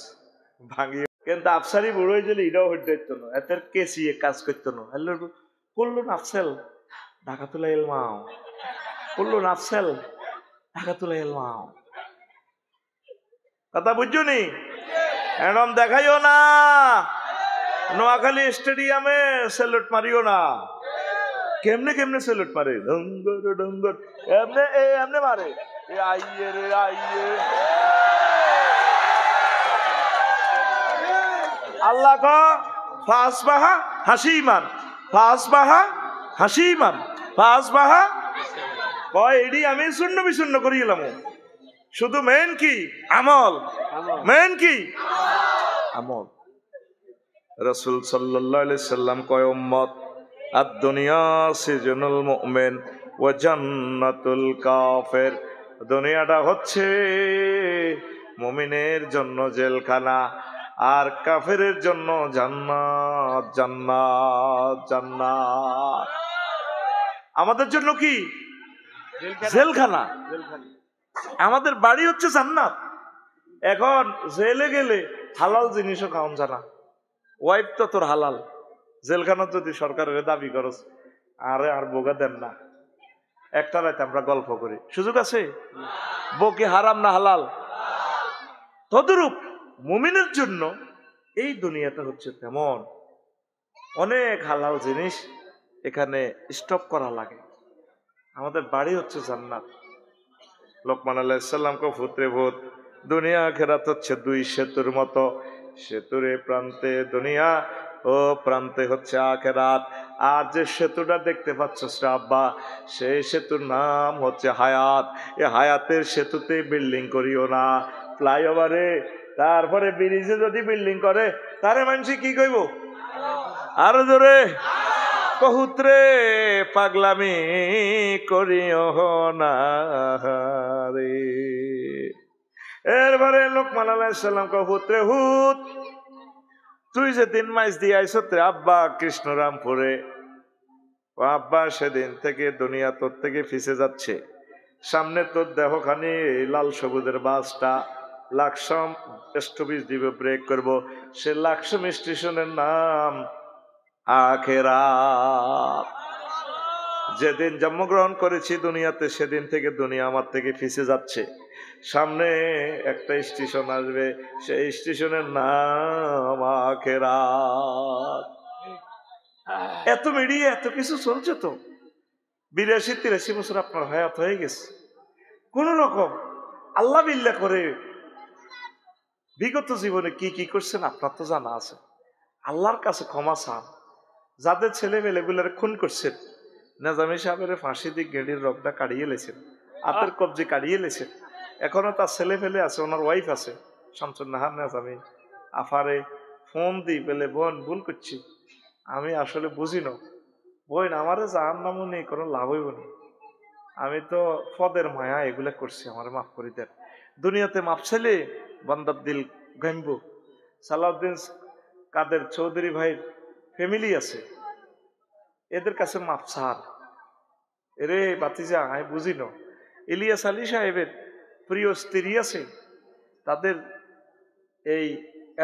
ভাঙি কিন্তু আফসারি বুড়ো হয়ে গেলে এটাও হইতে হইতো না এত কেসি কাজ করতো না হ্যালো করলো না আফসেল ঢাকা তুলা এলমাও করলো না আফসেল ঢাকা তুলা এলমাও কথা বুঝছো নি এরম দেখাইও না নোয়াখালী স্টেডিয়ামে সেলুট মারিও না কেমনে কেমনে সেলুট মারে ডঙ্গর ডঙ্গর এমনে এমনে মারে আইয়ে রে আইয়ে আল্লাহ ক ফাসবাহা হাসিমান ফাসবাহা হাসিমান ফাসবাহা কয় এডি আমি শূন্য বিশূন্য করিলাম শুধু মেন কি আমল মেন কি আমল রাসূল সাল্লাল্লাহু আলাইহি সাল্লাম কয় উম্মত আদ-দুনিয়া সিজনুল মুমিন ওয়া জান্নাতুল কাফির দুনিয়াটা হচ্ছে মুমিনের জন্য জেলখানা আর কাফেরের জন্য জান্নাত জান্নাত জান্নাত আমাদের জন্য কি জেলখানা আমাদের বাড়ি হচ্ছে জান্নাত এখন জেলে গেলে হালাল জিনিসও খাওয়ান জানা ওয়াইফ তো তোর হালাল জেলখানার যদি সরকারের দাবি করস আরে আর বোগা দেন না একটা রাতে আমরা গল্প করি সুযোগ আছে বউ কি হারাম না হালাল তদরূপ মুমিনের জন্য এই দুনিয়াটা হচ্ছে তেমন অনেক হালাল জিনিস এখানে স্টপ করা লাগে আমাদের বাড়ি হচ্ছে জান্নাত লোকমান আলাইহিস সালাম কো পুত্রে ভূত দুনিয়া আখিরাত হচ্ছে দুই সেতুর মতো সেতুর এই প্রান্তে দুনিয়া ও প্রান্তে হচ্ছে আখিরাত আর যে সেতুটা দেখতে পাচ্ছ আব্বা সেই সেতুর নাম হচ্ছে হায়াত এই হায়াতের সেতুতে বিল্ডিং করিও না ফ্লাইওভারে তারপরে ব্রিজে যদি বিল্ডিং করে তারে মানুষ কি কইব আরো জোরে কহুত্রে পাগলামি করিও না রে এরপরে লোকমান আলাইহিস সালাম কহুত্রে হুত তুই যেদিন মাইজ দিয়ে আইসত আব্বা কৃষ্ণরামপুরে ও আব্বা সেদিন থেকে দুনিয়া তোর থেকে ফিসে যাচ্ছে সামনে তোর দেহখানি লাল সবুজের বাসটা লাকসাম স্টপেজ দিবে ব্রেক করব সে লাকসাম স্টেশনের নাম আখিরাত যেদিন জন্মগ্রহণ করেছি দুনিয়াতে সেদিন থেকে দুনিয়া আমার থেকে ফিসে যাচ্ছে সামনে একটা স্টেশন আসবে সেই স্টেশনের নাম আখিরাত এত মিডিয়া এত কিছু চলছে তো 82-83 বছর আপনার হায়াত হয়ে গেছে কোন রকম আল্লাহ বিল্লাহ করে বিগত জীবনে কি কি করছেন আপনার তো জানা আছে আল্লাহর কাছে ক্ষমা চান যাদের ছেলে মেয়েগুলার খুন করছেন নেজামি সাহেবের ফাঁসি দিয়ে গেঁড়ির রগটা কাড়িয়ে লেছেন হাতের কবজি কাড়িয়ে লেছেন এখনো তার ছেলে ফেলে আছে ওনার ওয়াইফ আছে শামসুন নাহার নেজামি আফারে ফোন দিই পেলে বোন ভুল করছি আমি আসলে বুঝি না বোন আমারে জাহান্নামও নেই কোনো লাভ হইব না আমি তো পদের মায়া এগুলা করছি আমার মাফ করে দেন দুনিয়াতে মাপ ছেলে বান্দার দিল গাইব সালাউদ্দিন কাদের চৌধুরী ভাইয়ের ফ্যামিলি আছে এদের কাছে মাপ ছাড় এরে বাতিজা আমি বুঝি না ইলিয়াস আলী সাহেবের প্রিয় স্ত্রী আছে তাদের এই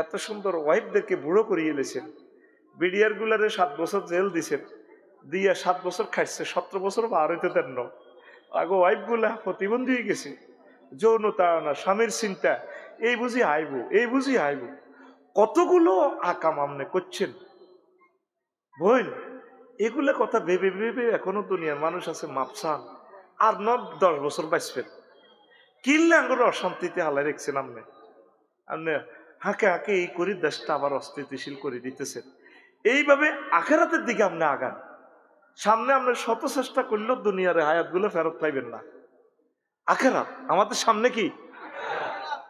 এত সুন্দর ওয়াইফদেরকে বুড়ো করিয়ে এলেছেন বিডিআর গুলারে 7 বছর জেল দিছেন দিয়া 7 বছর খাইছে 17 বছর পার হইতে দেন না আগে ওয়াইফ গুলা প্রতিবন্ধী হয়ে গেছে যৌনতা না স্বামীর চিন্তা এই বুঝি আইব কতগুলো আকাম আমনে করছেন বোন এগুলো কথা ভেবে ভেবে এখনো দুনিয়ার মানুষ আছে মাপসান আর 10 বছর বাঁচবেন। কিনলে আঙ্গুর অশান্তিতে হালাই রেখছেন আপনি। আপনি হাঁকে হাঁকে এই করি দেশটা আবার অস্থিতিশীল করে দিতেছেন। এইভাবে আখেরাতের দিকে আপনি আগান। সামনে আমরা শত চেষ্টা করলেও দুনিয়ার হায়াতগুলো ফেরত পাইবেন না। আখেরাত আমাদের সামনে কি?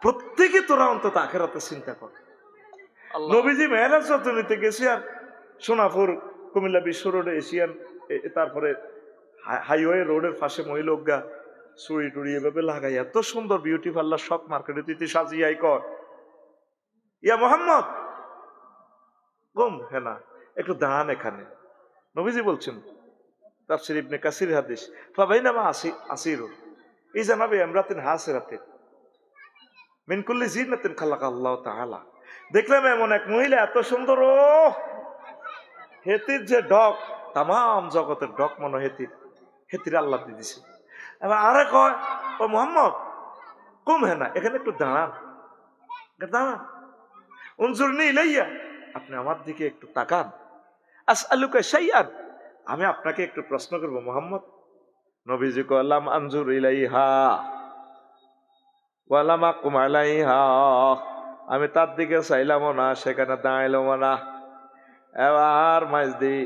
প্রত্যেকে তোরা অন্তত আখেরাতের চিন্তা কর। নবীজি মেহরাজ নিতে গেছি আর সোনাপুর কুমিল্লা বিশ্ব রোডে এশিয়ান, তারপরে হাইওয়ে রোডের পাশে মহিলোগা চুড়ি টুড়ি এভাবে লাগাই এত সুন্দর বিউটি পার্লার শপ মার্কেটে তুই সাজিয়াই কর ইয়া মোহাম্মদ গম হ্যাঁ না একটু দাঁড়ান এখানে। নবীজি বলছেন তাফসীর ইবনে কাসির হাদিস ফাবাইনামা আসির এই জানাবে আমরাতিন হাসিরাতিন মিন কুল্লি জিনাতিন খালাকা আল্লাহু তাআলা। দেখলাম এমন এক মহিলা এত সুন্দর, ও হেতির যে ডক, তাম জগতের ডক মনে হেতির আল্লাহ দিয়ে দিছে। এবার আরে কয় ও মোহাম্মদ কম হ্যাঁ না এখানে একটু দাঁড়ান দাঁড়ান উনজুরনি ইলাইয়া আপনি আমার দিকে একটু তাকান। আসআলুকা শাইআন আমি আপনাকে একটু প্রশ্ন করব মোহাম্মদ। নবীজি কলাম আনজুর ইলাইহা ওয়ালাম আকুম আলাইহা আমি তার দিকে চাইলামও না সেখানে দাঁড়াইলামও না। এবার মাইজদি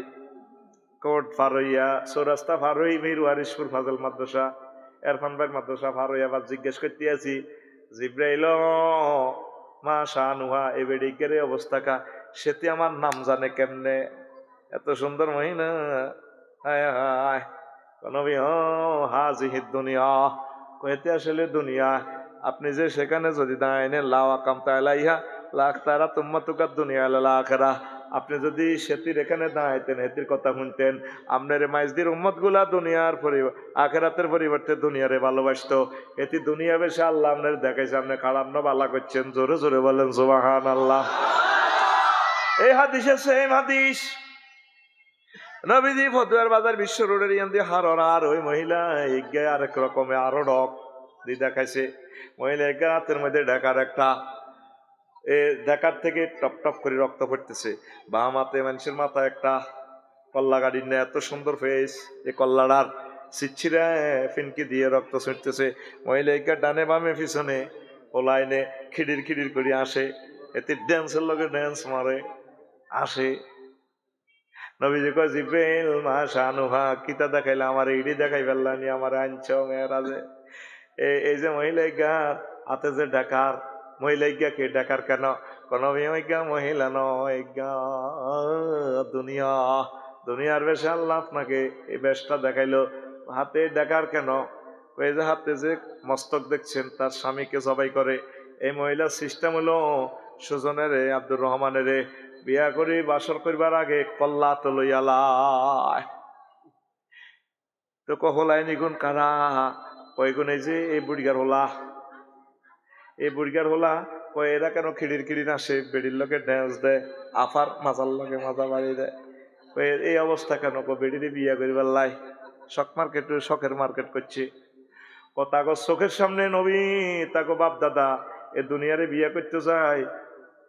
কোর্ট ফারইয়া চৌরাস্তা ফারই মির ওয়ারিশপুর ফাজল মাদ্রাসা এরফান ভাই মাদ্রাসা ফারই আবার জিজ্ঞেস করতে আছি জিব্রাইল মা শানুহা এ বেডিকের অবস্থা কা সেটি আমার নাম জানে কেমনে এত সুন্দর মহিলা। নবী হাজিহিদ দুনিয়া কইতে আসলে দুনিয়া আপনি যে সেখানে যদি দাঁড়াইনে লাওয়া কামতা আলাইহা লাখ তারা তুম্মাতুকার দুনিয়া আলা আখিরা আপনি যদি সেতির এখানে দাঁড়াইতেন হেতির কথা শুনতেন আপনার মাইজদির উম্মত গুলা দুনিয়ার আখেরাতের পরিবর্তে দুনিয়ারে ভালোবাসতো। এটি দুনিয়া বেশি আল্লাহ আপনার দেখাইছে আপনি খারাপ না ভালো করছেন। জোরে জোরে বলেন সুবহানাল্লাহ। এই হাদিসে সেম হাদিস নবীজি ফতুয়ার বাজার বিশ্ব রোডের ইয়ান দিয়ে হারন আর ওই মহিলা এগিয়ে আরেক রকমে আরো ডক দিয়ে দেখাইছে। মহিলা এগিয়ে হাতের মধ্যে ঢাকার একটা দেখার থেকে টপ টপ করে রক্ত পড়তেছে। বাম হাতে মানুষের মাথা একটা কল্লা গাড়ির নেয় এত সুন্দর ফেস এই কল্লাটার সিচ্ছিরা ফিনকি দিয়ে রক্ত ছুটতেছে। মহিলা এগিয়ে ডানে বামে পিছনে ও লাইনে খিড়ির খিড়ির করে আসে এতে ড্যান্সের লগে ড্যান্স মারে আসে। নবীজি কয় জিব্রাইল মা শানুহা কিতা দেখাইলে আমার এইডি দেখাই ফেললানি আমার আনছ মেয়েরাজে। এই যে মহিলা গা হাতে যে ডাকার মহিলা গা কে ডাকার কেন কোন মহিলা নয় গা দুনিয়া দুনিয়ার বেশে আল্লাহ আপনাকে এই বেশটা দেখাইলো হাতে ডাকার কেন ওই যে হাতে যে মস্তক দেখছেন তার স্বামীকে জবাই করে। এই মহিলার সিস্টেম হলো সুজনের আব্দুর রহমানের বিয়া করি বাসর করবার আগে কল্লা তো লইয়ালায় তো কহলাই নিগুন কারা ওই গুণ এই যে এই বুড়িগার হোলা এই বুড়িগার হোলা কই এরা কেন খিড়ির খিড়ির আসে বেড়ির লোকে ড্যান্স দেয় আফার মাজার লোকে মাজা বাড়ি দেয় এই অবস্থা কেন বেড়িরে বিয়া করিবার লাই শখ মার্কেট শখের মার্কেট করছে কথা চোখের সামনে নবী তাকে বাপ দাদা এ দুনিয়ারে বিয়া করতে যায়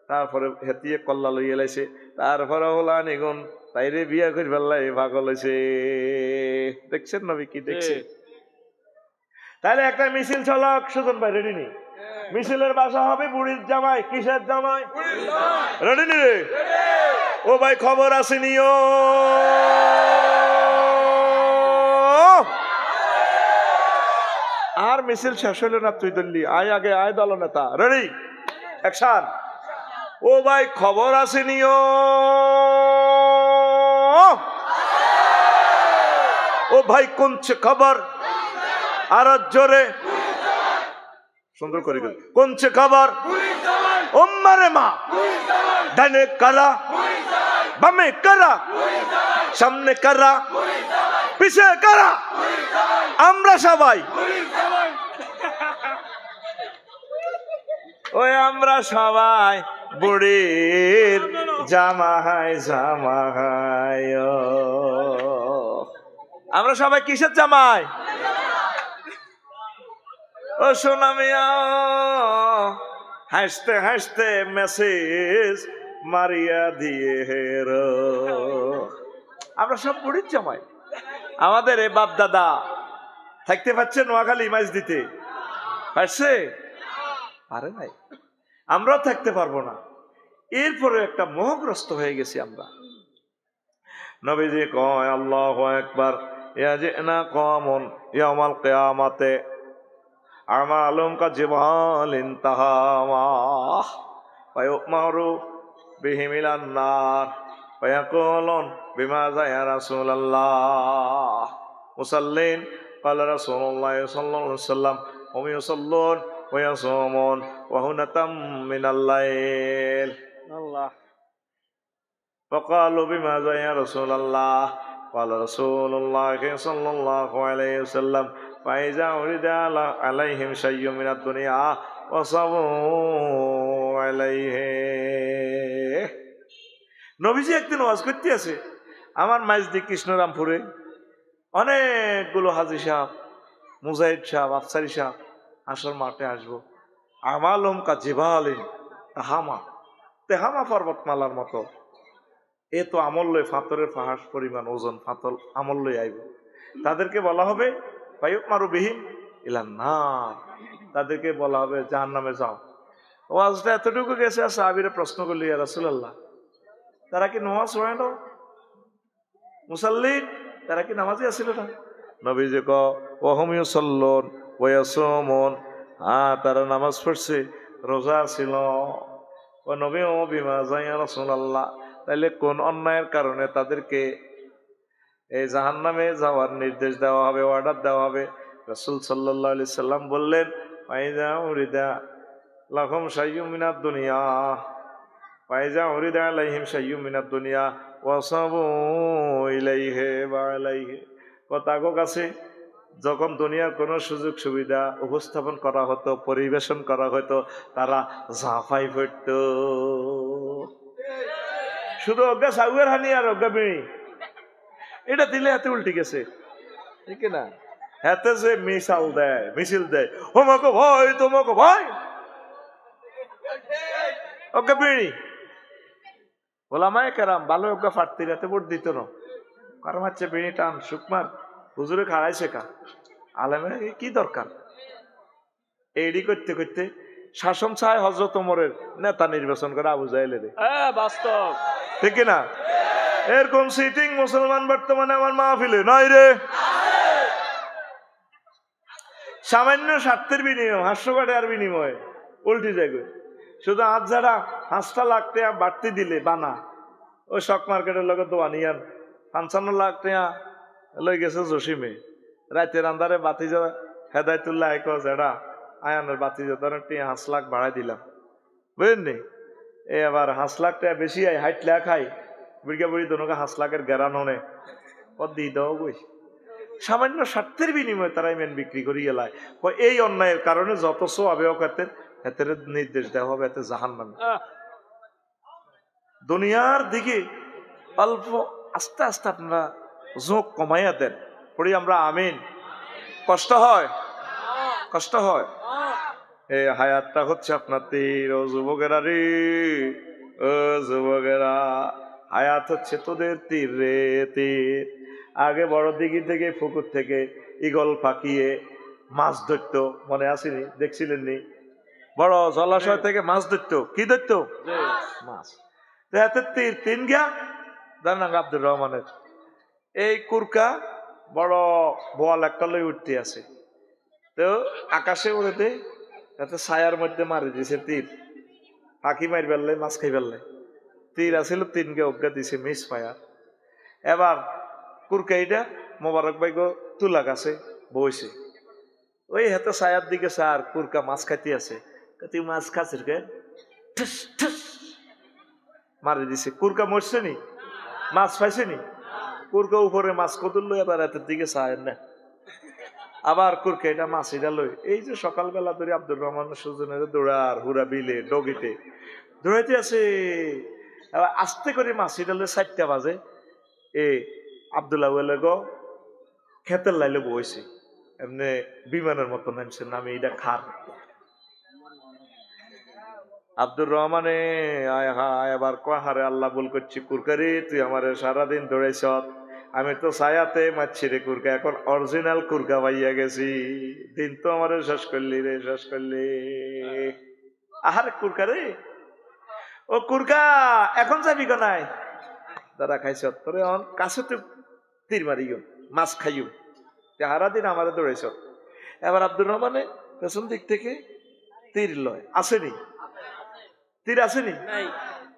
তারপরে হেতিয়ে কল্লা লইয়া লাইছে তারপরে হোলা নিগুন তাইরে বিয়া করি ফেললাই পাগল হয়েছে। দেখছেন নবী কি দেখছে? তাহলে একটা মিছিল চলক সুজন ভাই রেডি নি মিছিলের বাসা হবে বুড়ির জামাই। কিসের জামাই? রেডি নি রে ও ভাই খবর আসেনিও আর মিছিল শেষ হইল না তুই দল্লি আয় আগে আয় দল নেতা রেডি অ্যাকশন। ও ভাই খবর আসেনিও ও ভাই কোনছে খবর আর জোরে সুন্দর করে কোনছে খবর ওম্মারে মা ডানে কারা বামে কারা সামনে কারা পিছে কারা আমরা সবাই ওই আমরা সবাই বুড়ির জামাই জামাই আমরা সবাই কিসের জামাই? ও সোনা মিয়া হাসতে হাসতে মেসেজ মারিয়া দিয়ে হেরো আমরা সব বুড়ির জামাই। আমাদের এ বাপ দাদা থাকতে পারছে নোয়াখালী মাছ দিতে পারছে? পারে নাই, আমরাও থাকতে পারবো না। এরপরে একটা মোহগ্রস্ত হয়ে গেছি আমরা। নবীজি কয় আল্লাহু আকবার, ইয়াজিনা কওমুন ইয়াউমাল কিয়ামাতে আমালুম কাজিবালিন তাহামা ফায়ুমারু বিহিম ইলান নার ফায়াকুলুন বিমাযা ইয়া রাসূলুল্লাহ মুসাল্লিন ক্বালা রাসূলুল্লাহ সাল্লাল্লাহু আলাইহি ওয়াসাল্লাম হুম ইউসাল্লুন ওয়া ইয়াসুমুন ওয়া হুনাতাম মিনাল লাইল। আল্লাহ। فقالوا بماذا يا رسول الله؟ قال رسول الله صلى الله عليه وسلم فإذا ورد عليهم شيء من الدنيا وصبوا عليه। নবীজি একদিন ওয়াজ করতে আছে আমার মাইজদি কৃষ্ণরামপুরে, অনেকগুলো হাজী সাহেব, মুজাহিদ সাহেব, আফসারি সাহেব আসর মাঠে আসবো। আমালুম কাজিবালিন তাহামা, তেহামা পর্বতমালার মতো। এ তো আমল লই ফাতরের ফাহাস পরিমাণ ওজন ফাতল আমল লই আইব। তাদেরকে বলা হবে ফায়ুমারু বিহিম ইলান নার, তাদেরকে বলা হবে জাহান্নামে যাও। ওয়াজটা এতটুকু গেছে, সাহাবীরা প্রশ্ন করল ইয়া রাসূলুল্লাহ, তারা কি নামাজ পড়ে না? মুসাল্লিন, তারা কি নামাজি আছিল না? নবীজি ক ওয়া হুম ইউসাল্লুন ওয়া ইয়াসুমুন, তারা নামাজ পড়ছে, রোজা ছিল। ও নবী ও বিমাযা ইয়া রাসূলুল্লাহ, তাইলে কোন অন্যায়ের কারণে তাদেরকে এই জাহান্নামে যাওয়ার নির্দেশ দেওয়া হবে, অর্ডার দেওয়া হবে? রাসূল সাল্লাল্লাহু আলাইহি সাল্লাম বললেন ফাইজা উরিদা লাহুম শাইয়্যুম মিনাদ দুনিয়া ফাইজা উরিদা আলাইহিম শাইয়্যুম মিনাদ দুনিয়া ওয়াসাবু ইলাইহি ওয়া আলাইহি। কথাগো কাছে যখন দুনিয়ার কোনো সুযোগ সুবিধা উপস্থাপন করা হতো, পরিবেশন করা হতো, তারা ঝাঁপাই পড়ত। শুধু অজ্ঞা সাউয়ের হানি আর অজ্ঞা বিড়ি এটা দিলে হাতে উল্টে গেছে, ঠিক না? হাতে যে মিসাল দেয়, মিছিল দেয়, হোমাকে ভয় তোমাকে ভয়, অজ্ঞা বিড়ি ওলামায়ে কেরাম ভালো অজ্ঞা ফাটতি রাতে ভোট দিত না, কারণ হচ্ছে বিড়ি টান সুকমার হুজুরে খাড়াইছে কা আলেমের কি দরকার? এইডি করতে করতে শাসন চায় হযরত ওমরের নেতা নির্বাচন করে আবু জাহেলের, বাস্তব ঠিক না? এরকম সিটিং মুসলমান বর্তমানে আমার মাহফিলে নাই রে। সামান্য স্বার্থের বিনিময়, হাস্যকাটার বিনিময়ে উল্টে যায়। শুধু আজ যারা 5 লাখ টাকা বাড়তি দিলে বানা ওই শক মার্কেটের লগে দোয়ানিয়ান 55 লাখ টাকা লই গেছে জসিমে, রাতের আন্ধারে বাতি যা হেদায়তুল্লাহ যেটা আয়ানের বাতি যা ধরেন 5 লাখ বাড়াই দিলাম, বুঝলেন? এই আবার 5 লাখ টাকা বেশি আয় হাইটলে খাই বুড়িয়া বুড়ি দোনোকে 5 লাখের গ্যারান হনে দিয়ে দেওয়া বই। সামান্য স্বার্থের বিনিময়ে তারা মেন বিক্রি করি এলায়। এই অন্যায়ের কারণে যত সো আবেহক এতে নির্দেশ দেওয়া হবে, এতে জাহান্নামে। দুনিয়ার দিকে অল্প আস্তে আস্তে আপনারা ঝোঁক কমাইয়া দেন, পড়ি আমরা আমিন। কষ্ট হয়, কষ্ট হয়। এই হায়াতটা হচ্ছে আপনার তীর। ও যুবকেরা রে, ও যুবকেরা, হায়াত হচ্ছে তোদের তীর রে, তীর। আগে বড় দিঘি থেকে পুকুর থেকে ঈগল পাকিয়ে মাছ ধরতো, মনে আসেনি? দেখছিলেন নি? বড় জলাশয় থেকে মাছ ধরতো, কি ধরতো? মাছ। হাতের তীর তিন গিয়া জানাং আব্দুর রহমানের এই কুরকা বড় বোয়াল একটা লই উঠতে আছে, তো আকাশে উড়েতে তাতে ছায়ার মধ্যে মারি দিছে তীর, পাখি মারি ফেললে, মাছ খাই ফেললে। তীর আসিল, তিনকে অজ্ঞা দিছে, মিস ফায়ার। এবার কুরকাইটা মোবারক ভাই গো তুলা গাছে বইছে, ওই হাতে ছায়ার দিকে স্যার কুরকা মাছ খাইতে আছে, তুই মাছ খাচ্ছিস কে? ঠুস ঠুস মারি দিছে। কুরকা মরছে নি? মাছ পাইছে নি? কুরকা উপরে মাছ কদুর লই আবার হাতের দিকে ছায়ের না, আবার কুরকা এটা মাছ এটা লই। এই যে সকালবেলা ধরে আব্দুর রহমান সুজনের দৌড়ার হুরা বিলে ডগিতে দৌড়াইতে আছে, আবার আস্তে করে মাছ এটা লই 4টা বাজে এ আব্দুল্লাহ গো খেতের লাইলে বইছে, এমনি বিমানের মতো নামছে, নামে এটা খার। আব্দুর রহমানে আয় হায়, এবার কহারে আল্লাহ বল করছি, কুরকারি তুই আমার সারাদিন দৌড়াইছ, আমি তো ছায়াতে মারছি রে কুরকা, এখন অরিজিনাল কুরকা পাইয়া গেছি। দিন তো আমার শেষ করলি রে, শেষ করলি। আহারে কুরকা রে, ও কুরকা এখন যাবি কোনায়? দাদা খাইছ তোরে অন কাছে তো তীর মারিও, মাছ খাইও, হারা দিন আমাদের দৌড়াইছ। এবার আব্দুর রহমানে পেছন দিক থেকে তীর লয়, আসেনি তীর, আসেনি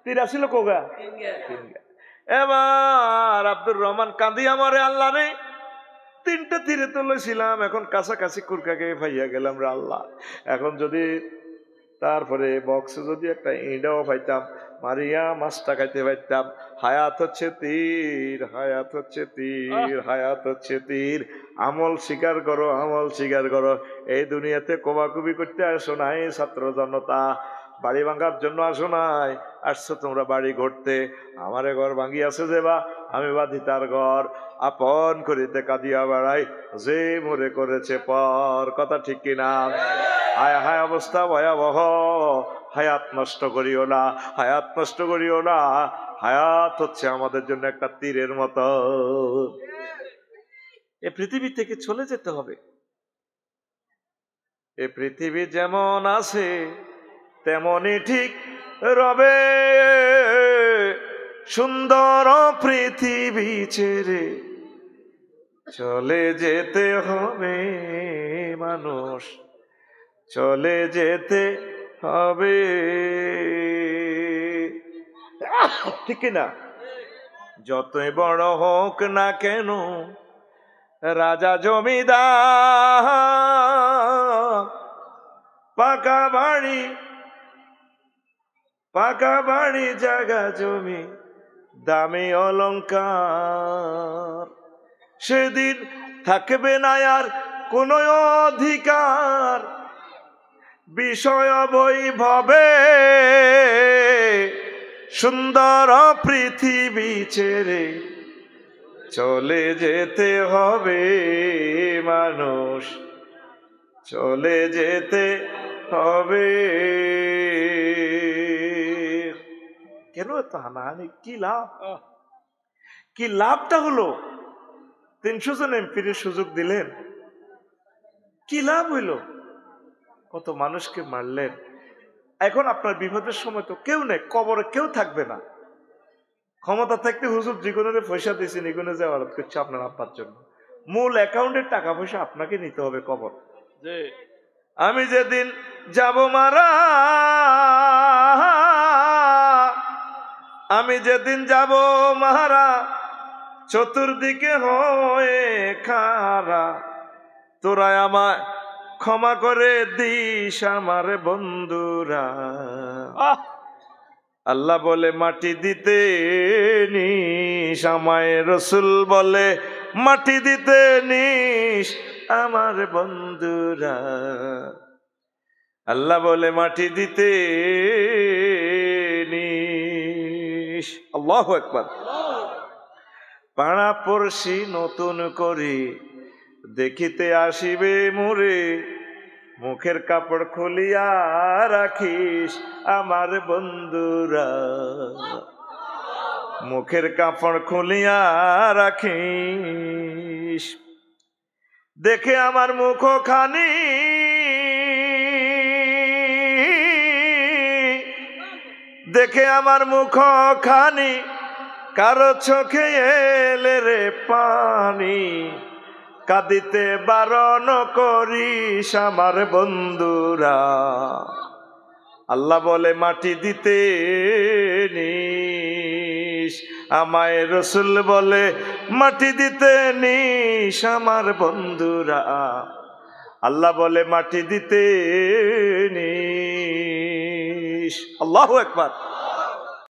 তীর, আসিল কোগা। এবার আব্দুর রহমান কাঁদিয়া মরে, আল্লাহ রে 3টে তীরে তো লইছিলাম, এখন কাছাকাছি কুরকাকে পাইয়া গেলাম রে আল্লাহ। এখন যদি তারপরে বক্সে যদি একটা ইঁড়াও পাইতাম, মারিয়া মাছটা খাইতে পাইতাম। হায়াত হচ্ছে তীর, হায়াত হচ্ছে তীর, হায়াত হচ্ছে তীর। আমল স্বীকার করো, আমল স্বীকার করো। এই দুনিয়াতে কোবাকুবি করতে আসো নাই ছাত্র জনতা, বাড়ি ভাঙার জন্য আসো নাই, আসছো তোমরা বাড়ি ঘুরতে। আমারে ঘর ভাঙিয়াছে যেবা, আমি বাঁধি তার ঘর। আপন করিতে কাঁদিয়া বেড়াই, যে মরে করেছে পর। কথা ঠিক কিনা? হায় হায় অবস্থা ভয়াবহ। হায়াত নষ্ট করিও না, হায়াত নষ্ট করিও না। হায়াত হচ্ছে আমাদের জন্য একটা তীরের মতো। এ পৃথিবী থেকে চলে যেতে হবে। এ পৃথিবী যেমন আছে তেমনই ঠিক রবে। সুন্দর পৃথিবী ছেড়ে চলে যেতে হবে মানুষ, চলে যেতে হবে। ঠিক না? যতই বড় হোক না কেন রাজা জমিদার, পাকা বাড়ি জায়গা জমি দামি অলংকার, সেদিন থাকবে না আর কোন অধিকার বিষয় বৈভবে। সুন্দর পৃথিবী ছেড়ে চলে যেতে হবে মানুষ, চলে যেতে হবে। কেন এত হানাহানি? কি লাভ? কি লাভটা হলো? 300 জন এমপির সুযোগ দিলেন, কি লাভ হইল? কত মানুষকে মারলেন। এখন আপনার বিপদের সময় তো কেউ নেই, কবরে কেউ থাকবে না। ক্ষমতা থাকতে হুজুর জীবনের পয়সা দিয়েছে, নিগুনে যে আবাদত করছে আপনার আব্বার জন্য, মূল অ্যাকাউন্টের টাকা পয়সা আপনাকে নিতে হবে কবর। আমি যেদিন যাব মারা, আমি যেদিন যাব মারা, চতুর্দিকে হয়ে খারা, তোরা আমায় ক্ষমা করে দিস আমার বন্ধুরা। আল্লাহ বলে মাটি দিতে নিস আমায়, রসুল বলে মাটি দিতে নিস আমার বন্ধুরা। আল্লাহ বলে মাটি দিতে নিস। আল্লাহু আকবার। পাড়া পড়শি নতুন করে দেখিতে আসিবে মোরে, মুখের কাপড় খুলিয়া রাখিস আমার বন্ধুরা, মুখের কাপড় খুলিয়া রাখিস। দেখে আমার মুখ খানি, দেখে আমার মুখ খানি, কারো চোখে এলে রে পানি, কাঁদিতে বারণ করিস আমার বন্ধুরা। আল্লাহ বলে মাটি দিতে নিস আমায়, রসুল বলে মাটি দিতে নিস আমার বন্ধুরা। আল্লাহ বলে মাটি দিতে নিস। আল্লাহু আকবার।